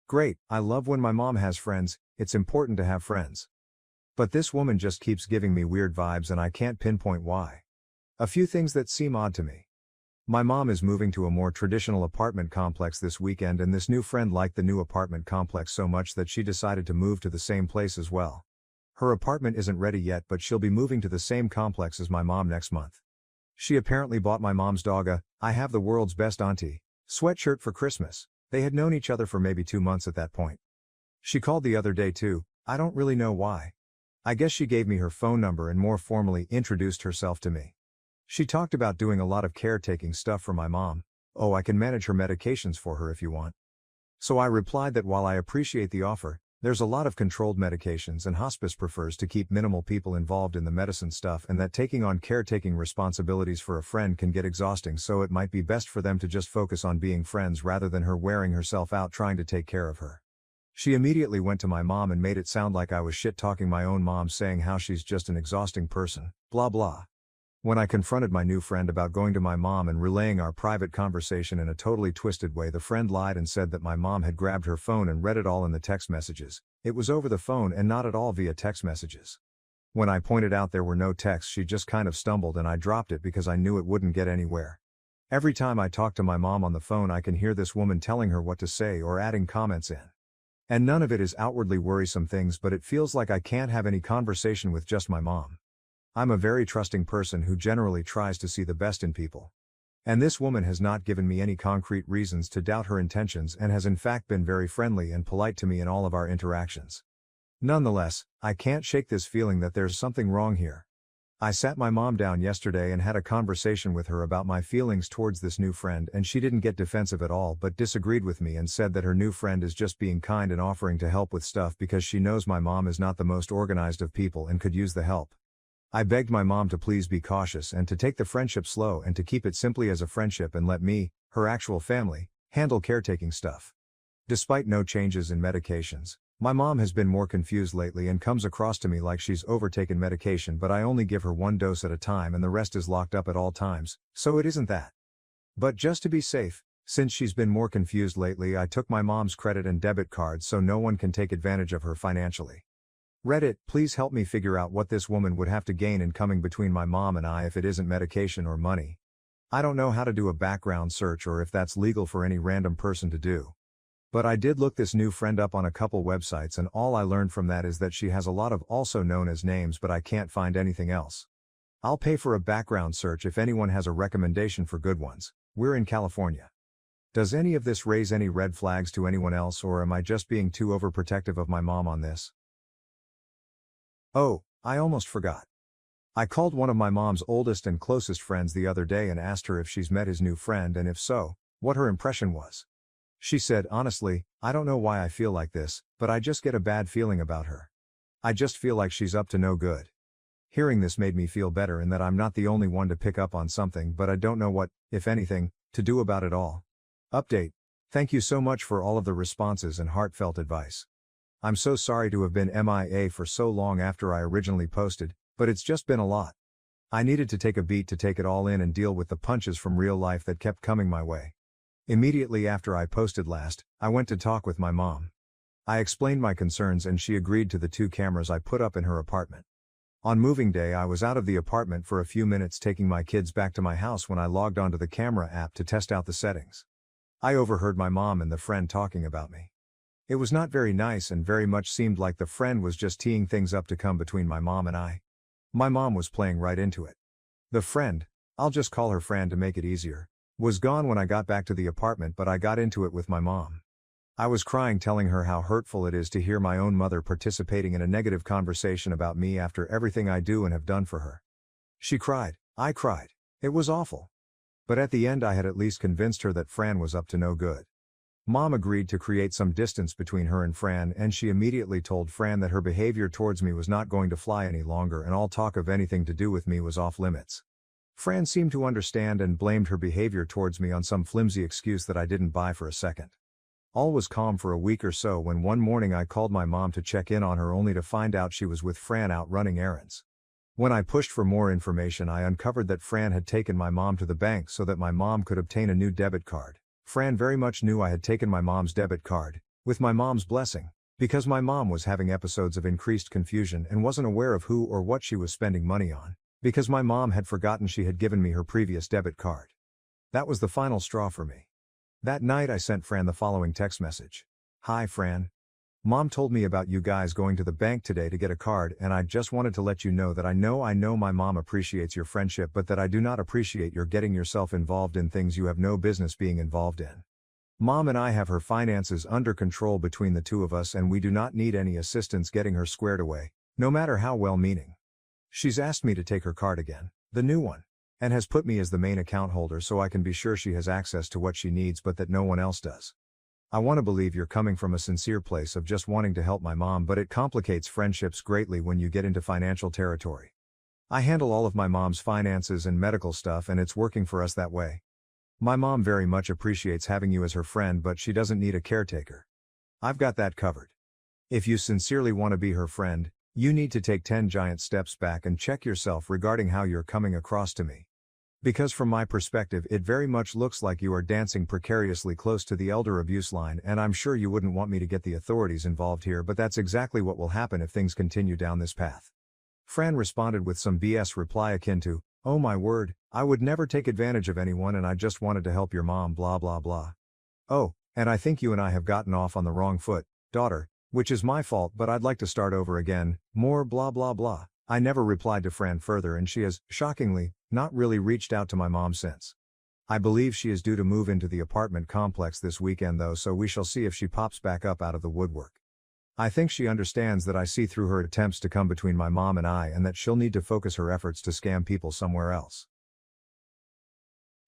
Great, I love when my mom has friends, it's important to have friends. But this woman just keeps giving me weird vibes and I can't pinpoint why. A few things that seem odd to me. My mom is moving to a more traditional apartment complex this weekend, and this new friend liked the new apartment complex so much that she decided to move to the same place as well. Her apartment isn't ready yet, but she'll be moving to the same complex as my mom next month. She apparently bought my mom's dog a "I have the world's best auntie" sweatshirt for Christmas. They had known each other for maybe 2 months at that point. She called the other day too, I don't really know why. I guess she gave me her phone number and more formally introduced herself to me. She talked about doing a lot of caretaking stuff for my mom. "Oh, I can manage her medications for her if you want." So I replied that while I appreciate the offer, there's a lot of controlled medications and hospice prefers to keep minimal people involved in the medicine stuff, and that taking on caretaking responsibilities for a friend can get exhausting, so it might be best for them to just focus on being friends rather than her wearing herself out trying to take care of her. She immediately went to my mom and made it sound like I was shit-talking my own mom, saying how she's just an exhausting person, blah blah. When I confronted my new friend about going to my mom and relaying our private conversation in a totally twisted way, the friend lied and said that my mom had grabbed her phone and read it all in the text messages. It was over the phone and not at all via text messages. When I pointed out there were no texts, she just kind of stumbled and I dropped it because I knew it wouldn't get anywhere. Every time I talk to my mom on the phone, I can hear this woman telling her what to say or adding comments in. And none of it is outwardly worrisome things, but it feels like I can't have any conversation with just my mom. I'm a very trusting person who generally tries to see the best in people. And this woman has not given me any concrete reasons to doubt her intentions and has in fact been very friendly and polite to me in all of our interactions. Nonetheless, I can't shake this feeling that there's something wrong here. I sat my mom down yesterday and had a conversation with her about my feelings towards this new friend, and she didn't get defensive at all but disagreed with me and said that her new friend is just being kind and offering to help with stuff because she knows my mom is not the most organized of people and could use the help. I begged my mom to please be cautious and to take the friendship slow and to keep it simply as a friendship and let me, her actual family, handle caretaking stuff. Despite no changes in medications, my mom has been more confused lately and comes across to me like she's overtaken medication, but I only give her 1 dose at a time and the rest is locked up at all times, so it isn't that. But just to be safe, since she's been more confused lately, I took my mom's credit and debit cards so no one can take advantage of her financially. Reddit, please help me figure out what this woman would have to gain in coming between my mom and I if it isn't medication or money. I don't know how to do a background search or if that's legal for any random person to do. But I did look this new friend up on a couple websites, and all I learned from that is that she has a lot of also known as names, but I can't find anything else. I'll pay for a background search if anyone has a recommendation for good ones. We're in California. Does any of this raise any red flags to anyone else, or am I just being too overprotective of my mom on this? Oh, I almost forgot. I called one of my mom's oldest and closest friends the other day and asked her if she's met his new friend and if so, what her impression was. She said, "Honestly, I don't know why I feel like this, but I just get a bad feeling about her. I just feel like she's up to no good." Hearing this made me feel better in that I'm not the only one to pick up on something, but I don't know what, if anything, to do about it all. Update. Thank you so much for all of the responses and heartfelt advice. I'm so sorry to have been MIA for so long after I originally posted, but it's just been a lot. I needed to take a beat to take it all in and deal with the punches from real life that kept coming my way. Immediately after I posted last, I went to talk with my mom. I explained my concerns and she agreed to the 2 cameras I put up in her apartment. On moving day I was out of the apartment for a few minutes taking my kids back to my house when I logged onto the camera app to test out the settings. I overheard my mom and the friend talking about me. It was not very nice and very much seemed like the friend was just teeing things up to come between my mom and I. My mom was playing right into it. The friend, I'll just call her Fran to make it easier, was gone when I got back to the apartment, but I got into it with my mom. I was crying telling her how hurtful it is to hear my own mother participating in a negative conversation about me after everything I do and have done for her. She cried, I cried. It was awful. But at the end I had at least convinced her that Fran was up to no good. Mom agreed to create some distance between her and Fran, and she immediately told Fran that her behavior towards me was not going to fly any longer and all talk of anything to do with me was off limits. Fran seemed to understand and blamed her behavior towards me on some flimsy excuse that I didn't buy for a second. All was calm for a week or so when one morning I called my mom to check in on her only to find out she was with Fran out running errands. When I pushed for more information I uncovered that Fran had taken my mom to the bank so that my mom could obtain a new debit card. Fran very much knew I had taken my mom's debit card, with my mom's blessing, because my mom was having episodes of increased confusion and wasn't aware of who or what she was spending money on, because my mom had forgotten she had given me her previous debit card. That was the final straw for me. That night I sent Fran the following text message. Hi Fran. Mom told me about you guys going to the bank today to get a card, and I just wanted to let you know that I know my mom appreciates your friendship, but that I do not appreciate your getting yourself involved in things you have no business being involved in. Mom and I have her finances under control between the 2 of us and we do not need any assistance getting her squared away, no matter how well-meaning. She's asked me to take her card again, the new one, and has put me as the main account holder so I can be sure she has access to what she needs but that no one else does. I want to believe you're coming from a sincere place of just wanting to help my mom, but it complicates friendships greatly when you get into financial territory. I handle all of my mom's finances and medical stuff and it's working for us that way. My mom very much appreciates having you as her friend, but she doesn't need a caretaker. I've got that covered. If you sincerely want to be her friend, you need to take 10 giant steps back and check yourself regarding how you're coming across to me. Because from my perspective it very much looks like you are dancing precariously close to the elder abuse line, and I'm sure you wouldn't want me to get the authorities involved here, but that's exactly what will happen if things continue down this path. Fran responded with some BS reply akin to, oh my word, I would never take advantage of anyone and I just wanted to help your mom blah blah blah. Oh, and I think you and I have gotten off on the wrong foot, daughter, which is my fault, but I'd like to start over again, more blah blah blah. I never replied to Fran further and she has, shockingly, not really reached out to my mom since. I believe she is due to move into the apartment complex this weekend though, so we shall see if she pops back up out of the woodwork. I think she understands that I see through her attempts to come between my mom and I and that she'll need to focus her efforts to scam people somewhere else.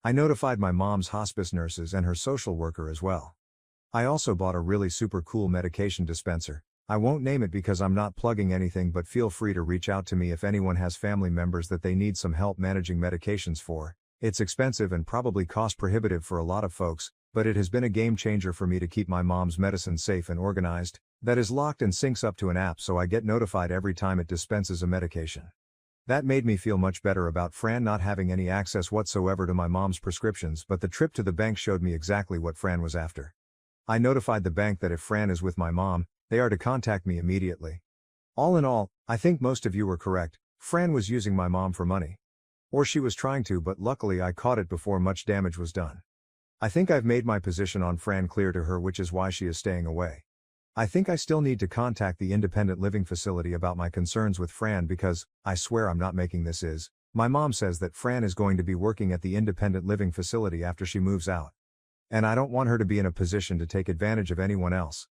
I notified my mom's hospice nurses and her social worker as well. I also bought a really super cool medication dispenser. I won't name it because I'm not plugging anything, but feel free to reach out to me if anyone has family members that they need some help managing medications for. It's expensive and probably cost prohibitive for a lot of folks, but it has been a game changer for me to keep my mom's medicine safe and organized. That is locked and syncs up to an app so I get notified every time it dispenses a medication. That made me feel much better about Fran not having any access whatsoever to my mom's prescriptions, but the trip to the bank showed me exactly what Fran was after. I notified the bank that if Fran is with my mom, they are to contact me immediately. All in all, I think most of you were correct. Fran was using my mom for money. Or she was trying to, but luckily I caught it before much damage was done. I think I've made my position on Fran clear to her, which is why she is staying away. I think I still need to contact the independent living facility about my concerns with Fran because, I swear I'm not making this is, my mom says that Fran is going to be working at the independent living facility after she moves out. And I don't want her to be in a position to take advantage of anyone else.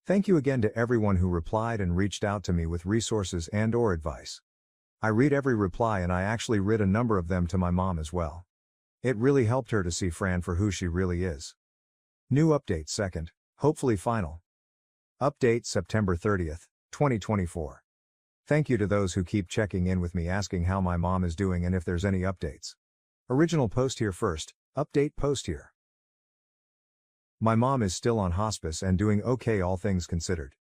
Thank you again to everyone who replied and reached out to me with resources and/or advice. I read every reply and I actually read a number of them to my mom as well. It really helped her to see Fran for who she really is. New update second, hopefully final. Update September 30th, 2024. Thank you to those who keep checking in with me asking how my mom is doing and if there's any updates. Original post here first, update post here. My mom is still on hospice and doing okay all things considered.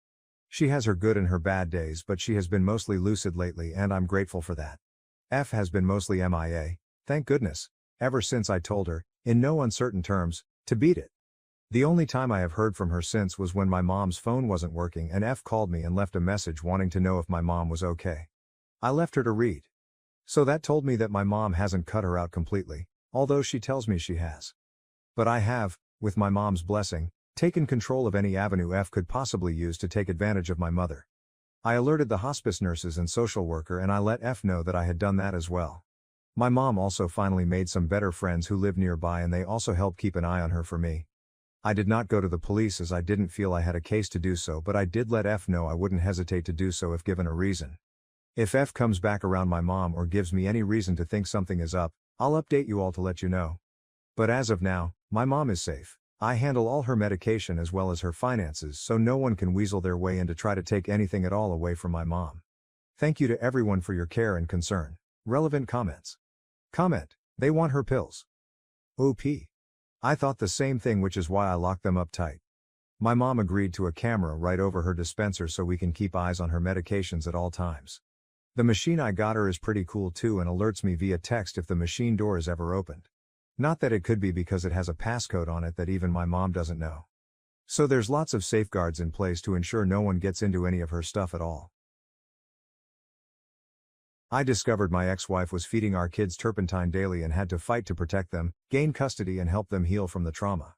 She has her good and her bad days, but she has been mostly lucid lately and I'm grateful for that. F has been mostly MIA, thank goodness, ever since I told her, in no uncertain terms, To beat it. The only time I have heard from her since was when my mom's phone wasn't working and F called me and left a message wanting to know if my mom was okay. I left her to read. So that told me that my mom hasn't cut her out completely, although she tells me she has. But I have, with my mom's blessing, taken control of any avenue F could possibly use to take advantage of my mother. I alerted the hospice nurses and social worker and I let F know that I had done that as well. My mom also finally made some better friends who live nearby and they also help keep an eye on her for me. I did not go to the police as I didn't feel I had a case to do so, but I did let F know I wouldn't hesitate to do so if given a reason. If F comes back around my mom or gives me any reason to think something is up, I'll update you all to let you know. But as of now, my mom is safe. I handle all her medication as well as her finances, so no one can weasel their way in to try to take anything at all away from my mom. Thank you to everyone for your care and concern. Relevant comments. Comment: they want her pills. OP. I thought the same thing, which is why I locked them up tight. My mom agreed to a camera right over her dispenser so we can keep eyes on her medications at all times. The machine I got her is pretty cool too and alerts me via text if the machine door is ever opened. Not that it could be because it has a passcode on it that even my mom doesn't know. So there's lots of safeguards in place to ensure no one gets into any of her stuff at all. I discovered my ex-wife was feeding our kids turpentine daily and had to fight to protect them, gain custody and help them heal from the trauma.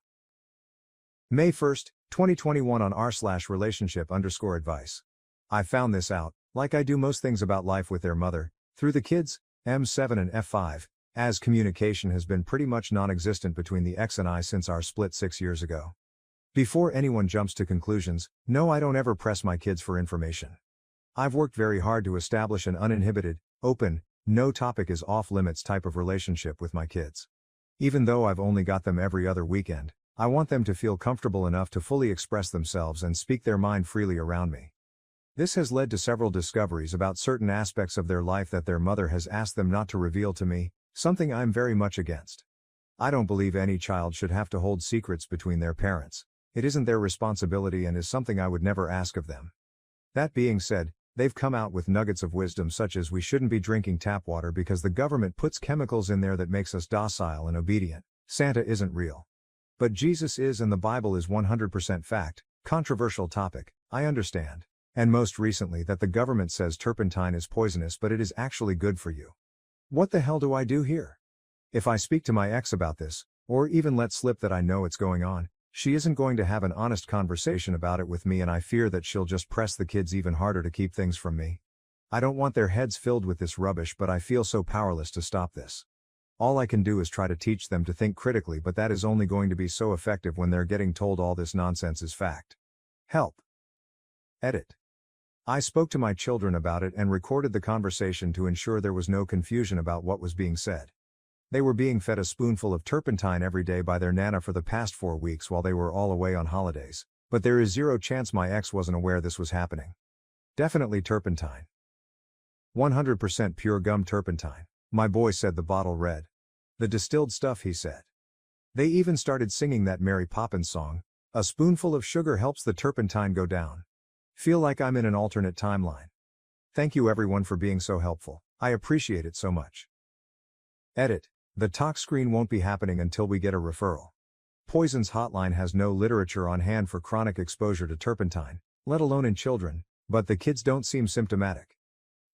May 1st, 2021 on r/relationship_advice. I found this out, like I do most things about life with their mother, through the kids, M7 and F5, as communication has been pretty much non-existent between the ex and I since our split 6 years ago. Before anyone jumps to conclusions, no, I don't ever press my kids for information. I've worked very hard to establish an uninhibited, open, no topic is off limits type of relationship with my kids. Even though I've only got them every other weekend, I want them to feel comfortable enough to fully express themselves and speak their mind freely around me. This has led to several discoveries about certain aspects of their life that their mother has asked them not to reveal to me, something I'm very much against. I don't believe any child should have to hold secrets between their parents. It isn't their responsibility and is something I would never ask of them. That being said, they've come out with nuggets of wisdom such as we shouldn't be drinking tap water because the government puts chemicals in there that makes us docile and obedient. Santa isn't real. But Jesus is and the Bible is 100% fact. Controversial topic, I understand. And most recently that the government says turpentine is poisonous but it is actually good for you. What the hell do I do here? If I speak to my ex about this, or even let slip that I know it's going on, she isn't going to have an honest conversation about it with me and I fear that she'll just press the kids even harder to keep things from me. I don't want their heads filled with this rubbish, but I feel so powerless to stop this. All I can do is try to teach them to think critically, but that is only going to be so effective when they're getting told all this nonsense is fact. Help. Edit. I spoke to my children about it and recorded the conversation to ensure there was no confusion about what was being said. They were being fed a spoonful of turpentine every day by their nana for the past 4 weeks while they were all away on holidays, but there is zero chance my ex wasn't aware this was happening. Definitely turpentine. 100% pure gum turpentine. My boy said the bottle read. The distilled stuff, he said. They even started singing that Mary Poppins song, "A spoonful of sugar helps the turpentine go down." Feel like I'm in an alternate timeline. Thank you everyone for being so helpful. I appreciate it so much. Edit. The talk screen won't be happening until we get a referral. Poisons Hotline has no literature on hand for chronic exposure to turpentine, let alone in children, but the kids don't seem symptomatic.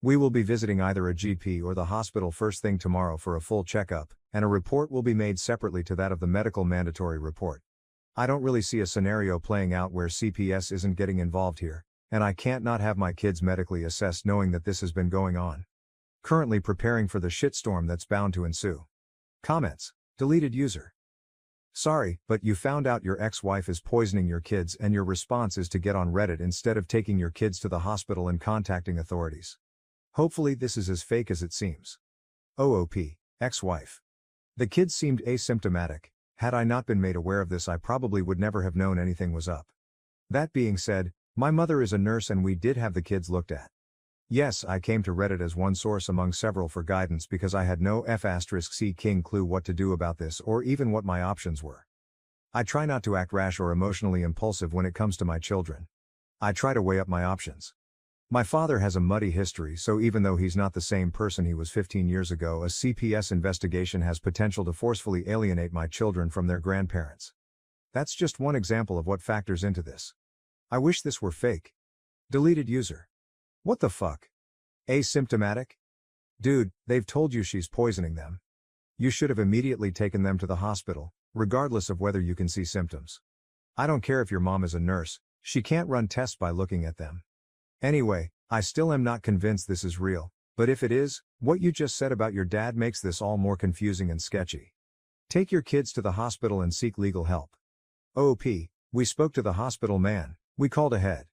We will be visiting either a GP or the hospital first thing tomorrow for a full checkup, and a report will be made separately to that of the medical mandatory report. I don't really see a scenario playing out where CPS isn't getting involved here, and I can't not have my kids medically assessed knowing that this has been going on. Currently preparing for the shitstorm that's bound to ensue. Comments. Deleted user. Sorry, but you found out your ex-wife is poisoning your kids and your response is to get on Reddit instead of taking your kids to the hospital and contacting authorities. Hopefully this is as fake as it seems. OOP, ex-wife. The kids seemed asymptomatic. Had I not been made aware of this, I probably would never have known anything was up. That being said, my mother is a nurse and we did have the kids looked at. Yes, I came to Reddit as one source among several for guidance because I had no F*C king clue what to do about this or even what my options were. I try not to act rash or emotionally impulsive when it comes to my children. I try to weigh up my options. My father has a muddy history, so even though he's not the same person he was 15 years ago, a CPS investigation has potential to forcefully alienate my children from their grandparents. That's just one example of what factors into this. I wish this were fake. Deleted user. What the fuck? Asymptomatic? Dude, they've told you she's poisoning them. You should have immediately taken them to the hospital, regardless of whether you can see symptoms. I don't care if your mom is a nurse, she can't run tests by looking at them. Anyway, I still am not convinced this is real, but if it is, what you just said about your dad makes this all more confusing and sketchy. Take your kids to the hospital and seek legal help. OP, we spoke to the hospital man, we called ahead.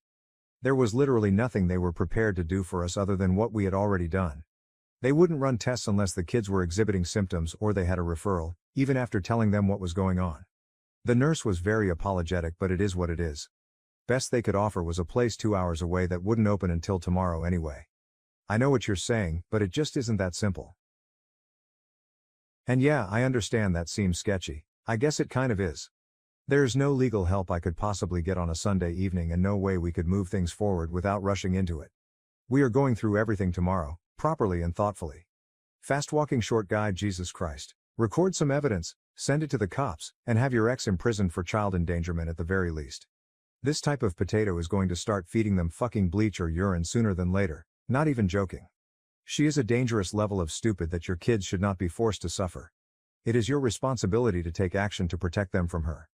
There was literally nothing they were prepared to do for us other than what we had already done. They wouldn't run tests unless the kids were exhibiting symptoms or they had a referral, even after telling them what was going on. The nurse was very apologetic, but it is what it is. Best they could offer was a place 2 hours away that wouldn't open until tomorrow anyway. I know what you're saying, but it just isn't that simple. And yeah, I understand that seems sketchy. I guess it kind of is. There's no legal help I could possibly get on a Sunday evening and no way we could move things forward without rushing into it. We are going through everything tomorrow, properly and thoughtfully. Fast walking short guy. Jesus Christ. Record some evidence, send it to the cops, and have your ex imprisoned for child endangerment at the very least. This type of potato is going to start feeding them fucking bleach or urine sooner than later, not even joking. She is a dangerous level of stupid that your kids should not be forced to suffer. It is your responsibility to take action to protect them from her.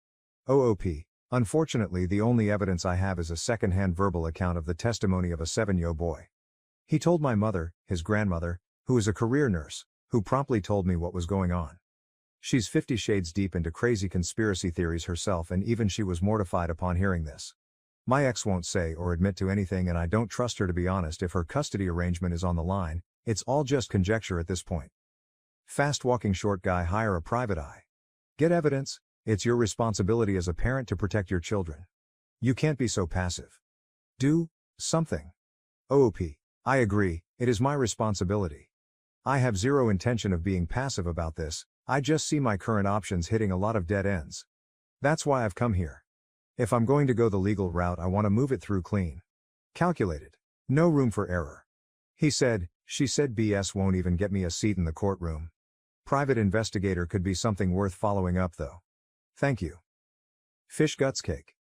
OOP. Unfortunately, the only evidence I have is a second-hand verbal account of the testimony of a 7-year-old boy. He told my mother, his grandmother, who is a career nurse, who promptly told me what was going on. She's 50 shades deep into crazy conspiracy theories herself, and even she was mortified upon hearing this. My ex won't say or admit to anything, and I don't trust her to be honest. If her custody arrangement is on the line, it's all just conjecture at this point. Fast walking short guy. Hire a private eye. Get evidence. It's your responsibility as a parent to protect your children. You can't be so passive. Do something. OOP. I agree, it is my responsibility. I have zero intention of being passive about this, I just see my current options hitting a lot of dead ends. That's why I've come here. If I'm going to go the legal route, I want to move it through clean. Calculated. No room for error. He said, she said BS won't even get me a seat in the courtroom. Private investigator could be something worth following up though. Thank you. Fish guts cake.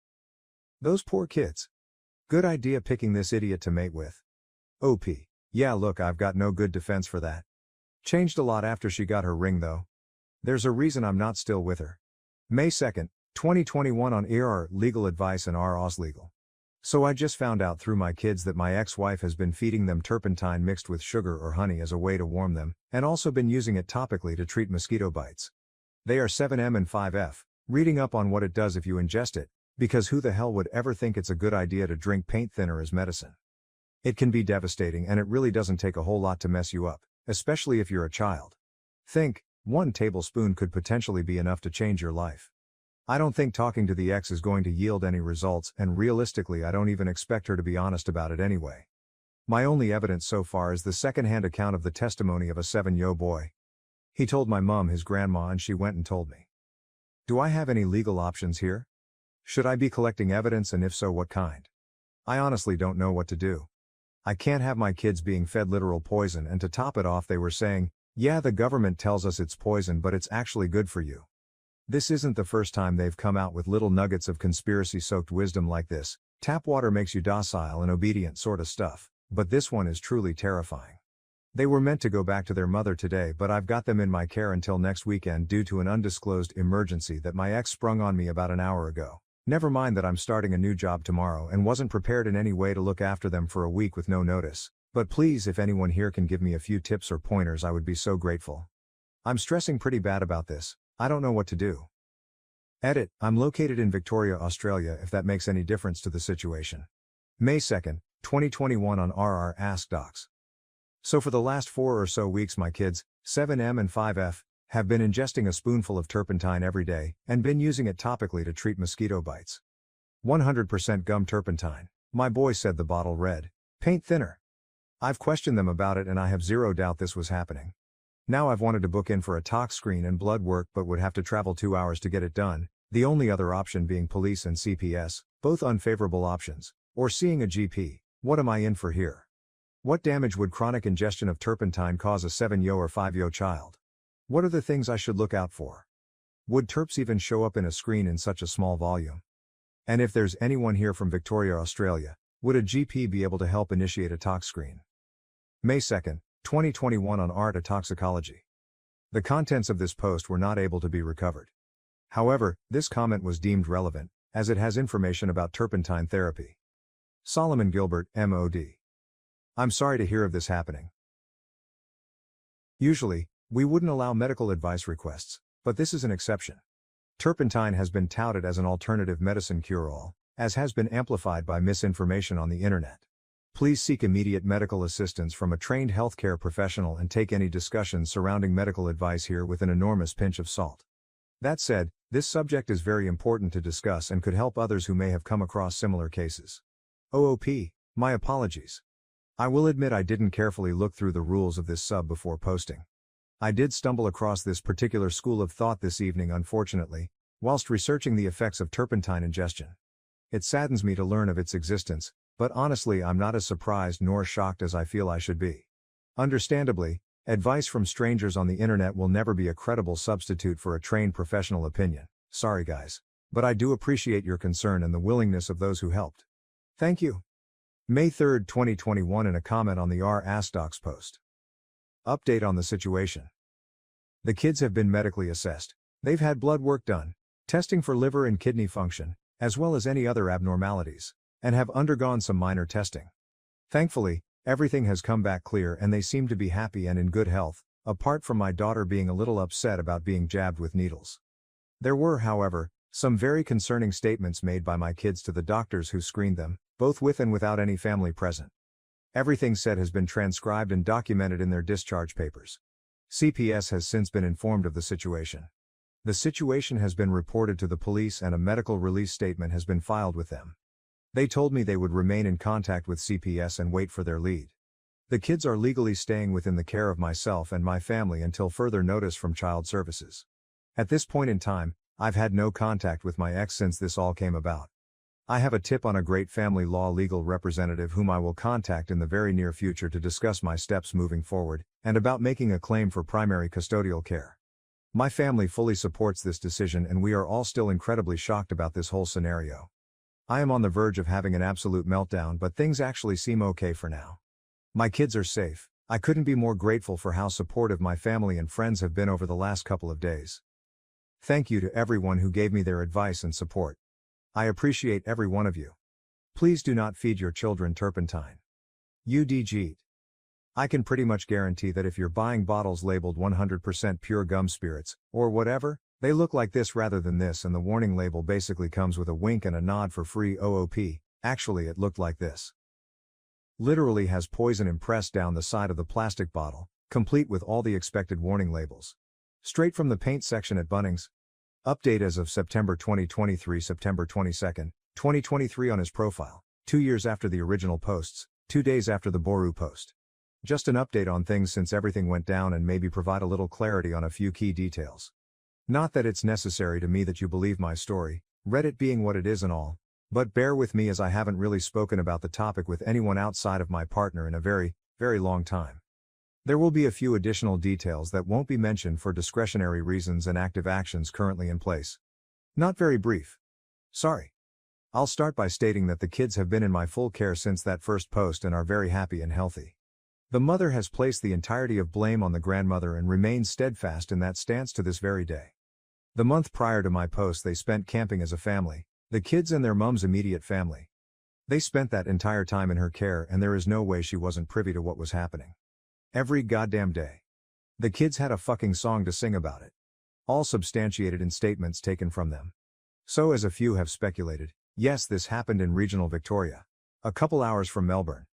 Those poor kids. Good idea picking this idiot to mate with. OP. Yeah, look, I've got no good defense for that. Changed a lot after she got her ring though. There's a reason I'm not still with her. May 2nd, 2021 on ER Legal Advice and ROS Legal. So I just found out through my kids that my ex-wife has been feeding them turpentine mixed with sugar or honey as a way to warm them, and also been using it topically to treat mosquito bites. They are 7M and 5F. Reading up on what it does if you ingest it, because who the hell would ever think it's a good idea to drink paint thinner as medicine? It can be devastating, and it really doesn't take a whole lot to mess you up, especially if you're a child. Think, 1 tablespoon could potentially be enough to change your life. I don't think talking to the ex is going to yield any results, and realistically I don't even expect her to be honest about it anyway. My only evidence so far is the second-hand account of the testimony of a 7-year-old boy. He told my mom his grandma and she went and told me. Do I have any legal options here? Should I be collecting evidence, and if so, what kind? I honestly don't know what to do. I can't have my kids being fed literal poison, and to top it off they were saying, yeah, the government tells us it's poison but it's actually good for you. This isn't the first time they've come out with little nuggets of conspiracy-soaked wisdom like this, tap water makes you docile and obedient sort of stuff, but this one is truly terrifying. They were meant to go back to their mother today, but I've got them in my care until next weekend due to an undisclosed emergency that my ex sprung on me about an hour ago. Never mind that I'm starting a new job tomorrow and wasn't prepared in any way to look after them for a week with no notice, but please, if anyone here can give me a few tips or pointers, I would be so grateful. I'm stressing pretty bad about this, I don't know what to do. Edit, I'm located in Victoria, Australia, if that makes any difference to the situation. May 2nd, 2021 on RR Ask Docs. So for the last 4 or so weeks my kids, 7M and 5F, have been ingesting a spoonful of turpentine every day, and been using it topically to treat mosquito bites. 100% gum turpentine. My boy said the bottle read, paint thinner. I've questioned them about it and I have zero doubt this was happening. Now I've wanted to book in for a tox screen and blood work but would have to travel 2 hours to get it done, the only other option being police and CPS, both unfavorable options, or seeing a GP. What am I in for here? What damage would chronic ingestion of turpentine cause a 7-year or 5-year child? What are the things I should look out for? Would terps even show up in a screen in such a small volume? And if there's anyone here from Victoria, Australia, would a GP be able to help initiate a tox screen? May 2, 2021 on Art of Toxicology. The contents of this post were not able to be recovered. However, this comment was deemed relevant, as it has information about turpentine therapy. Solomon Gilbert, MOD. I'm sorry to hear of this happening. Usually, we wouldn't allow medical advice requests, but this is an exception. Turpentine has been touted as an alternative medicine cure-all, as has been amplified by misinformation on the internet. Please seek immediate medical assistance from a trained healthcare professional and take any discussions surrounding medical advice here with an enormous pinch of salt. That said, this subject is very important to discuss and could help others who may have come across similar cases. OOP, my apologies. I will admit I didn't carefully look through the rules of this sub before posting. I did stumble across this particular school of thought this evening, unfortunately, whilst researching the effects of turpentine ingestion. It saddens me to learn of its existence, but honestly I'm not as surprised nor shocked as I feel I should be. Understandably, advice from strangers on the internet will never be a credible substitute for a trained professional opinion. Sorry guys. But I do appreciate your concern and the willingness of those who helped. Thank you. May 3, 2021 in a comment on the Ask Docs post. Update on the situation. The kids have been medically assessed. They've had blood work done, testing for liver and kidney function, as well as any other abnormalities, and have undergone some minor testing. Thankfully, everything has come back clear and they seem to be happy and in good health, apart from my daughter being a little upset about being jabbed with needles. There were, however, some very concerning statements made by my kids to the doctors who screened them, both with and without any family present. Everything said has been transcribed and documented in their discharge papers. CPS has since been informed of the situation. The situation has been reported to the police and a medical release statement has been filed with them. They told me they would remain in contact with CPS and wait for their lead. The kids are legally staying within the care of myself and my family until further notice from Child Services. At this point in time, I've had no contact with my ex since this all came about. I have a tip on a great family law legal representative whom I will contact in the very near future to discuss my steps moving forward, and about making a claim for primary custodial care. My family fully supports this decision and we are all still incredibly shocked about this whole scenario. I am on the verge of having an absolute meltdown, but things actually seem okay for now. My kids are safe. I couldn't be more grateful for how supportive my family and friends have been over the last couple of days. Thank you to everyone who gave me their advice and support. I appreciate every one of you. Please do not feed your children turpentine. UDG. I can pretty much guarantee that if you're buying bottles labeled 100% pure gum spirits, or whatever, they look like this rather than this, and the warning label basically comes with a wink and a nod for free OOP. Actually it looked like this. Literally has poison impressed down the side of the plastic bottle, complete with all the expected warning labels. Straight from the paint section at Bunnings. Update as of September 2023, September 22, 2023 on his profile, 2 years after the original posts, 2 days after the Boru post. Just an update on things since everything went down and maybe provide a little clarity on a few key details. Not that it's necessary to me that you believe my story, Reddit being what it is and all, but bear with me as I haven't really spoken about the topic with anyone outside of my partner in a very, very long time. There will be a few additional details that won't be mentioned for discretionary reasons and active actions currently in place. Not very brief. Sorry. I'll start by stating that the kids have been in my full care since that first post and are very happy and healthy. The mother has placed the entirety of blame on the grandmother and remains steadfast in that stance to this very day. The month prior to my post they spent camping as a family, the kids and their mum's immediate family. They spent that entire time in her care and there is no way she wasn't privy to what was happening. Every goddamn day. The kids had a fucking song to sing about it. All substantiated in statements taken from them. So as a few have speculated, yes, this happened in regional Victoria. A couple hours from Melbourne.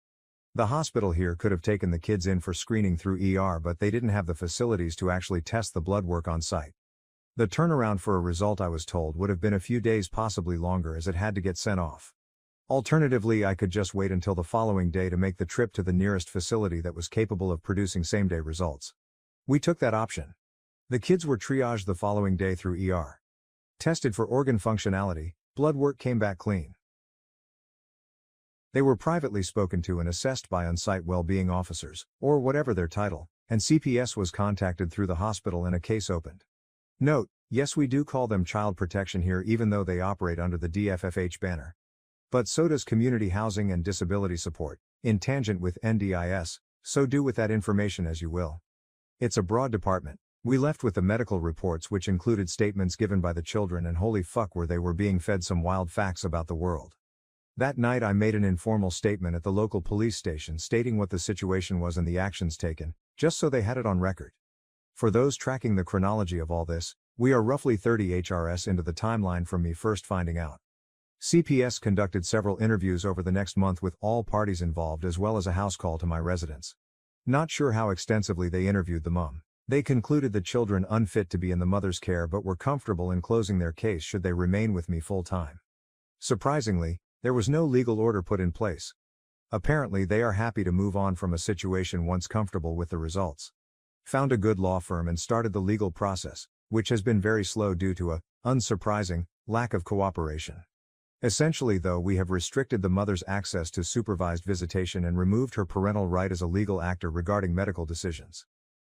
The hospital here could have taken the kids in for screening through ER, but they didn't have the facilities to actually test the blood work on site. The turnaround for a result, I was told, would have been a few days, possibly longer, as it had to get sent off. Alternatively, I could just wait until the following day to make the trip to the nearest facility that was capable of producing same-day results. We took that option. The kids were triaged the following day through ER. Tested for organ functionality, blood work came back clean. They were privately spoken to and assessed by on-site well-being officers, or whatever their title, and CPS was contacted through the hospital and a case opened. Note, Yes, we do call them child protection here even though they operate under the DFFH banner. But so does community housing and disability support, in tangent with NDIS, so do with that information as you will. It's a broad department. We left with the medical reports which included statements given by the children and holy fuck where they were being fed some wild facts about the world. That night I made an informal statement at the local police station stating what the situation was and the actions taken, just so they had it on record. For those tracking the chronology of all this, we are roughly 30 HRS into the timeline from me first finding out. CPS conducted several interviews over the next month with all parties involved as well as a house call to my residence. Not sure how extensively they interviewed the mom. They concluded the children unfit to be in the mother's care but were comfortable in closing their case should they remain with me full time. Surprisingly, there was no legal order put in place. Apparently they are happy to move on from a situation once comfortable with the results. Found a good law firm and started the legal process, which has been very slow due to a, unsurprising, lack of cooperation. Essentially though, we have restricted the mother's access to supervised visitation and removed her parental right as a legal actor regarding medical decisions.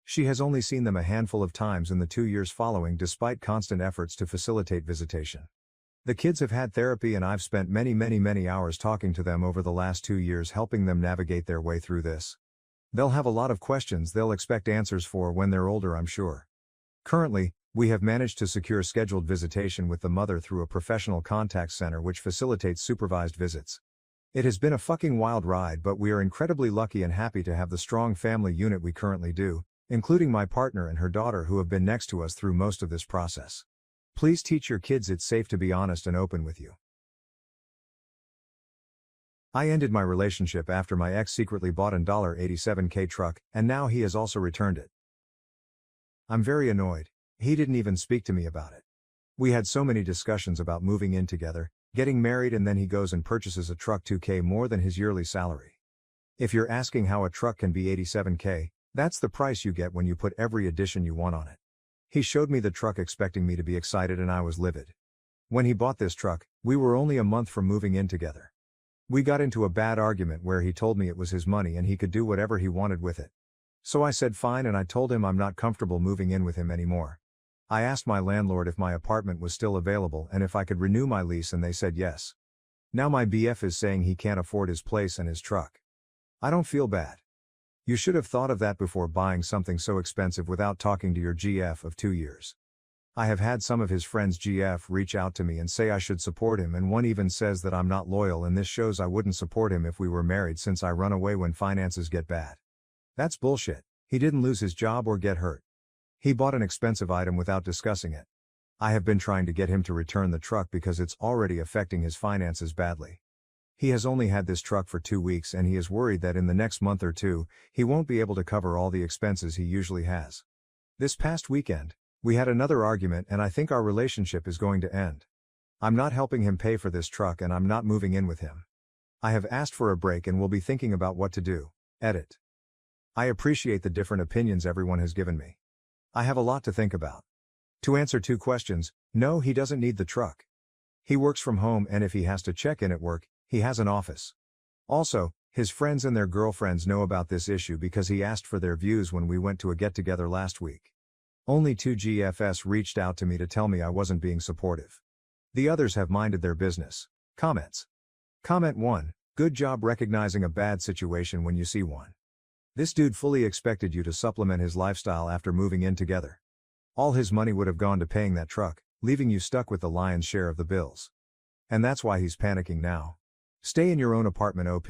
She has only seen them a handful of times in the 2 years following despite constant efforts to facilitate visitation. The kids have had therapy and I've spent many hours talking to them over the last 2 years helping them navigate their way through this. They'll have a lot of questions they'll expect answers for when they're older, I'm sure. Currently, we have managed to secure scheduled visitation with the mother through a professional contact center which facilitates supervised visits. It has been a fucking wild ride, but we are incredibly lucky and happy to have the strong family unit we currently do, including my partner and her daughter who have been next to us through most of this process. Please teach your kids it's safe to be honest and open with you. I ended my relationship after my ex secretly bought an $87K truck, and now he has also returned it. I'm very annoyed. He didn't even speak to me about it. We had so many discussions about moving in together, getting married, and then he goes and purchases a truck $2K more than his yearly salary. If you're asking how a truck can be $87K, that's the price you get when you put every addition you want on it. He showed me the truck expecting me to be excited and I was livid. When he bought this truck, we were only a month from moving in together. We got into a bad argument where he told me it was his money and he could do whatever he wanted with it. So I said fine and I told him I'm not comfortable moving in with him anymore. I asked my landlord if my apartment was still available and if I could renew my lease and they said yes. Now my BF is saying he can't afford his place and his truck. I don't feel bad. You should have thought of that before buying something so expensive without talking to your GF of 2 years. I have had some of his friends' GF reach out to me and say I should support him, and one even says that I'm not loyal and this shows I wouldn't support him if we were married since I run away when finances get bad. That's bullshit. He didn't lose his job or get hurt. He bought an expensive item without discussing it. I have been trying to get him to return the truck because it's already affecting his finances badly. He has only had this truck for 2 weeks and he is worried that in the next month or two, he won't be able to cover all the expenses he usually has. This past weekend, we had another argument and I think our relationship is going to end. I'm not helping him pay for this truck and I'm not moving in with him. I have asked for a break and will be thinking about what to do. Edit. I appreciate the different opinions everyone has given me. I have a lot to think about. To answer 2 questions, no, he doesn't need the truck. He works from home and if he has to check in at work, he has an office. Also, his friends and their girlfriends know about this issue because he asked for their views when we went to a get-together last week. Only 2 GFS reached out to me to tell me I wasn't being supportive. The others have minded their business. Comments. Comment 1. Good job recognizing a bad situation when you see one. This dude fully expected you to supplement his lifestyle after moving in together. All his money would have gone to paying that truck, leaving you stuck with the lion's share of the bills. And that's why he's panicking now. Stay in your own apartment, OP.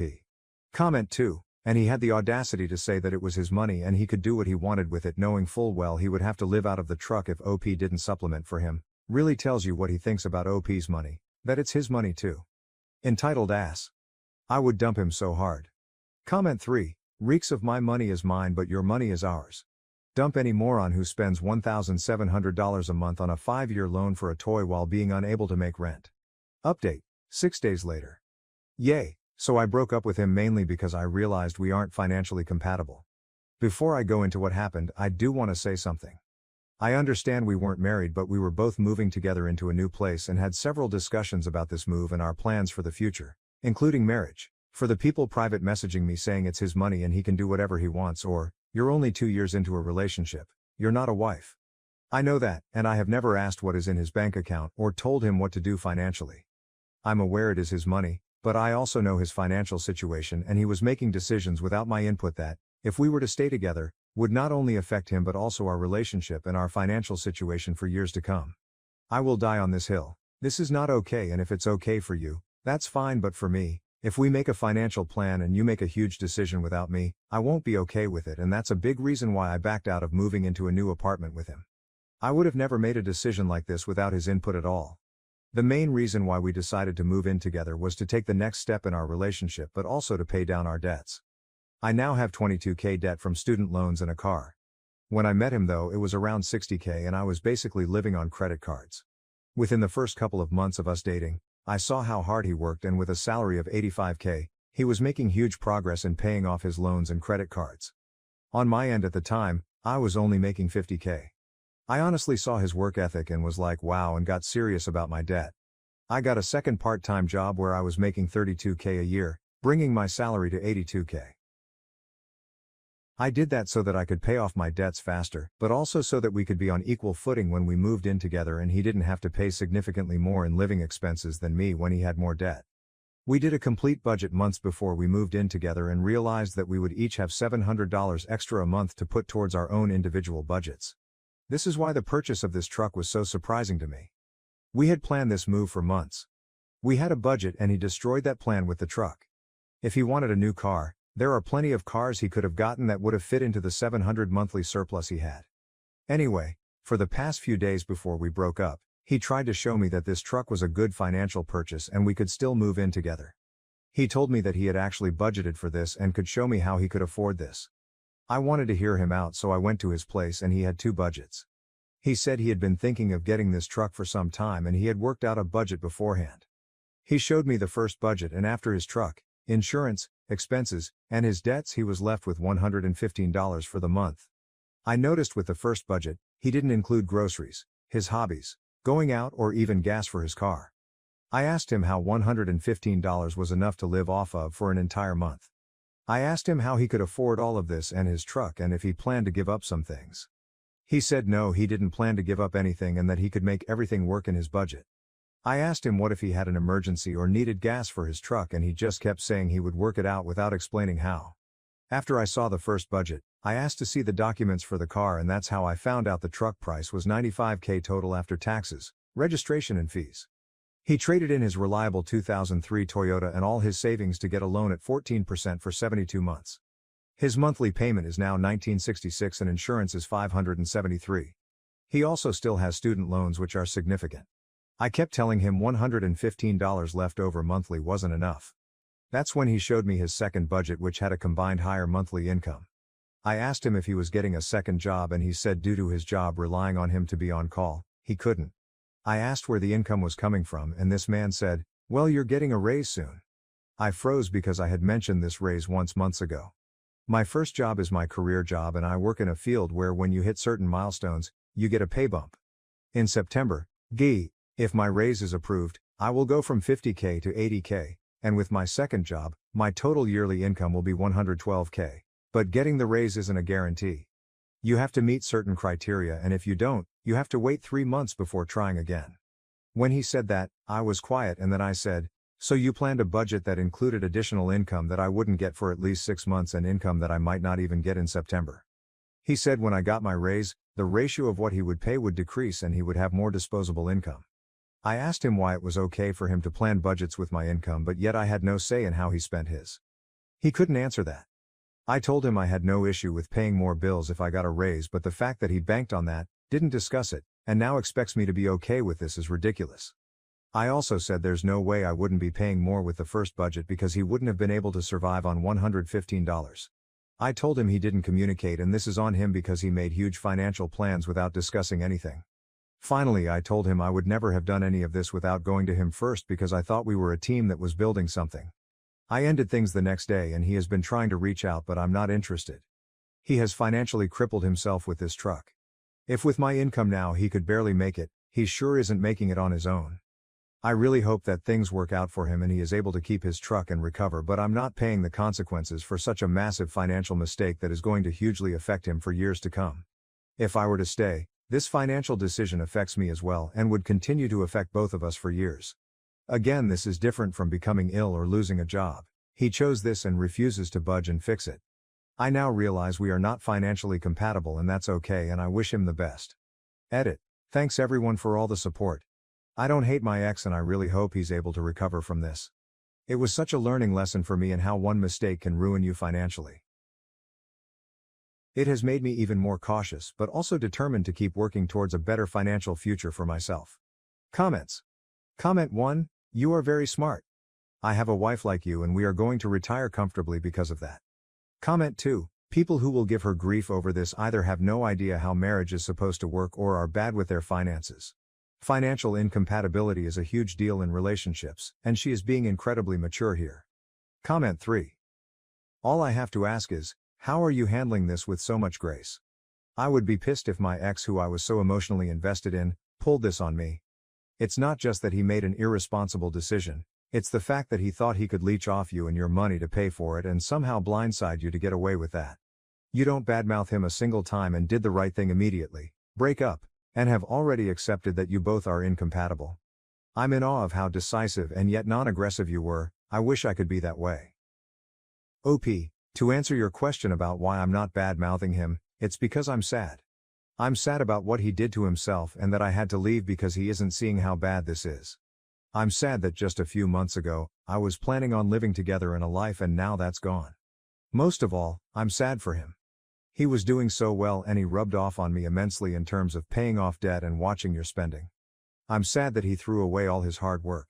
Comment 2. And he had the audacity to say that it was his money and he could do what he wanted with it, knowing full well he would have to live out of the truck if OP didn't supplement for him. Really tells you what he thinks about OP's money, that it's his money too. Entitled ass. I would dump him so hard. Comment 3. Reeks of my money is mine but your money is ours. Dump any moron who spends $1,700 a month on a 5-year loan for a toy while being unable to make rent. Update. 6 days later. Yay, so I broke up with him mainly because I realized we aren't financially compatible. Before I go into what happened, I do want to say something. I understand we weren't married but we were both moving together into a new place and had several discussions about this move and our plans for the future, including marriage. For the people private messaging me saying it's his money and he can do whatever he wants or, you're only 2 years into a relationship, you're not a wife. I know that, and I have never asked what is in his bank account or told him what to do financially. I'm aware it is his money, but I also know his financial situation, and he was making decisions without my input that, if we were to stay together, would not only affect him but also our relationship and our financial situation for years to come. I will die on this hill. This is not okay, and if it's okay for you, that's fine, but for me, if we make a financial plan and you make a huge decision without me, I won't be okay with it, and that's a big reason why I backed out of moving into a new apartment with him. I would have never made a decision like this without his input at all. The main reason why we decided to move in together was to take the next step in our relationship but also to pay down our debts. I now have $22,000 debt from student loans and a car. When I met him though, it was around $60,000 and I was basically living on credit cards. Within the first couple of months of us dating, I saw how hard he worked, and with a salary of $85,000, he was making huge progress in paying off his loans and credit cards. On my end at the time, I was only making $50,000. I honestly saw his work ethic and was like wow, and got serious about my debt. I got a second part-time job where I was making $32,000 a year, bringing my salary to $82,000. I did that so that I could pay off my debts faster, but also so that we could be on equal footing when we moved in together and he didn't have to pay significantly more in living expenses than me when he had more debt. We did a complete budget months before we moved in together and realized that we would each have $700 extra a month to put towards our own individual budgets. This is why the purchase of this truck was so surprising to me. We had planned this move for months. We had a budget and he destroyed that plan with the truck. If he wanted a new car, there are plenty of cars he could have gotten that would have fit into the $700 monthly surplus he had. Anyway, for the past few days before we broke up, he tried to show me that this truck was a good financial purchase and we could still move in together. He told me that he had actually budgeted for this and could show me how he could afford this. I wanted to hear him out, so I went to his place and he had two budgets. He said he had been thinking of getting this truck for some time and he had worked out a budget beforehand. He showed me the first budget, and after his truck, insurance, expenses, and his debts, he was left with $115 for the month. I noticed with the first budget, he didn't include groceries, his hobbies, going out, or even gas for his car. I asked him how $115 was enough to live off of for an entire month. I asked him how he could afford all of this and his truck, and if he planned to give up some things. He said no, he didn't plan to give up anything and that he could make everything work in his budget. I asked him what if he had an emergency or needed gas for his truck, and he just kept saying he would work it out without explaining how. After I saw the first budget, I asked to see the documents for the car, and that's how I found out the truck price was $95,000 total after taxes, registration and fees. He traded in his reliable 2003 Toyota and all his savings to get a loan at 14% for 72 months. His monthly payment is now $1,966 and insurance is $573. He also still has student loans which are significant. I kept telling him $115 left over monthly wasn't enough. That's when he showed me his second budget, which had a combined higher monthly income. I asked him if he was getting a second job, and he said due to his job relying on him to be on call, he couldn't. I asked where the income was coming from, and this man said, "Well, you're getting a raise soon." I froze because I had mentioned this raise once months ago. My first job is my career job, and I work in a field where when you hit certain milestones, you get a pay bump. In September, if my raise is approved, I will go from $50,000 to $80,000, and with my second job, my total yearly income will be $112,000. But getting the raise isn't a guarantee. You have to meet certain criteria, and if you don't, you have to wait 3 months before trying again. When he said that, I was quiet, and then I said, "So you planned a budget that included additional income that I wouldn't get for at least 6 months and income that I might not even get in September?" He said when I got my raise, the ratio of what he would pay would decrease and he would have more disposable income. I asked him why it was okay for him to plan budgets with my income, but yet I had no say in how he spent his. He couldn't answer that. I told him I had no issue with paying more bills if I got a raise, but the fact that he banked on that, didn't discuss it, and now expects me to be okay with this is ridiculous. I also said there's no way I wouldn't be paying more with the first budget because he wouldn't have been able to survive on $115. I told him he didn't communicate, and this is on him because he made huge financial plans without discussing anything. Finally, I told him I would never have done any of this without going to him first because I thought we were a team that was building something. I ended things the next day, and he has been trying to reach out, but I'm not interested. He has financially crippled himself with this truck. If with my income now he could barely make it, he sure isn't making it on his own. I really hope that things work out for him and he is able to keep his truck and recover, but I'm not paying the consequences for such a massive financial mistake that is going to hugely affect him for years to come. If I were to stay, This financial decision affects me as well and would continue to affect both of us for years. Again, this is different from becoming ill or losing a job. He chose this and refuses to budge and fix it. I now realize we are not financially compatible and that's okay, and I wish him the best. Edit. Thanks everyone for all the support. I don't hate my ex and I really hope he's able to recover from this. It was such a learning lesson for me and how one mistake can ruin you financially. It has made me even more cautious but also determined to keep working towards a better financial future for myself. Comments. Comment 1. You are very smart. I have a wife like you and we are going to retire comfortably because of that. Comment 2. People who will give her grief over this either have no idea how marriage is supposed to work or are bad with their finances. Financial incompatibility is a huge deal in relationships, and she is being incredibly mature here. Comment 3. All I have to ask is, how are you handling this with so much grace? I would be pissed if my ex, who I was so emotionally invested in, pulled this on me. It's not just that he made an irresponsible decision, it's the fact that he thought he could leech off you and your money to pay for it and somehow blindside you to get away with that. You don't badmouth him a single time and did the right thing immediately, break up, and have already accepted that you both are incompatible. I'm in awe of how decisive and yet non-aggressive you were. I wish I could be that way. OP, to answer your question about why I'm not bad-mouthing him, it's because I'm sad. I'm sad about what he did to himself and that I had to leave because he isn't seeing how bad this is. I'm sad that just a few months ago, I was planning on living together in a life and now that's gone. Most of all, I'm sad for him. He was doing so well and he rubbed off on me immensely in terms of paying off debt and watching your spending. I'm sad that he threw away all his hard work.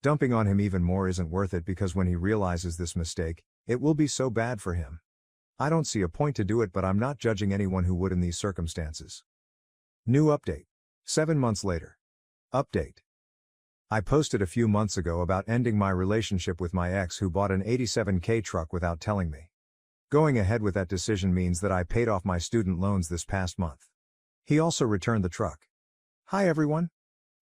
Dumping on him even more isn't worth it because when he realizes this mistake, it will be so bad for him. I don't see a point to do it, but I'm not judging anyone who would in these circumstances. New update. 7 months later. Update. I posted a few months ago about ending my relationship with my ex who bought an $87K truck without telling me. Going ahead with that decision means that I paid off my student loans this past month. He also returned the truck. Hi everyone.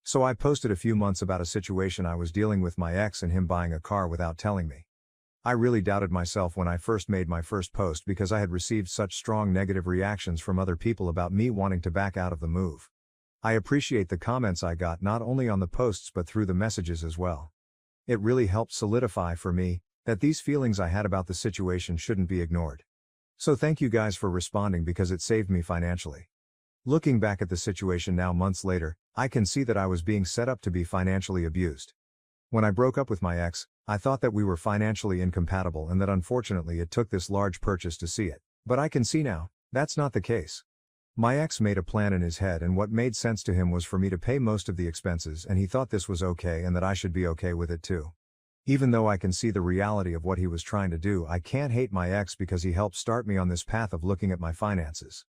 So I posted a few months about a situation I was dealing with my ex and him buying a car without telling me. I really doubted myself when I first made my first post because I had received such strong negative reactions from other people about me wanting to back out of the move. I appreciate the comments I got not only on the posts but through the messages as well. It really helped solidify for me that these feelings I had about the situation shouldn't be ignored. So thank you guys for responding because it saved me financially. Looking back at the situation now months later, I can see that I was being set up to be financially abused. When I broke up with my ex, I thought that we were financially incompatible and that unfortunately it took this large purchase to see it. But I can see now, that's not the case. My ex made a plan in his head and what made sense to him was for me to pay most of the expenses and he thought this was okay and that I should be okay with it too. Even though I can see the reality of what he was trying to do, I can't hate my ex because he helped start me on this path of looking at my finances.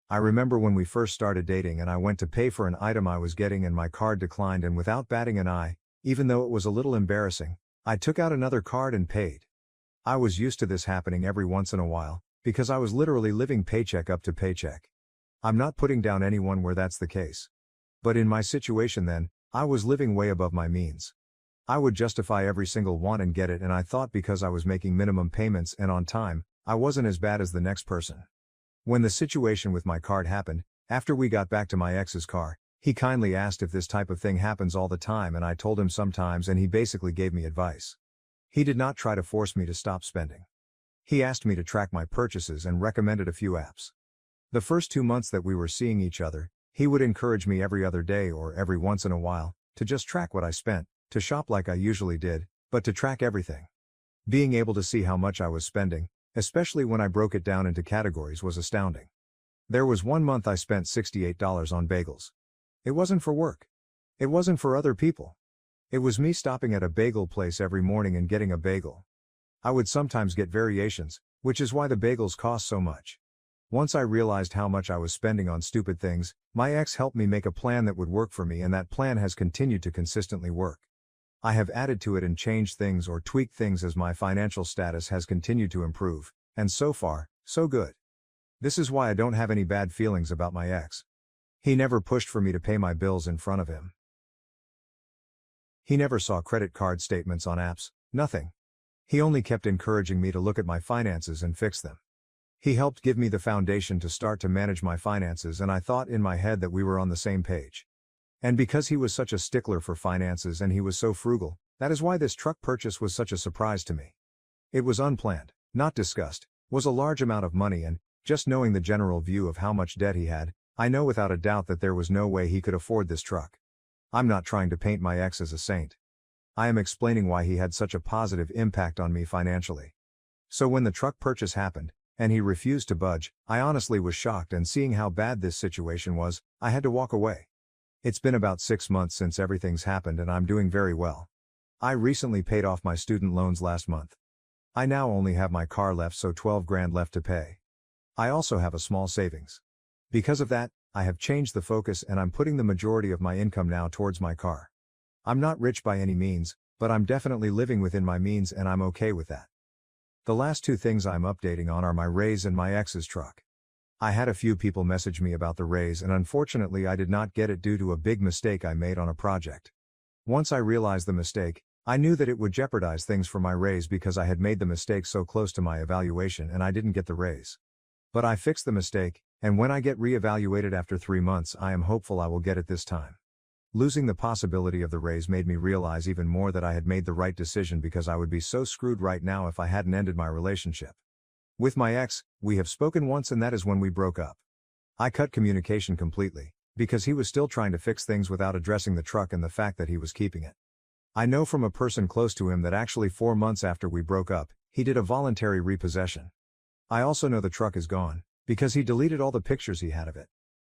I remember when we first started dating and I went to pay for an item I was getting and my card declined, and without batting an eye, even though it was a little embarrassing, I took out another card and paid. I was used to this happening every once in a while, because I was literally living paycheck up to paycheck. I'm not putting down anyone where that's the case. But in my situation then, I was living way above my means. I would justify every single one and get it, and I thought because I was making minimum payments and on time, I wasn't as bad as the next person. When the situation with my card happened, after we got back to my ex's car, he kindly asked if this type of thing happens all the time and I told him sometimes, and he basically gave me advice. He did not try to force me to stop spending. He asked me to track my purchases and recommended a few apps. The first 2 months that we were seeing each other, he would encourage me every other day or every once in a while to just track what I spent, to shop like I usually did, but to track everything. Being able to see how much I was spending, especially when I broke it down into categories, was astounding. There was one month I spent $68 on bagels. It wasn't for work. It wasn't for other people. It was me stopping at a bagel place every morning and getting a bagel. I would sometimes get variations, which is why the bagels cost so much. Once I realized how much I was spending on stupid things, my ex helped me make a plan that would work for me, and that plan has continued to consistently work. I have added to it and changed things or tweaked things as my financial status has continued to improve, and so far, so good. This is why I don't have any bad feelings about my ex. He never pushed for me to pay my bills in front of him. He never saw credit card statements on apps, nothing. He only kept encouraging me to look at my finances and fix them. He helped give me the foundation to start to manage my finances, and I thought in my head that we were on the same page. And because he was such a stickler for finances and he was so frugal, that is why this truck purchase was such a surprise to me. It was unplanned, not discussed, was a large amount of money, and, just knowing the general view of how much debt he had, I know without a doubt that there was no way he could afford this truck. I'm not trying to paint my ex as a saint. I am explaining why he had such a positive impact on me financially. So when the truck purchase happened, and he refused to budge, I honestly was shocked, and seeing how bad this situation was, I had to walk away. It's been about 6 months since everything's happened and I'm doing very well. I recently paid off my student loans last month. I now only have my car left, so 12 grand left to pay. I also have a small savings. Because of that, I have changed the focus and I'm putting the majority of my income now towards my car. I'm not rich by any means, but I'm definitely living within my means and I'm okay with that. The last 2 things I'm updating on are my raise and my ex's truck. I had a few people message me about the raise, and unfortunately I did not get it due to a big mistake I made on a project. Once I realized the mistake, I knew that it would jeopardize things for my raise because I had made the mistake so close to my evaluation and I didn't get the raise. But I fixed the mistake, and when I get re-evaluated after 3 months, I am hopeful I will get it this time. Losing the possibility of the raise made me realize even more that I had made the right decision, because I would be so screwed right now if I hadn't ended my relationship. With my ex, we have spoken once, and that is when we broke up. I cut communication completely, because he was still trying to fix things without addressing the truck and the fact that he was keeping it. I know from a person close to him that actually 4 months after we broke up, he did a voluntary repossession. I also know the truck is gone, because he deleted all the pictures he had of it.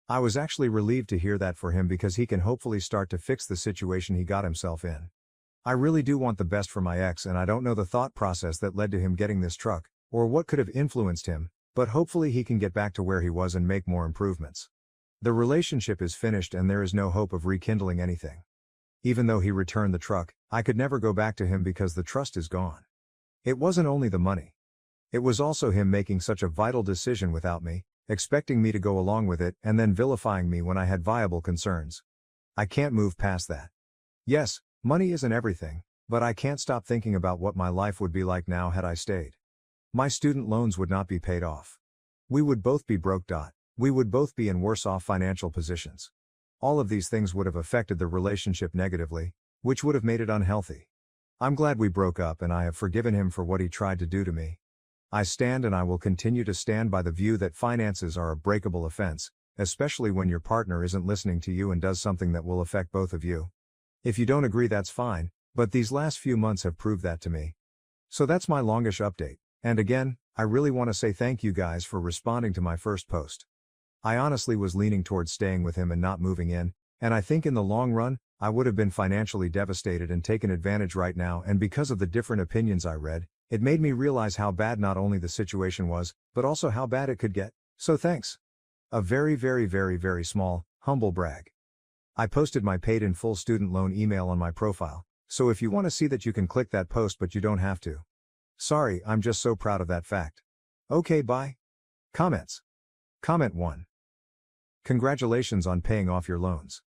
I was actually relieved to hear that for him, because he can hopefully start to fix the situation he got himself in. I really do want the best for my ex, and I don't know the thought process that led to him getting this truck, or what could have influenced him, but hopefully he can get back to where he was and make more improvements. The relationship is finished and there is no hope of rekindling anything. Even though he returned the truck, I could never go back to him because the trust is gone. It wasn't only the money. It was also him making such a vital decision without me, expecting me to go along with it, and then vilifying me when I had viable concerns. I can't move past that. Yes, money isn't everything, but I can't stop thinking about what my life would be like now had I stayed. My student loans would not be paid off. We would both be broke. We would both be in worse off financial positions. All of these things would have affected the relationship negatively, which would have made it unhealthy. I'm glad we broke up, and I have forgiven him for what he tried to do to me. I stand and I will continue to stand by the view that finances are a breakable offense, especially when your partner isn't listening to you and does something that will affect both of you. If you don't agree, that's fine, but these last few months have proved that to me. So that's my longish update, and again, I really want to say thank you guys for responding to my first post. I honestly was leaning towards staying with him and not moving in, and I think in the long run, I would have been financially devastated and taken advantage right now, and because of the different opinions I read, it made me realize how bad not only the situation was, but also how bad it could get, so thanks. A very, very, very, very small, humble brag. I posted my paid in full student loan email on my profile, so if you want to see that, you can click that post, but you don't have to. Sorry, I'm just so proud of that fact. Okay, bye. Comments. Comment 1. Congratulations on paying off your loans.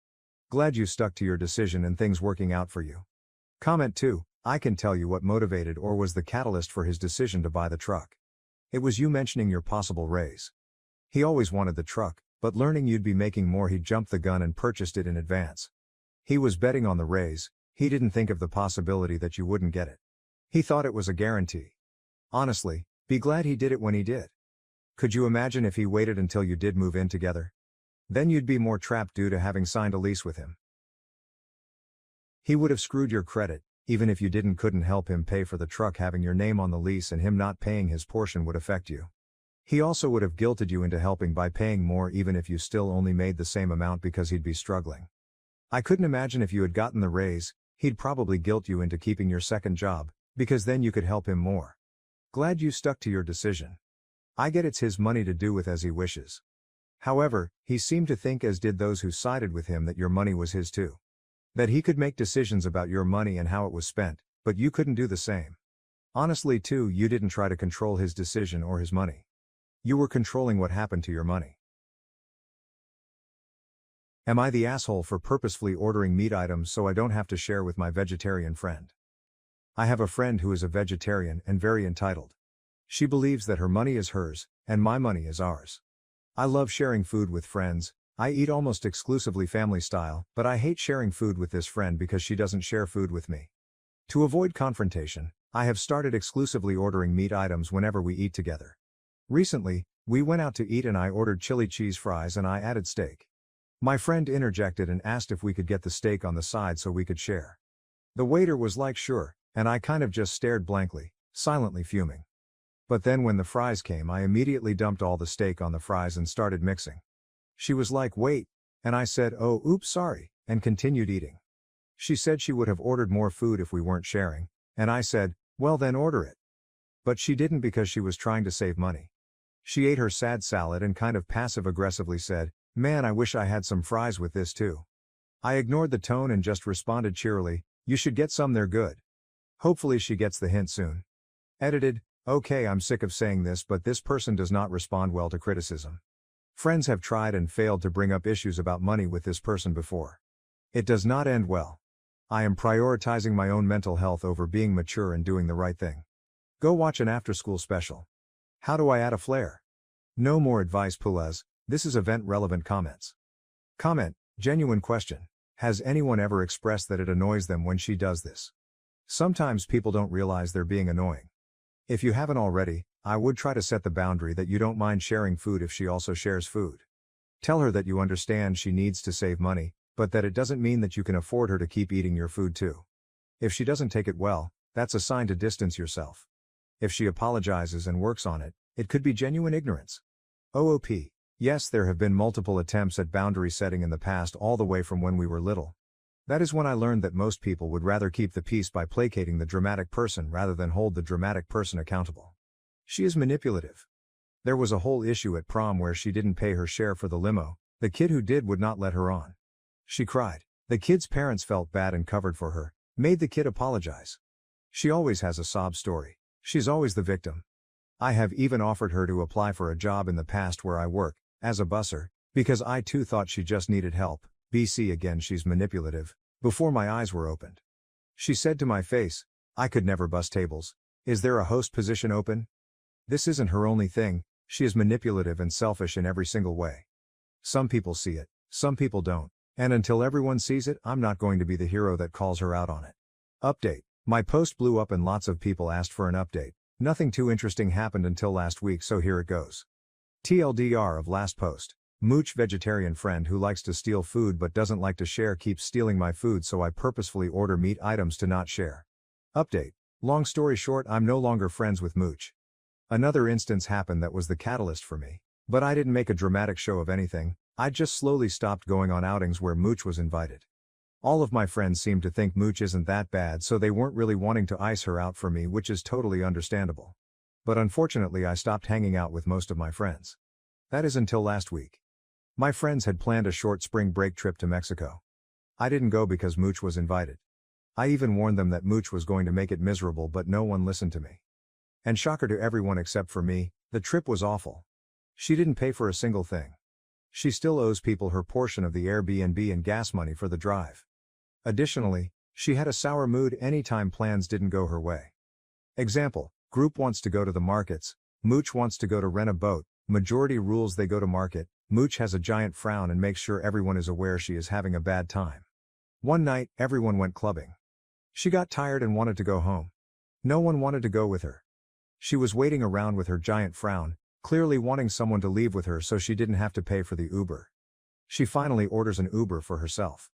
Glad you stuck to your decision and things working out for you. Comment 2. I can tell you what motivated or was the catalyst for his decision to buy the truck. It was you mentioning your possible raise. He always wanted the truck, but learning you'd be making more, he jumped the gun and purchased it in advance. He was betting on the raise. He didn't think of the possibility that you wouldn't get it. He thought it was a guarantee. Honestly, be glad he did it when he did. Could you imagine if he waited until you did move in together? Then you'd be more trapped due to having signed a lease with him. He would have screwed your credit. Even if you couldn't help him pay for the truck, having your name on the lease and him not paying his portion would affect you. He also would have guilted you into helping by paying more, even if you still only made the same amount, because he'd be struggling. I couldn't imagine if you had gotten the raise, he'd probably guilt you into keeping your second job, because then you could help him more. Glad you stuck to your decision. I get it's his money to do with as he wishes. However, he seemed to think, as did those who sided with him, that your money was his too. That he could make decisions about your money and how it was spent, but you couldn't do the same. Honestly too, you didn't try to control his decision or his money. You were controlling what happened to your money. Am I the asshole for purposefully ordering meat items so I don't have to share with my vegetarian friend? I have a friend who is a vegetarian and very entitled. She believes that her money is hers, and my money is ours. I love sharing food with friends. I eat almost exclusively family style, but I hate sharing food with this friend because she doesn't share food with me. To avoid confrontation, I have started exclusively ordering meat items whenever we eat together. Recently, we went out to eat and I ordered chili cheese fries and I added steak. My friend interjected and asked if we could get the steak on the side so we could share. The waiter was like sure, and I kind of just stared blankly, silently fuming. But then when the fries came, I immediately dumped all the steak on the fries and started mixing. She was like, wait, and I said, oh, oops, sorry, and continued eating. She said she would have ordered more food if we weren't sharing, and I said, well then order it. But she didn't because she was trying to save money. She ate her sad salad and kind of passive-aggressively said, man, I wish I had some fries with this too. I ignored the tone and just responded cheerily, you should get some, they're good. Hopefully she gets the hint soon. Edited. Okay, I'm sick of saying this, but this person does not respond well to criticism. Friends have tried and failed to bring up issues about money with this person before. It does not end well. I am prioritizing my own mental health over being mature and doing the right thing. Go watch an after-school special. How do I add a flair? No more advice, Pulez. This is event-relevant comments. Comment, genuine question. Has anyone ever expressed that it annoys them when she does this? Sometimes people don't realize they're being annoying. If you haven't already, I would try to set the boundary that you don't mind sharing food if she also shares food. Tell her that you understand she needs to save money, but that it doesn't mean that you can afford her to keep eating your food too. If she doesn't take it well, that's a sign to distance yourself. If she apologizes and works on it, it could be genuine ignorance. OOP. Yes, there have been multiple attempts at boundary setting in the past, all the way from when we were little. That is when I learned that most people would rather keep the peace by placating the dramatic person rather than hold the dramatic person accountable. She is manipulative. There was a whole issue at prom where she didn't pay her share for the limo. The kid who did would not let her on. She cried. The kid's parents felt bad and covered for her, made the kid apologize. She always has a sob story. She's always the victim. I have even offered her to apply for a job in the past where I work, as a busser, because I too thought she just needed help. BC again, she's manipulative, before my eyes were opened. She said to my face, I could never bus tables. Is there a host position open? This isn't her only thing, she is manipulative and selfish in every single way. Some people see it, some people don't, and until everyone sees it, I'm not going to be the hero that calls her out on it. Update. My post blew up and lots of people asked for an update. Nothing too interesting happened until last week, so here it goes. TLDR of last post. Mooch, vegetarian friend who likes to steal food but doesn't like to share, keeps stealing my food, so I purposefully order meat items to not share. Update. Long story short, I'm no longer friends with Mooch. Another instance happened that was the catalyst for me. But I didn't make a dramatic show of anything, I just slowly stopped going on outings where Mooch was invited. All of my friends seemed to think Mooch isn't that bad, so they weren't really wanting to ice her out for me, which is totally understandable. But unfortunately I stopped hanging out with most of my friends. That is until last week. My friends had planned a short spring break trip to Mexico. I didn't go because Mooch was invited. I even warned them that Mooch was going to make it miserable, but no one listened to me. And shocker to everyone except for me, the trip was awful. She didn't pay for a single thing. She still owes people her portion of the Airbnb and gas money for the drive. Additionally, she had a sour mood anytime plans didn't go her way. Example, group wants to go to the markets, Mooch wants to go to rent a boat, majority rules they go to market, Mooch has a giant frown and makes sure everyone is aware she is having a bad time. One night, everyone went clubbing. She got tired and wanted to go home. No one wanted to go with her. She was waiting around with her giant frown, clearly wanting someone to leave with her so she didn't have to pay for the Uber. She finally orders an Uber for herself.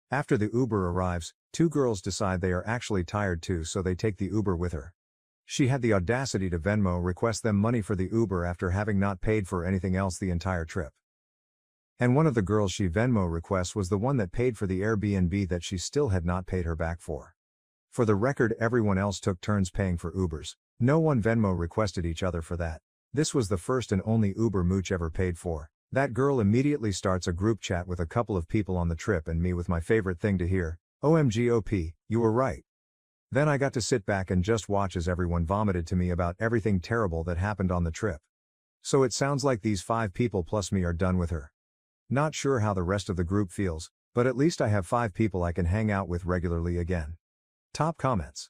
After the Uber arrives, two girls decide they are actually tired too, so they take the Uber with her. She had the audacity to Venmo request them money for the Uber after having not paid for anything else the entire trip. And one of the girls she Venmo requests was the one that paid for the Airbnb that she still had not paid her back for. For the record, everyone else took turns paying for Ubers. No one Venmo requested each other for that. This was the first and only Uber Mooch ever paid for. That girl immediately starts a group chat with a couple of people on the trip and me with my favorite thing to hear, OMG OP, you were right. Then I got to sit back and just watch as everyone vomited to me about everything terrible that happened on the trip. So it sounds like these 5 people plus me are done with her. Not sure how the rest of the group feels, but at least I have 5 people I can hang out with regularly again. Top comments.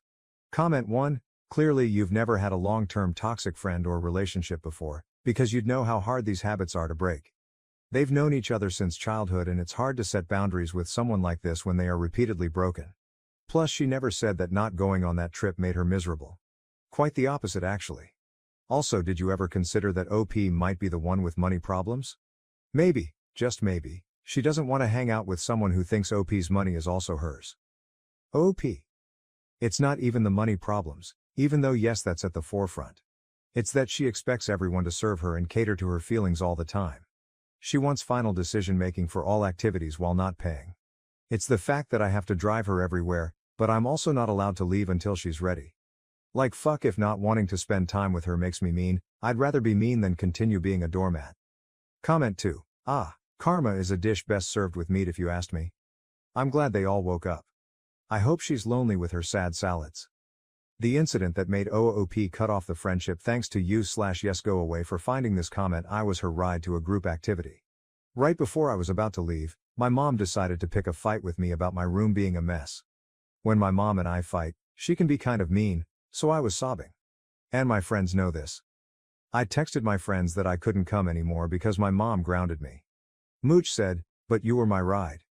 Comment 1, Clearly you've never had a long-term toxic friend or relationship before, because you'd know how hard these habits are to break. They've known each other since childhood and it's hard to set boundaries with someone like this when they are repeatedly broken. Plus she never said that not going on that trip made her miserable. Quite the opposite actually. Also, did you ever consider that OP might be the one with money problems? Maybe, just maybe, she doesn't want to hang out with someone who thinks OP's money is also hers. OP. It's not even the money problems, even though yes that's at the forefront. It's that she expects everyone to serve her and cater to her feelings all the time. She wants final decision making for all activities while not paying. It's the fact that I have to drive her everywhere, but I'm also not allowed to leave until she's ready. Like fuck if not wanting to spend time with her makes me mean, I'd rather be mean than continue being a doormat. Comment 2. Karma is a dish best served with meat if you asked me. I'm glad they all woke up. I hope she's lonely with her sad salads. The incident that made OOP cut off the friendship thanks to you/yes go away for finding this comment. I was her ride to a group activity. Right before I was about to leave, my mom decided to pick a fight with me about my room being a mess. When my mom and I fight, she can be kind of mean, so I was sobbing. And my friends know this. I texted my friends that I couldn't come anymore because my mom grounded me. Mooch said, "But you were my ride."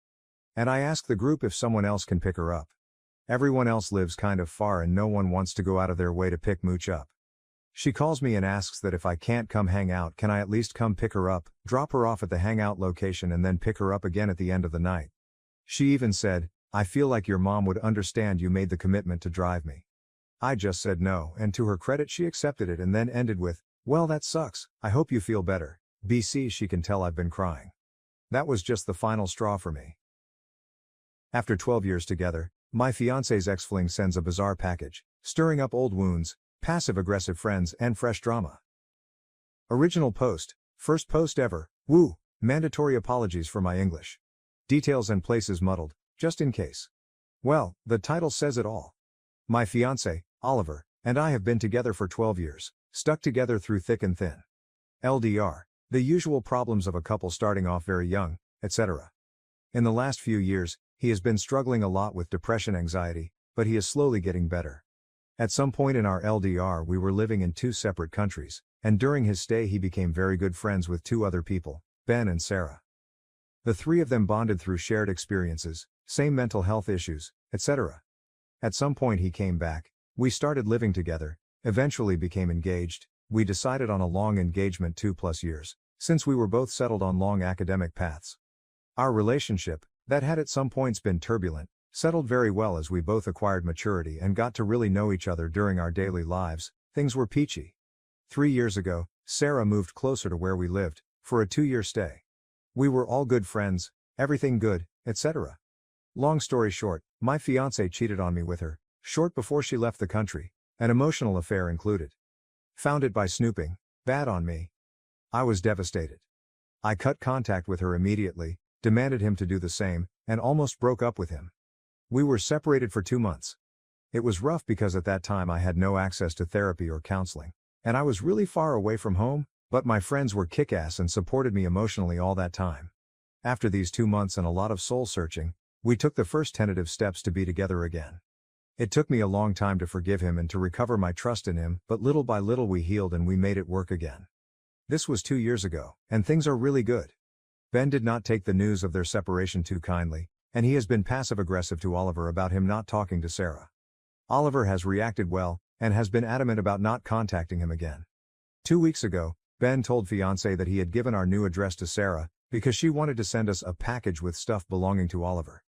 And I asked the group if someone else can pick her up. Everyone else lives kind of far and no one wants to go out of their way to pick Mooch up. She calls me and asks that if I can't come hang out, can I at least come pick her up, drop her off at the hangout location and then pick her up again at the end of the night. She even said, "I feel like your mom would understand you made the commitment to drive me." I just said no, and to her credit she accepted it and then ended with, "Well that sucks, I hope you feel better." BC she can tell I've been crying. That was just the final straw for me. After 12 years together, my fiance's ex-fling sends a bizarre package, stirring up old wounds, passive-aggressive friends and fresh drama. Original post, first post ever, woo, mandatory apologies for my English. Details and places muddled, just in case. Well, the title says it all. My fiance, Oliver, and I have been together for 12 years, stuck together through thick and thin. LDR, the usual problems of a couple starting off very young, etc. In the last few years, he has been struggling a lot with depression, anxiety, but he is slowly getting better. At some point in our LDR we were living in 2 separate countries, and during his stay he became very good friends with 2 other people, Ben and Sarah. The 3 of them bonded through shared experiences, same mental health issues, etc. At some point he came back, we started living together, eventually became engaged. We decided on a long engagement 2+ years, since we were both settled on long academic paths. Our relationship, that had at some points been turbulent, settled very well as we both acquired maturity and got to really know each other during our daily lives. Things were peachy. 3 years ago, Sarah moved closer to where we lived, for a 2-year stay. We were all good friends, everything good, etc. Long story short, my fiancé cheated on me with her, short before she left the country, an emotional affair included. Found it by snooping, bad on me. I was devastated. I cut contact with her immediately, demanded him to do the same, and almost broke up with him. We were separated for 2 months. It was rough because at that time I had no access to therapy or counseling, and I was really far away from home, but my friends were kick-ass and supported me emotionally all that time. After these 2 months and a lot of soul-searching, we took the first tentative steps to be together again. It took me a long time to forgive him and to recover my trust in him, but little by little we healed and we made it work again. This was 2 years ago, and things are really good. Ben did not take the news of their separation too kindly, and he has been passive-aggressive to Oliver about him not talking to Sarah. Oliver has reacted well, and has been adamant about not contacting him again. 2 weeks ago, Ben told fiancé that he had given our new address to Sarah, because she wanted to send us a package with stuff belonging to Oliver.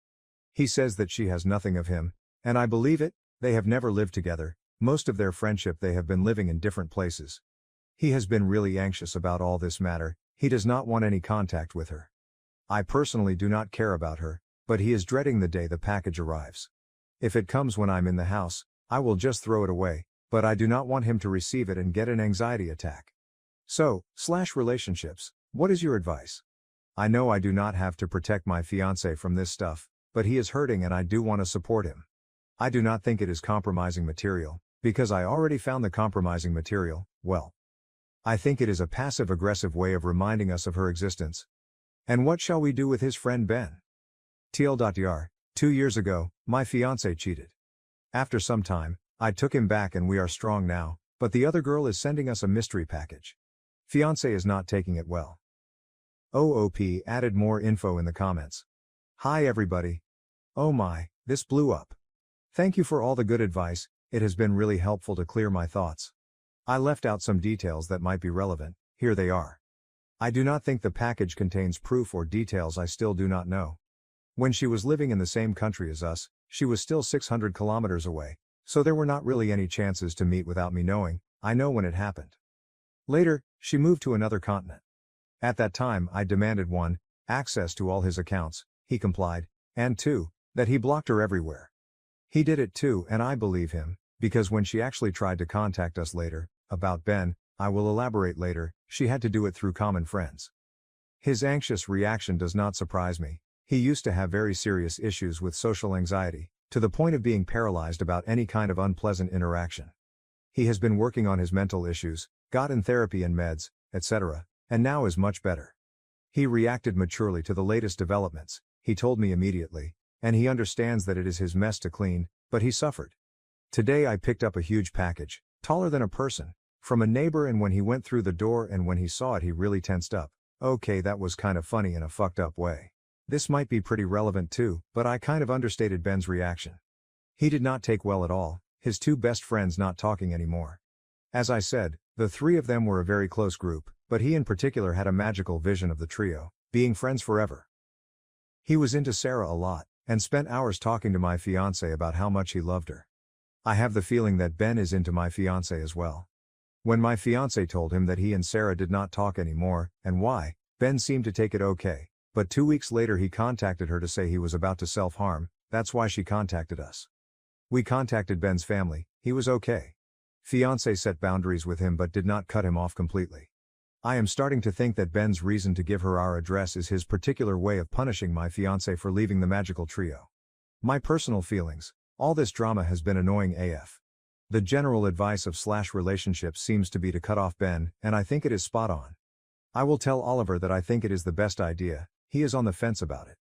He says that she has nothing of him, and I believe it. They have never lived together, most of their friendship they have been living in different places. He has been really anxious about all this matter, he does not want any contact with her. I personally do not care about her, but he is dreading the day the package arrives. If it comes when I'm in the house, I will just throw it away, but I do not want him to receive it and get an anxiety attack. So, relationships, what is your advice? I know I do not have to protect my fiancé from this stuff, but he is hurting and I do want to support him. I do not think it is compromising material, because I already found the compromising material, well. I think it is a passive-aggressive way of reminding us of her existence. And what shall we do with his friend Ben? TL.dr. 2 years ago, my fiancé cheated. After some time, I took him back and we are strong now, but the other girl is sending us a mystery package. Fiancé is not taking it well. OOP added more info in the comments. Hi everybody. Oh my, this blew up. Thank you for all the good advice, it has been really helpful to clear my thoughts. I left out some details that might be relevant, here they are. I do not think the package contains proof or details I still do not know. When she was living in the same country as us, she was still 600 kilometers away, so there were not really any chances to meet without me knowing. I know when it happened. Later, she moved to another continent. At that time I demanded 1, access to all his accounts, he complied, and 2, that he blocked her everywhere. He did it too and I believe him, because when she actually tried to contact us later, about Ben, I will elaborate later, she had to do it through common friends. His anxious reaction does not surprise me. He used to have very serious issues with social anxiety, to the point of being paralyzed about any kind of unpleasant interaction. He has been working on his mental issues, got in therapy and meds, etc., and now is much better. He reacted maturely to the latest developments, he told me immediately, and he understands that it is his mess to clean, but he suffered. Today I picked up a huge package, taller than a person, from a neighbor, and when he went through the door and when he saw it he really tensed up. Okay, that was kind of funny in a fucked up way. This might be pretty relevant too, but I kind of understated Ben's reaction. He did not take well at all, his 2 best friends not talking anymore. As I said, the 3 of them were a very close group, but he in particular had a magical vision of the trio, being friends forever. He was into Sarah a lot, and spent hours talking to my fiancé about how much he loved her. I have the feeling that Ben is into my fiancé as well. When my fiancé told him that he and Sarah did not talk anymore, and why, Ben seemed to take it okay, but 2 weeks later he contacted her to say he was about to self-harm, that's why she contacted us. We contacted Ben's family, he was okay. Fiancé set boundaries with him but did not cut him off completely. I am starting to think that Ben's reason to give her our address is his particular way of punishing my fiancé for leaving the magical trio. My personal feelings, all this drama has been annoying AF. The general advice of relationships seems to be to cut off Ben, and I think it is spot on. I will tell Oliver that I think it is the best idea, he is on the fence about it.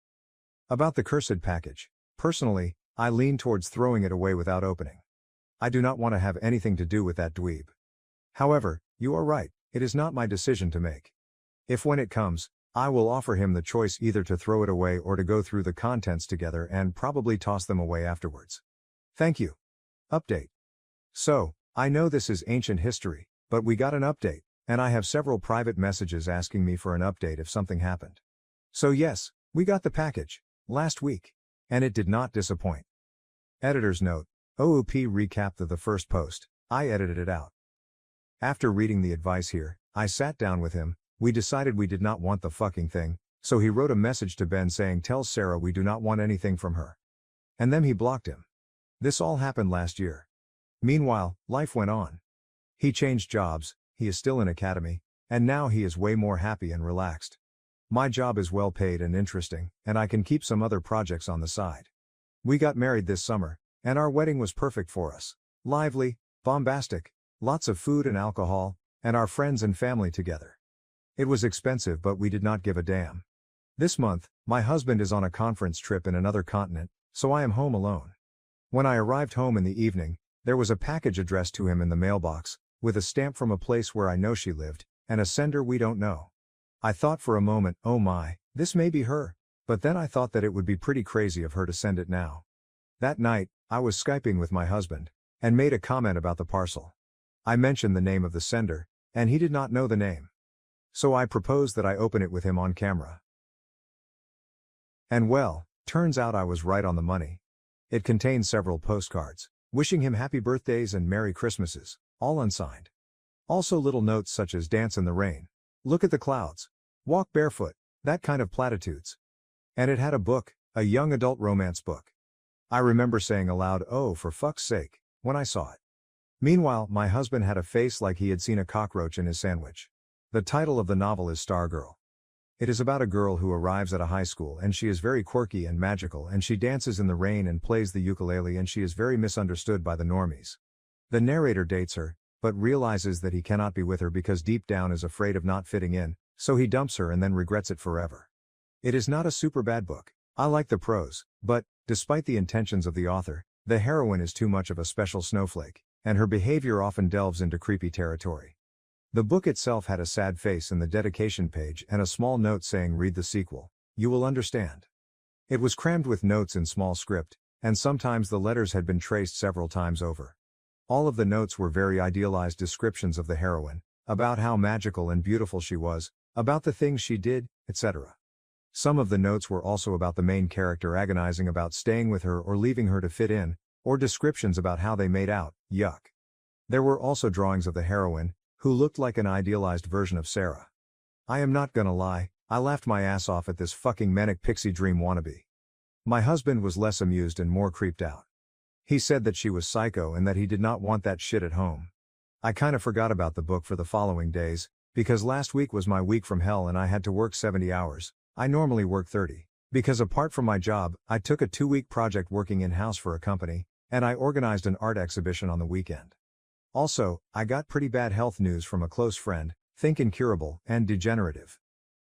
About the cursed package, personally, I lean towards throwing it away without opening. I do not want to have anything to do with that dweeb. However, you are right, it is not my decision to make. If when it comes, I will offer him the choice either to throw it away or to go through the contents together and probably toss them away afterwards. Thank you. Update. So, I know this is ancient history, but we got an update, and I have several private messages asking me for an update if something happened. So yes, we got the package, last week. And it did not disappoint. Editor's note, OOP recap of the first post, I edited it out. After reading the advice here, I sat down with him, we decided we did not want the fucking thing, so he wrote a message to Ben saying tell Sarah we do not want anything from her. And then he blocked him. This all happened last year. Meanwhile, life went on. He changed jobs, he is still in academy, and now he is way more happy and relaxed. My job is well paid and interesting, and I can keep some other projects on the side. We got married this summer, and our wedding was perfect for us. Lively, bombastic, lots of food and alcohol, and our friends and family together. It was expensive but we did not give a damn. This month, my husband is on a conference trip in another continent, so I am home alone. When I arrived home in the evening, there was a package addressed to him in the mailbox, with a stamp from a place where I know she lived, and a sender we don't know. I thought for a moment, oh my, this may be her, but then I thought that it would be pretty crazy of her to send it now. That night, I was Skyping with my husband, and made a comment about the parcel. I mentioned the name of the sender, and he did not know the name. So I proposed that I open it with him on camera. And well, turns out I was right on the money. It contained several postcards, wishing him happy birthdays and Merry Christmases, all unsigned. Also little notes such as dance in the rain, look at the clouds, walk barefoot, that kind of platitudes. And it had a book, a young adult romance book. I remember saying aloud, oh for fuck's sake, when I saw it. Meanwhile, my husband had a face like he had seen a cockroach in his sandwich. The title of the novel is Stargirl. It is about a girl who arrives at a high school and she is very quirky and magical and she dances in the rain and plays the ukulele and she is very misunderstood by the normies. The narrator dates her, but realizes that he cannot be with her because deep down is afraid of not fitting in, so he dumps her and then regrets it forever. It is not a super bad book. I like the prose, but, despite the intentions of the author, The heroine is too much of a special snowflake, and her behavior often delves into creepy territory. The book itself had a sad face in the dedication page and a small note saying read the sequel, you will understand. It was crammed with notes in small script, and sometimes the letters had been traced several times over. All of the notes were very idealized descriptions of the heroine, about how magical and beautiful she was, about the things she did, etc. Some of the notes were also about the main character agonizing about staying with her or leaving her to fit in, or descriptions about how they made out, yuck. There were also drawings of the heroine, who looked like an idealized version of Sarah. I am not gonna lie, I laughed my ass off at this fucking manic pixie dream wannabe. My husband was less amused and more creeped out. He said that she was psycho and that he did not want that shit at home. I kinda forgot about the book for the following days, because last week was my week from hell and I had to work 70 hours, I normally work 30. Because apart from my job, I took a 2-week project working in-house for a company, and I organized an art exhibition on the weekend. Also, I got pretty bad health news from a close friend, think incurable and degenerative.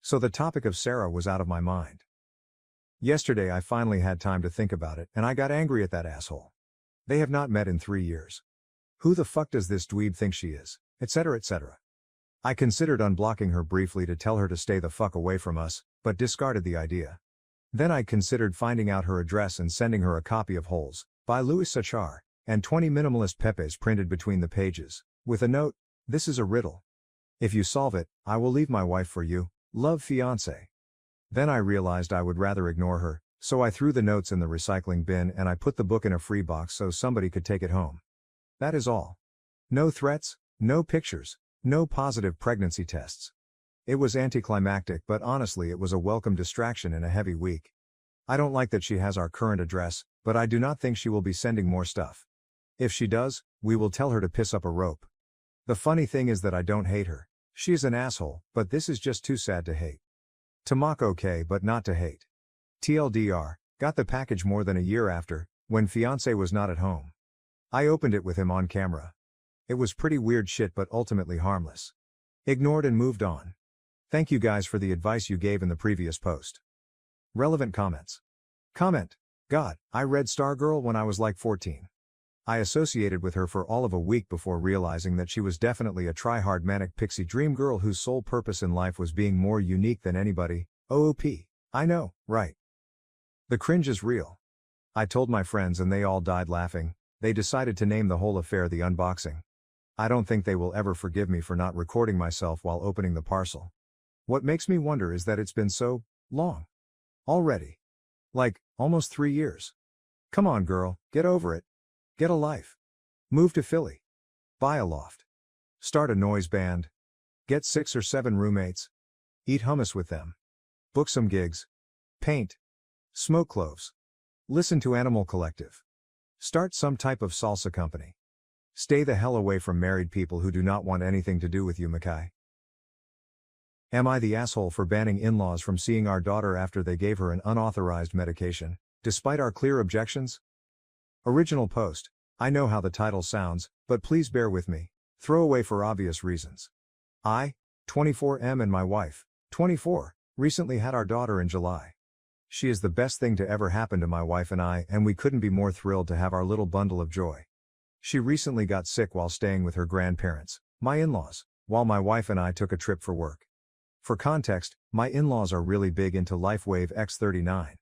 So the topic of Sarah was out of my mind. Yesterday I finally had time to think about it and I got angry at that asshole. They have not met in 3 years. Who the fuck does this dweeb think she is, etc. etc. I considered unblocking her briefly to tell her to stay the fuck away from us, but discarded the idea. Then I considered finding out her address and sending her a copy of Holes, by Louis Sachar, and 20 minimalist pepes printed between the pages, with a note, this is a riddle. If you solve it, I will leave my wife for you, love fiancé. Then I realized I would rather ignore her, so I threw the notes in the recycling bin and I put the book in a free box so somebody could take it home. That is all. No threats, no pictures, no positive pregnancy tests. It was anticlimactic, but honestly it was a welcome distraction in a heavy week. I don't like that she has our current address, but I do not think she will be sending more stuff. If she does, we will tell her to piss up a rope. The funny thing is that I don't hate her. She is an asshole, but this is just too sad to hate. To mock okay, but not to hate. TLDR, got the package more than a year after, when fiancé was not at home. I opened it with him on camera. It was pretty weird shit but ultimately harmless. Ignored and moved on. Thank you guys for the advice you gave in the previous post. Relevant comments. Comment. God, I read Stargirl when I was like 14. I associated with her for all of a week before realizing that she was definitely a try-hard manic pixie dream girl whose sole purpose in life was being more unique than anybody. OOP. I know, right? The cringe is real. I told my friends and they all died laughing. They decided to name the whole affair the unboxing. I don't think they will ever forgive me for not recording myself while opening the parcel. What makes me wonder is that it's been so long. Already. Like, almost 3 years. Come on girl, get over it. Get a life. Move to Philly. Buy a loft. Start a noise band. Get 6 or 7 roommates. Eat hummus with them. Book some gigs. Paint. Smoke cloves. Listen to Animal Collective. Start some type of salsa company. Stay the hell away from married people who do not want anything to do with you, Mackay. Am I the asshole for banning in-laws from seeing our daughter after they gave her an unauthorized medication, despite our clear objections? Original post. I know how the title sounds, but please bear with me. Throwaway for obvious reasons. I, 24M, and my wife, 24, recently had our daughter in July. She is the best thing to ever happen to my wife and I, and we couldn't be more thrilled to have our little bundle of joy. She recently got sick while staying with her grandparents, my in-laws, while my wife and I took a trip for work. For context, my in-laws are really big into LifeWave X39.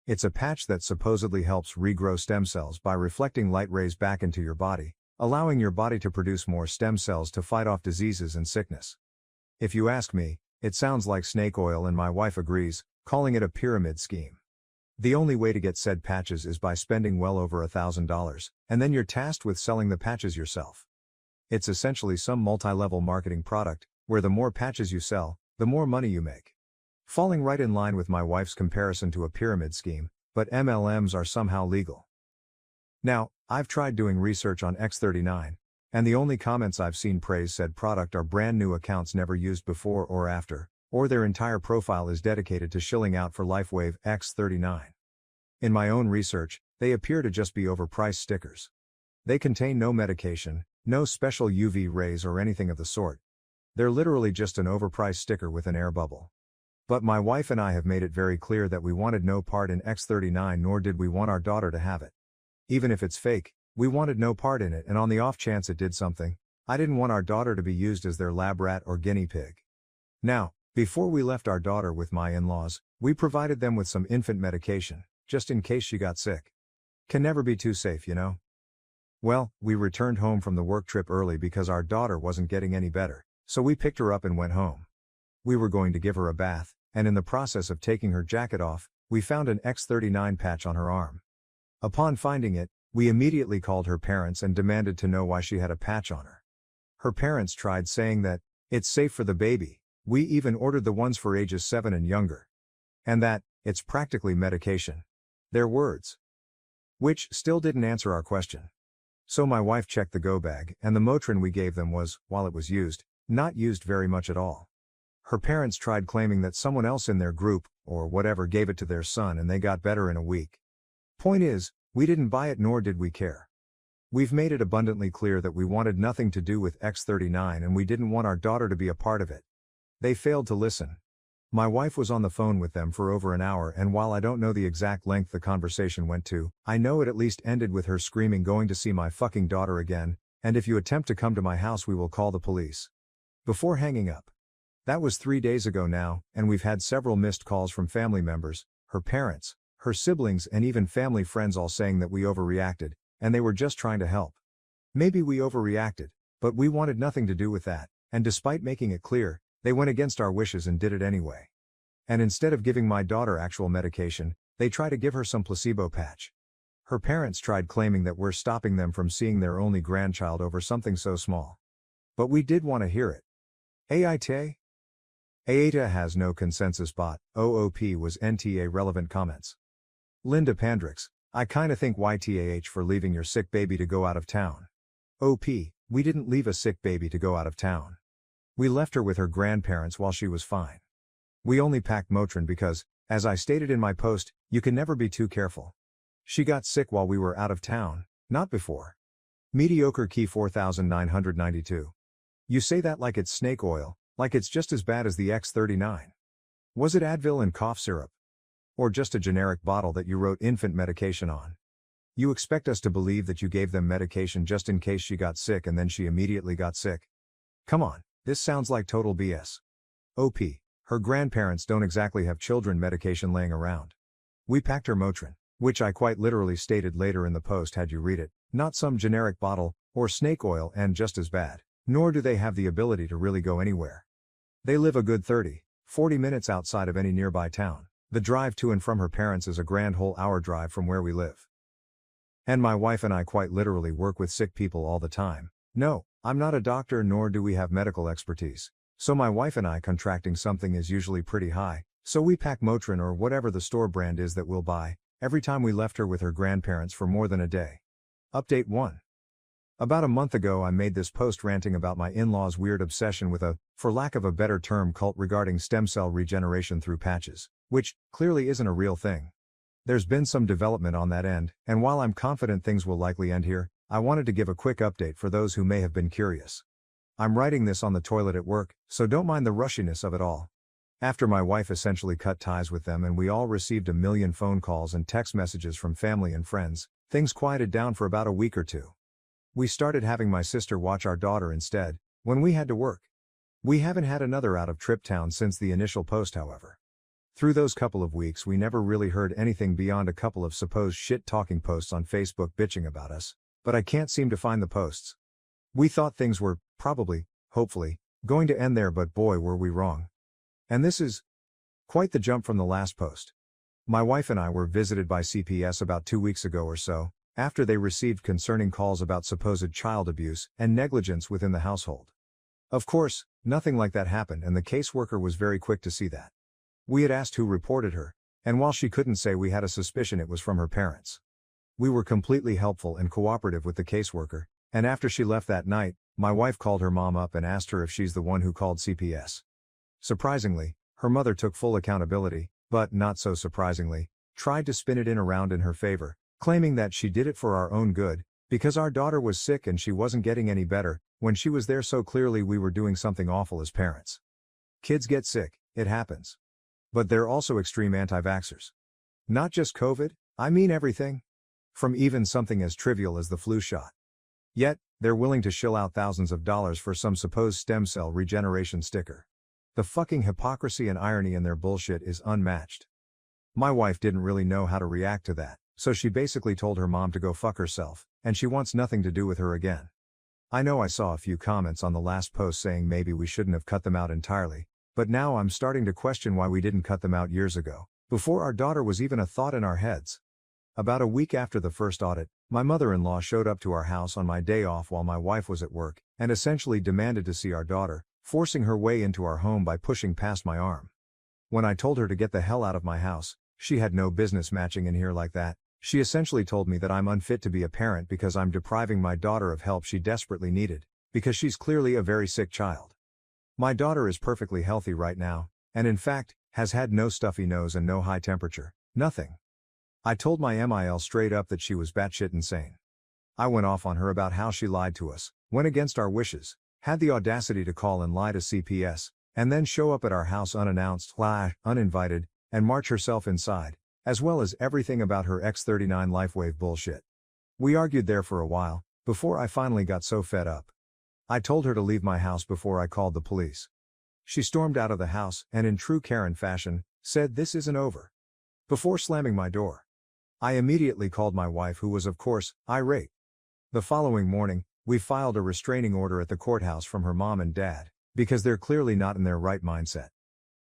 It's a patch that supposedly helps regrow stem cells by reflecting light rays back into your body, allowing your body to produce more stem cells to fight off diseases and sickness. If you ask me, it sounds like snake oil and my wife agrees, calling it a pyramid scheme. The only way to get said patches is by spending well over $1,000, and then you're tasked with selling the patches yourself. It's essentially some multi-level marketing product, where the more patches you sell, the more money you make. Falling right in line with my wife's comparison to a pyramid scheme, but MLMs are somehow legal. Now, I've tried doing research on X39, and the only comments I've seen praise said product are brand new accounts never used before or after, or their entire profile is dedicated to shilling out for LifeWave X39. In my own research, they appear to just be overpriced stickers. They contain no medication, no special UV rays or anything of the sort. They're literally just an overpriced sticker with an air bubble. But my wife and I have made it very clear that we wanted no part in X39, nor did we want our daughter to have it. Even if it's fake, we wanted no part in it, and on the off chance it did something, I didn't want our daughter to be used as their lab rat or guinea pig. Now, before we left our daughter with my in-laws, we provided them with some infant medication, just in case she got sick. Can never be too safe, you know? Well, we returned home from the work trip early because our daughter wasn't getting any better, so we picked her up and went home. We were going to give her a bath, and in the process of taking her jacket off, we found an X39 patch on her arm. Upon finding it, we immediately called her parents and demanded to know why she had a patch on her. Her parents tried saying that, it's safe for the baby, we even ordered the ones for ages 7 and younger. And that, it's practically medication. Their words. Which still didn't answer our question. So my wife checked the go bag, and the Motrin we gave them was, while it was used, not used very much at all. Her parents tried claiming that someone else in their group, or whatever, gave it to their son and they got better in a week. Point is, we didn't buy it nor did we care. We've made it abundantly clear that we wanted nothing to do with X39 and we didn't want our daughter to be a part of it. They failed to listen. My wife was on the phone with them for over an hour, and while I don't know the exact length the conversation went to, I know it at least ended with her screaming, "Going to see my fucking daughter again, and if you attempt to come to my house we will call the police," before hanging up. That was 3 days ago now, and we've had several missed calls from family members, her parents, her siblings, and even family friends, all saying that we overreacted, and they were just trying to help. Maybe we overreacted, but we wanted nothing to do with that, and despite making it clear, they went against our wishes and did it anyway. And instead of giving my daughter actual medication, they try to give her some placebo patch. Her parents tried claiming that we're stopping them from seeing their only grandchild over something so small. But we did want to hear it. AITA? AITA has no consensus bot, OOP was NTA relevant comments. Linda Pandrix, I kinda think YTAH for leaving your sick baby to go out of town. OP, we didn't leave a sick baby to go out of town. We left her with her grandparents while she was fine. We only packed Motrin because, as I stated in my post, you can never be too careful. She got sick while we were out of town, not before. Mediocre key 4992. You say that like it's snake oil, like it's just as bad as the X39. Was it Advil and cough syrup? Or just a generic bottle that you wrote infant medication on? You expect us to believe that you gave them medication just in case she got sick and then she immediately got sick? Come on, this sounds like total BS. OP, her grandparents don't exactly have children medication laying around. We packed her Motrin, which I quite literally stated later in the post had you read it, not some generic bottle, or snake oil, and just as bad. Nor do they have the ability to really go anywhere. They live a good 30-40 minutes outside of any nearby town. The drive to and from her parents is a grand whole hour drive from where we live. And my wife and I quite literally work with sick people all the time. No, I'm not a doctor nor do we have medical expertise. So my wife and I contracting something is usually pretty high, so we pack Motrin or whatever the store brand is that we'll buy, every time we left her with her grandparents for more than a day. Update 1. About a month ago I made this post ranting about my in-laws' weird obsession with a, for lack of a better term, cult regarding stem cell regeneration through patches, which, clearly isn't a real thing. There's been some development on that end, and while I'm confident things will likely end here, I wanted to give a quick update for those who may have been curious. I'm writing this on the toilet at work, so don't mind the rushiness of it all. After my wife essentially cut ties with them and we all received a million phone calls and text messages from family and friends, things quieted down for about a week or two. We started having my sister watch our daughter instead, when we had to work. We haven't had another out-of-trip town since the initial post, however. Through those couple of weeks we never really heard anything beyond a couple of supposed shit-talking posts on Facebook bitching about us, but I can't seem to find the posts. We thought things were, probably, hopefully, going to end there, but boy were we wrong. And this is quite the jump from the last post. My wife and I were visited by CPS about 2 weeks ago or so, after they received concerning calls about supposed child abuse and negligence within the household. Of course, nothing like that happened and the caseworker was very quick to see that. We had asked who reported her, and while she couldn't say, we had a suspicion it was from her parents. We were completely helpful and cooperative with the caseworker, and after she left that night, my wife called her mom up and asked her if she's the one who called CPS. Surprisingly, her mother took full accountability, but not so surprisingly, tried to spin it around in her favor, claiming that she did it for our own good, because our daughter was sick and she wasn't getting any better, when she was there, so clearly we were doing something awful as parents. Kids get sick, it happens. But they're also extreme anti-vaxxers. Not just COVID, I mean everything. From even something as trivial as the flu shot. Yet, they're willing to shill out thousands of dollars for some supposed stem cell regeneration sticker. The fucking hypocrisy and irony in their bullshit is unmatched. My wife didn't really know how to react to that, so she basically told her mom to go fuck herself, and she wants nothing to do with her again. I know I saw a few comments on the last post saying maybe we shouldn't have cut them out entirely, but now I'm starting to question why we didn't cut them out years ago, before our daughter was even a thought in our heads. About a week after the first audit, my mother-in-law showed up to our house on my day off while my wife was at work, and essentially demanded to see our daughter, forcing her way into our home by pushing past my arm. When I told her to get the hell out of my house, she had no business matching in here like that. She essentially told me that I'm unfit to be a parent because I'm depriving my daughter of help she desperately needed, because she's clearly a very sick child. My daughter is perfectly healthy right now, and in fact, has had no stuffy nose and no high temperature, nothing. I told my MIL straight up that she was batshit insane. I went off on her about how she lied to us, went against our wishes, had the audacity to call and lie to CPS, and then show up at our house unannounced, uninvited, and march herself inside, as well as everything about her X39 LifeWave bullshit. We argued there for a while, before I finally got so fed up. I told her to leave my house before I called the police. She stormed out of the house and in true Karen fashion, said this isn't over. Before slamming my door. I immediately called my wife, who was of course, irate. The following morning, we filed a restraining order at the courthouse from her mom and dad, because they're clearly not in their right mindset.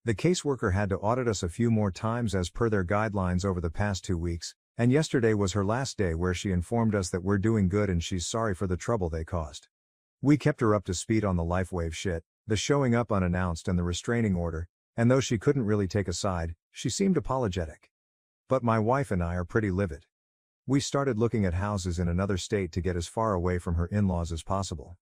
The caseworker had to audit us a few more times as per their guidelines over the past 2 weeks, and yesterday was her last day where she informed us that we're doing good and she's sorry for the trouble they caused. We kept her up to speed on the LifeWave shit, the showing up unannounced and the restraining order, and though she couldn't really take a side, she seemed apologetic. But my wife and I are pretty livid. We started looking at houses in another state to get as far away from her in-laws as possible.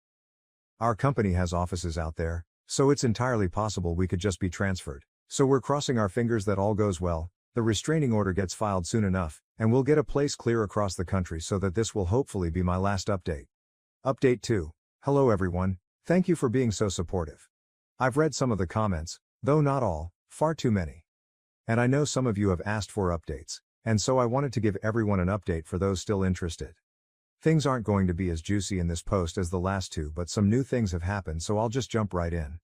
Our company has offices out there, so it's entirely possible we could just be transferred. So we're crossing our fingers that all goes well, the restraining order gets filed soon enough, and we'll get a place clear across the country so that this will hopefully be my last update. Update 2. Hello everyone, thank you for being so supportive. I've read some of the comments, though not all, far too many. And I know some of you have asked for updates, and so I wanted to give everyone an update for those still interested. Things aren't going to be as juicy in this post as the last two, but some new things have happened, so I'll just jump right in.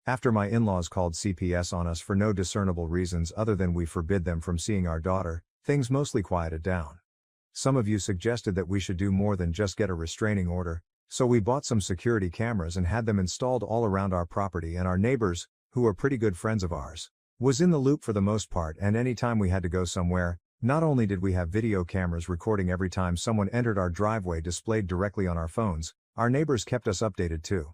After my in-laws called CPS on us for no discernible reasons other than we forbid them from seeing our daughter, things mostly quieted down. Some of you suggested that we should do more than just get a restraining order, so we bought some security cameras and had them installed all around our property, and our neighbors, who are pretty good friends of ours, was in the loop for the most part, and anytime we had to go somewhere, not only did we have video cameras recording every time someone entered our driveway displayed directly on our phones, our neighbors kept us updated too.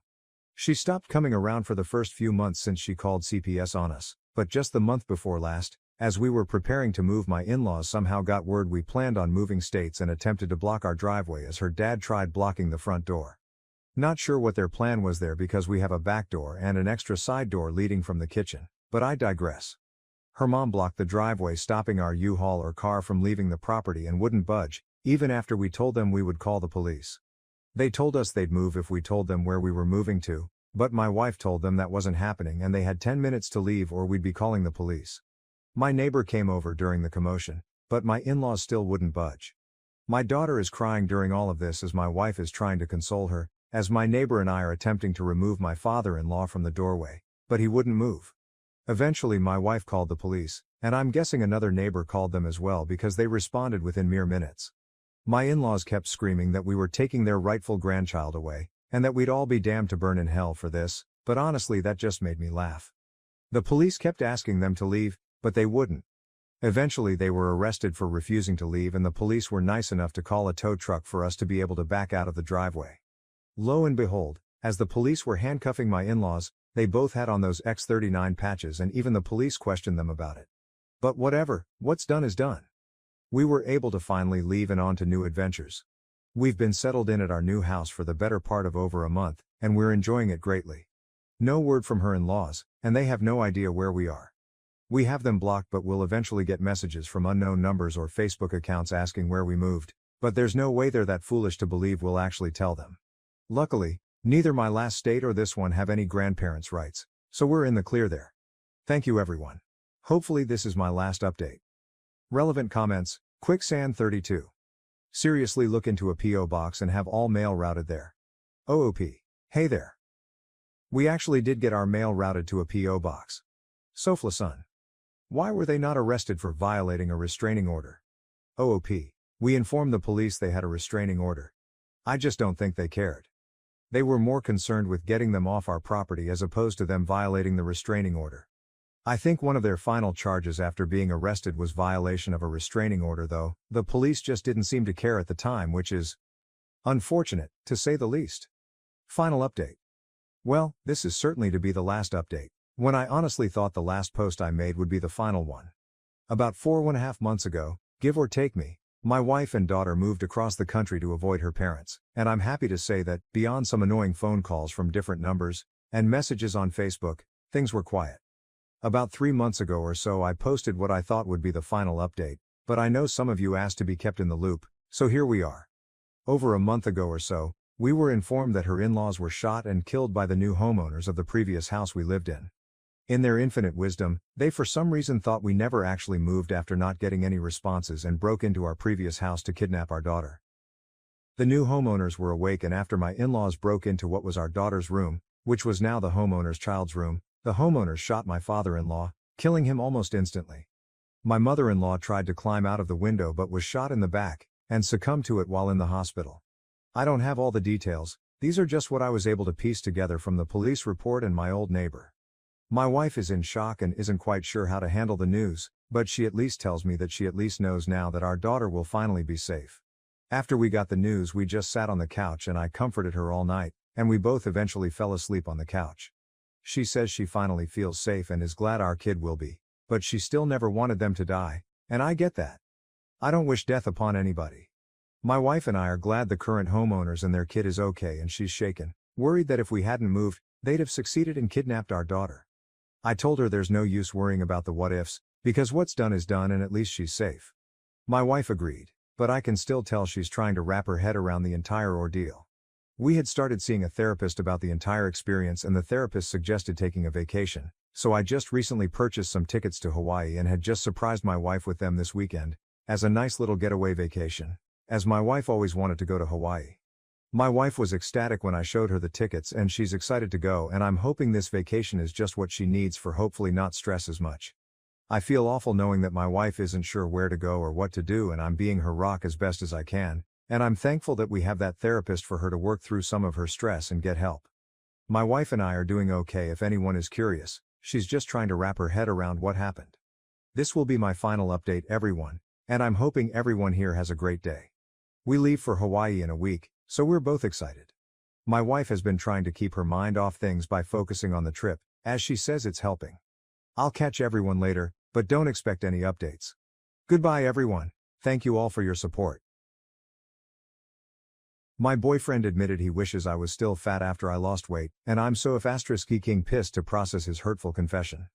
She stopped coming around for the first few months since she called CPS on us, but just the month before last, as we were preparing to move, my in-laws somehow got word we planned on moving states and attempted to block our driveway as her dad tried blocking the front door. Not sure what their plan was there because we have a back door and an extra side door leading from the kitchen, but I digress. Her mom blocked the driveway, stopping our U-Haul or car from leaving the property, and wouldn't budge, even after we told them we would call the police. They told us they'd move if we told them where we were moving to, but my wife told them that wasn't happening and they had 10 minutes to leave or we'd be calling the police. My neighbor came over during the commotion, but my in-laws still wouldn't budge. My daughter is crying during all of this as my wife is trying to console her, as my neighbor and I are attempting to remove my father-in-law from the doorway, but he wouldn't move. Eventually my wife called the police, and I'm guessing another neighbor called them as well because they responded within mere minutes. My in-laws kept screaming that we were taking their rightful grandchild away, and that we'd all be damned to burn in hell for this, but honestly that just made me laugh. The police kept asking them to leave, but they wouldn't. Eventually they were arrested for refusing to leave, and the police were nice enough to call a tow truck for us to be able to back out of the driveway. Lo and behold, as the police were handcuffing my in-laws, they both had on those X39 patches, and even the police questioned them about it. But whatever, what's done is done. We were able to finally leave and on to new adventures. We've been settled in at our new house for the better part of over a month, and we're enjoying it greatly. No word from her in-laws, and they have no idea where we are. We have them blocked, but we'll eventually get messages from unknown numbers or Facebook accounts asking where we moved, but there's no way they're that foolish to believe we'll actually tell them. Luckily, neither my last state or this one have any grandparents' rights, so we're in the clear there. Thank you everyone. Hopefully this is my last update. Relevant comments, Quicksand 32. Seriously, look into a P.O. box and have all mail routed there. OOP. Hey there. We actually did get our mail routed to a P.O. box. Sofla son. Why were they not arrested for violating a restraining order? OOP. We informed the police they had a restraining order. I just don't think they cared. They were more concerned with getting them off our property as opposed to them violating the restraining order. I think one of their final charges after being arrested was violation of a restraining order, though the police just didn't seem to care at the time, which is unfortunate, to say the least. Final update. Well, this is certainly to be the last update, when I honestly thought the last post I made would be the final one. About 4.5 months ago, give or take me, my wife and daughter moved across the country to avoid her parents, and I'm happy to say that, beyond some annoying phone calls from different numbers, and messages on Facebook, things were quiet. About 3 months ago or so I posted what I thought would be the final update, but I know some of you asked to be kept in the loop, so here we are. Over a month ago or so, we were informed that her in-laws were shot and killed by the new homeowners of the previous house we lived in. In their infinite wisdom, they for some reason thought we never actually moved after not getting any responses and broke into our previous house to kidnap our daughter. The new homeowners were awake, and after my in-laws broke into what was our daughter's room, which was now the homeowner's child's room, the homeowners shot my father-in-law, killing him almost instantly. My mother-in-law tried to climb out of the window but was shot in the back, and succumbed to it while in the hospital. I don't have all the details, these are just what I was able to piece together from the police report and my old neighbor. My wife is in shock and isn't quite sure how to handle the news, but she at least tells me that she at least knows now that our daughter will finally be safe. After we got the news, we just sat on the couch and I comforted her all night, and we both eventually fell asleep on the couch. She says she finally feels safe and is glad our kid will be, but she still never wanted them to die, and I get that. I don't wish death upon anybody. My wife and I are glad the current homeowners and their kid is okay, and she's shaken, worried that if we hadn't moved, they'd have succeeded and kidnapped our daughter. I told her there's no use worrying about the what-ifs, because what's done is done and at least she's safe. My wife agreed, but I can still tell she's trying to wrap her head around the entire ordeal. We had started seeing a therapist about the entire experience, and the therapist suggested taking a vacation, so I just recently purchased some tickets to Hawaii and had just surprised my wife with them this weekend, as a nice little getaway vacation, as my wife always wanted to go to Hawaii. My wife was ecstatic when I showed her the tickets, and she's excited to go, and I'm hoping this vacation is just what she needs for hopefully not stress as much. I feel awful knowing that my wife isn't sure where to go or what to do, and I'm being her rock as best as I can, and I'm thankful that we have that therapist for her to work through some of her stress and get help. My wife and I are doing okay. If anyone is curious, she's just trying to wrap her head around what happened. This will be my final update, everyone, and I'm hoping everyone here has a great day. We leave for Hawaii in a week, so we're both excited. My wife has been trying to keep her mind off things by focusing on the trip, as she says it's helping. I'll catch everyone later, but don't expect any updates. Goodbye everyone, thank you all for your support. My boyfriend admitted he wishes I was still fat after I lost weight, and I'm so king pissed to process his hurtful confession.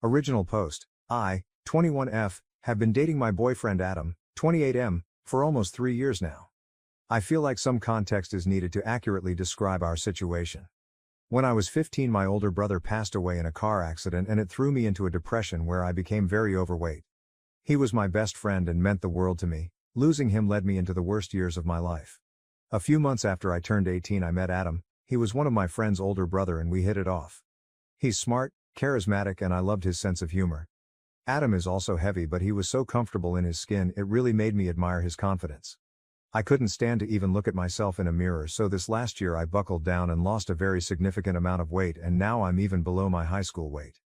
Original post, I, 21F, have been dating my boyfriend Adam, 28M, for almost 3 years now. I feel like some context is needed to accurately describe our situation. When I was 15, my older brother passed away in a car accident, and it threw me into a depression where I became very overweight. He was my best friend and meant the world to me. Losing him led me into the worst years of my life. A few months after I turned 18, I met Adam. He was one of my friend's older brother and we hit it off. He's smart, charismatic, and I loved his sense of humor. Adam is also heavy, but he was so comfortable in his skin it really made me admire his confidence. I couldn't stand to even look at myself in a mirror, so this last year I buckled down and lost a very significant amount of weight, and now I'm even below my high school weight.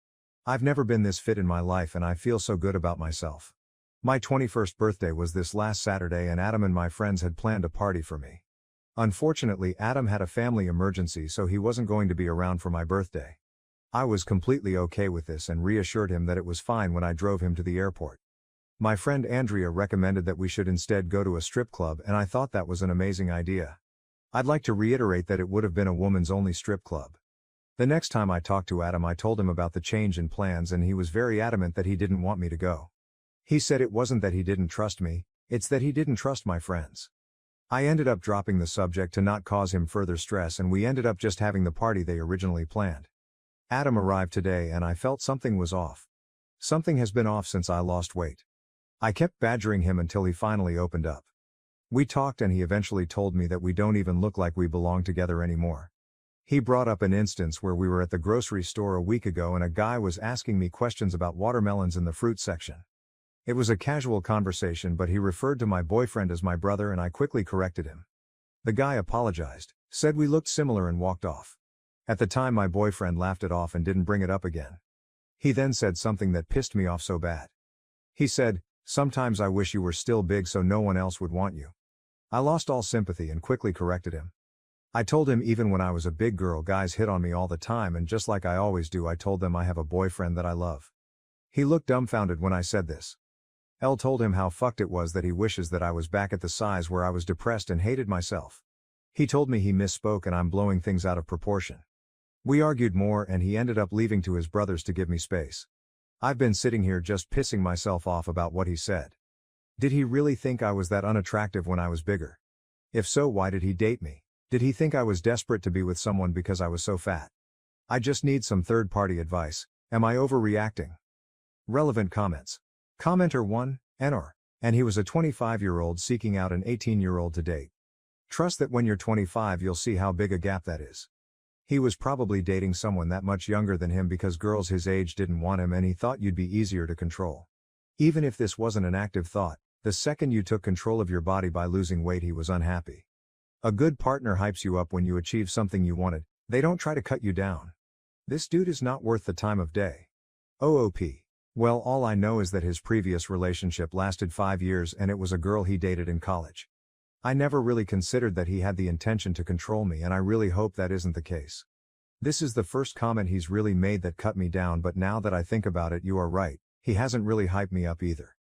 I've never been this fit in my life and I feel so good about myself. My 21st birthday was this last Saturday, and Adam and my friends had planned a party for me. Unfortunately, Adam had a family emergency, so he wasn't going to be around for my birthday. I was completely okay with this and reassured him that it was fine when I drove him to the airport. My friend Andrea recommended that we should instead go to a strip club, and I thought that was an amazing idea. I'd like to reiterate that it would have been a woman's only strip club. The next time I talked to Adam, I told him about the change in plans, and he was very adamant that he didn't want me to go. He said it wasn't that he didn't trust me, it's that he didn't trust my friends. I ended up dropping the subject to not cause him further stress, and we ended up just having the party they originally planned. Adam arrived today and I felt something was off. Something has been off since I lost weight. I kept badgering him until he finally opened up. We talked and he eventually told me that we don't even look like we belong together anymore. He brought up an instance where we were at the grocery store a week ago and a guy was asking me questions about watermelons in the fruit section. It was a casual conversation, but he referred to my boyfriend as my brother and I quickly corrected him. The guy apologized, said we looked similar and walked off. At the time my boyfriend laughed it off and didn't bring it up again. He then said something that pissed me off so bad. He said, "Sometimes I wish you were still big so no one else would want you." I lost all sympathy and quickly corrected him. I told him even when I was a big girl guys hit on me all the time, and just like I always do I told them I have a boyfriend that I love. He looked dumbfounded when I said this. L told him how fucked it was that he wishes that I was back at the size where I was depressed and hated myself. He told me he misspoke and I'm blowing things out of proportion. We argued more and he ended up leaving to his brothers to give me space. I've been sitting here just pissing myself off about what he said. Did he really think I was that unattractive when I was bigger? If so, why did he date me? Did he think I was desperate to be with someone because I was so fat? I just need some third-party advice. Am I overreacting? Relevant comments. Commenter 1, NR. And he was a 25-year-old seeking out an 18-year-old to date. Trust that when you're 25 you'll see how big a gap that is. He was probably dating someone that much younger than him because girls his age didn't want him and he thought you'd be easier to control. Even if this wasn't an active thought, the second you took control of your body by losing weight he was unhappy. A good partner hypes you up when you achieve something you wanted, they don't try to cut you down. This dude is not worth the time of day. OOP. Well, all I know is that his previous relationship lasted 5 years and it was a girl he dated in college. I never really considered that he had the intention to control me and I really hope that isn't the case. This is the first comment he's really made that cut me down, but now that I think about it you are right, he hasn't really hyped me up either.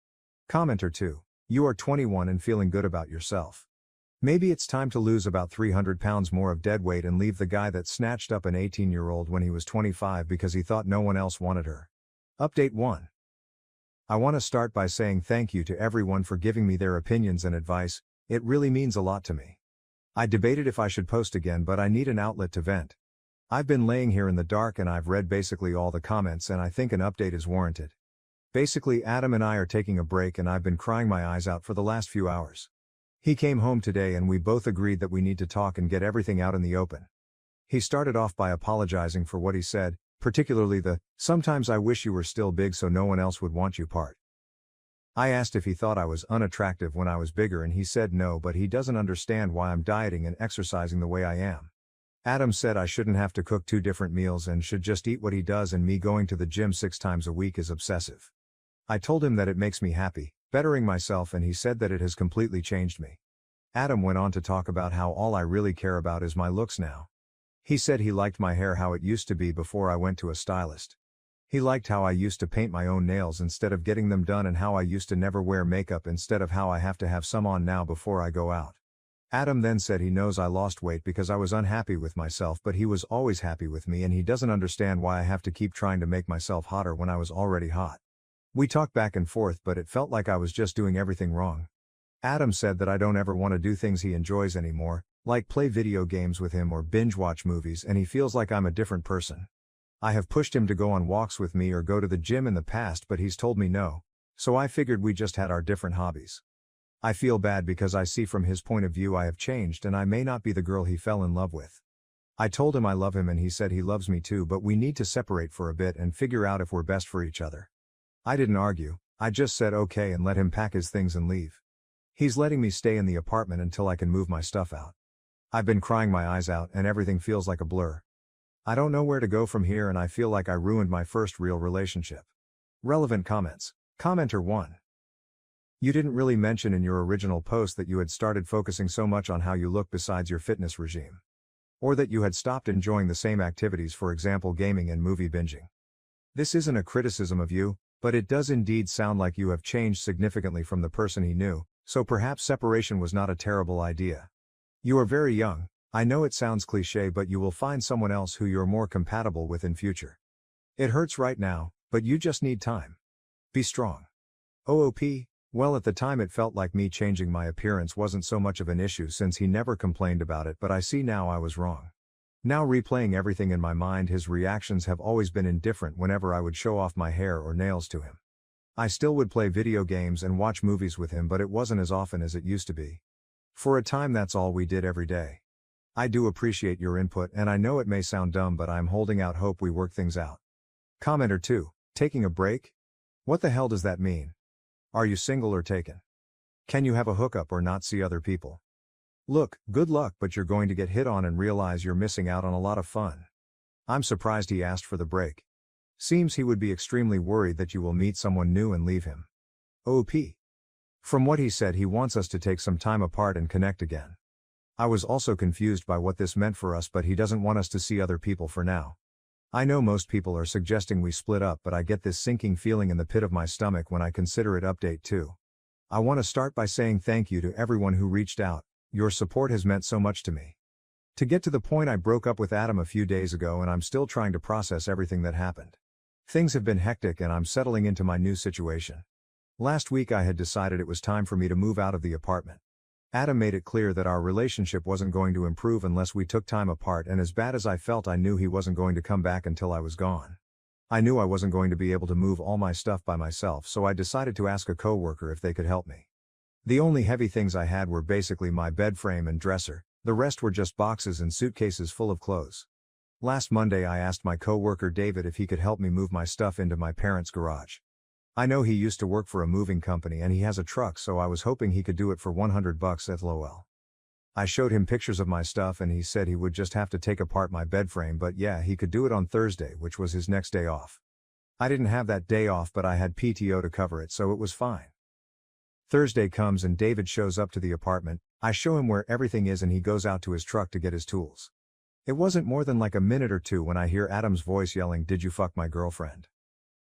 Commenter 2. You are 21 and feeling good about yourself. Maybe it's time to lose about 300 pounds more of dead weight and leave the guy that snatched up an 18-year-old when he was 25 because he thought no one else wanted her. Update 1. I want to start by saying thank you to everyone for giving me their opinions and advice, it really means a lot to me. I debated if I should post again, but I need an outlet to vent. I've been laying here in the dark and I've read basically all the comments and I think an update is warranted. Basically, Adam and I are taking a break and I've been crying my eyes out for the last few hours. He came home today and we both agreed that we need to talk and get everything out in the open. He started off by apologizing for what he said, particularly the, "Sometimes I wish you were still big so no one else would want you" part. I asked if he thought I was unattractive when I was bigger and he said no, but he doesn't understand why I'm dieting and exercising the way I am. Adam said I shouldn't have to cook 2 different meals and should just eat what he does, and me going to the gym 6 times a week is obsessive. I told him that it makes me happy, bettering myself, and he said that it has completely changed me. Adam went on to talk about how all I really care about is my looks now. He said he liked my hair how it used to be before I went to a stylist. He liked how I used to paint my own nails instead of getting them done and how I used to never wear makeup instead of how I have to have some on now before I go out. Adam then said he knows I lost weight because I was unhappy with myself, but he was always happy with me and he doesn't understand why I have to keep trying to make myself hotter when I was already hot. We talked back and forth, but it felt like I was just doing everything wrong. Adam said that I don't ever want to do things he enjoys anymore, like play video games with him or binge watch movies, and he feels like I'm a different person. I have pushed him to go on walks with me or go to the gym in the past, but he's told me no, so I figured we just had our different hobbies. I feel bad because I see from his point of view I have changed and I may not be the girl he fell in love with. I told him I love him and he said he loves me too, but we need to separate for a bit and figure out if we're best for each other. I didn't argue, I just said okay and let him pack his things and leave. He's letting me stay in the apartment until I can move my stuff out. I've been crying my eyes out and everything feels like a blur. I don't know where to go from here and I feel like I ruined my first real relationship. Relevant comments. Commenter 1. You didn't really mention in your original post that you had started focusing so much on how you look besides your fitness regime. Or that you had stopped enjoying the same activities, for example gaming and movie binging. This isn't a criticism of you, but it does indeed sound like you have changed significantly from the person he knew, so perhaps separation was not a terrible idea. You are very young, I know it sounds cliché, but you will find someone else who you're more compatible with in future. It hurts right now, but you just need time. Be strong. OOP, well at the time it felt like me changing my appearance wasn't so much of an issue since he never complained about it, but I see now I was wrong. Now replaying everything in my mind, his reactions have always been indifferent whenever I would show off my hair or nails to him. I still would play video games and watch movies with him, but it wasn't as often as it used to be. For a time that's all we did every day. I do appreciate your input and I know it may sound dumb but I'm holding out hope we work things out. Commenter 2. Taking a break? What the hell does that mean? Are you single or taken? Can you have a hookup or not see other people? Look, good luck but you're going to get hit on and realize you're missing out on a lot of fun. I'm surprised he asked for the break. Seems he would be extremely worried that you will meet someone new and leave him. OP. From what he said he wants us to take some time apart and connect again. I was also confused by what this meant for us but he doesn't want us to see other people for now. I know most people are suggesting we split up but I get this sinking feeling in the pit of my stomach when I consider it. Update 2. I want to start by saying thank you to everyone who reached out, your support has meant so much to me. To get to the point, I broke up with Adam a few days ago and I'm still trying to process everything that happened. Things have been hectic and I'm settling into my new situation. Last week I had decided it was time for me to move out of the apartment. Adam made it clear that our relationship wasn't going to improve unless we took time apart, and as bad as I felt, I knew he wasn't going to come back until I was gone. I knew I wasn't going to be able to move all my stuff by myself, so I decided to ask a coworker if they could help me. The only heavy things I had were basically my bed frame and dresser, the rest were just boxes and suitcases full of clothes. Last Monday I asked my coworker David if he could help me move my stuff into my parents' garage. I know he used to work for a moving company and he has a truck, so I was hoping he could do it for $100 LOL. I showed him pictures of my stuff and he said he would just have to take apart my bed frame, but yeah, he could do it on Thursday, which was his next day off. I didn't have that day off but I had PTO to cover it, so it was fine. Thursday comes and David shows up to the apartment. I show him where everything is and he goes out to his truck to get his tools. It wasn't more than like a minute or two when I hear Adam's voice yelling, "Did you fuck my girlfriend?"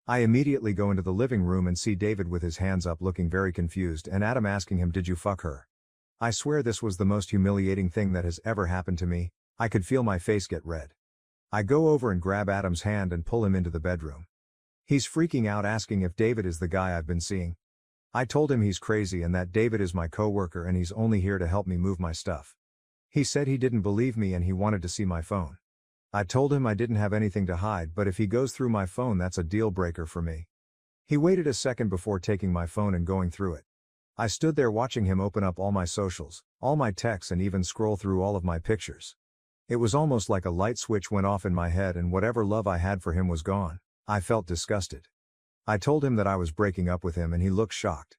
I immediately go into the living room and see David with his hands up looking very confused and Adam asking him, "Did you fuck her?" I swear this was the most humiliating thing that has ever happened to me. I could feel my face get red. I go over and grab Adam's hand and pull him into the bedroom. He's freaking out asking if David is the guy I've been seeing. I told him he's crazy and that David is my coworker and he's only here to help me move my stuff. He said he didn't believe me and he wanted to see my phone. I told him I didn't have anything to hide, but if he goes through my phone that's a deal breaker for me. He waited a second before taking my phone and going through it. I stood there watching him open up all my socials, all my texts and even scroll through all of my pictures. It was almost like a light switch went off in my head and whatever love I had for him was gone. I felt disgusted. I told him that I was breaking up with him and he looked shocked.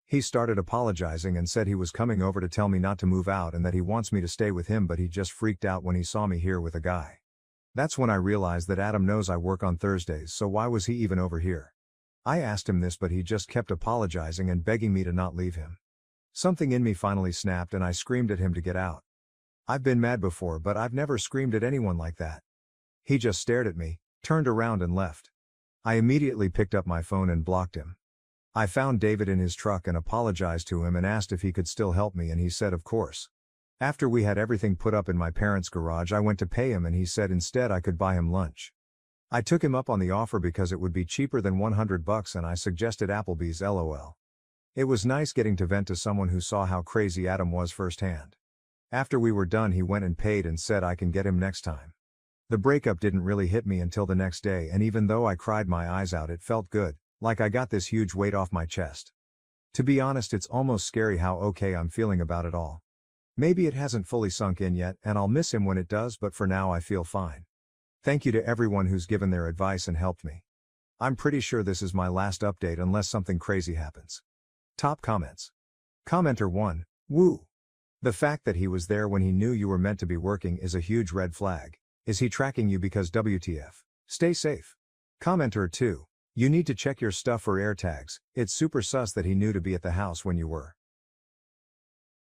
He started apologizing and said he was coming over to tell me not to move out and that he wants me to stay with him, but he just freaked out when he saw me here with a guy. That's when I realized that Adam knows I work on Thursdays, so why was he even over here? I asked him this but he just kept apologizing and begging me to not leave him. Something in me finally snapped and I screamed at him to get out. I've been mad before but I've never screamed at anyone like that. He just stared at me, turned around and left. I immediately picked up my phone and blocked him. I found David in his truck and apologized to him and asked if he could still help me and he said of course. After we had everything put up in my parents' garage I went to pay him and he said instead I could buy him lunch. I took him up on the offer because it would be cheaper than $100 and I suggested Applebee's LOL. It was nice getting to vent to someone who saw how crazy Adam was firsthand. After we were done he went and paid and said I can get him next time. The breakup didn't really hit me until the next day, and even though I cried my eyes out it felt good, like I got this huge weight off my chest. To be honest, it's almost scary how okay I'm feeling about it all. Maybe it hasn't fully sunk in yet and I'll miss him when it does, but for now I feel fine. Thank you to everyone who's given their advice and helped me. I'm pretty sure this is my last update unless something crazy happens. Top comments. Commenter 1, woo. The fact that he was there when he knew you were meant to be working is a huge red flag. Is he tracking you because WTF? Stay safe. Commenter 2, you need to check your stuff for AirTags. It's super sus that he knew to be at the house when you were.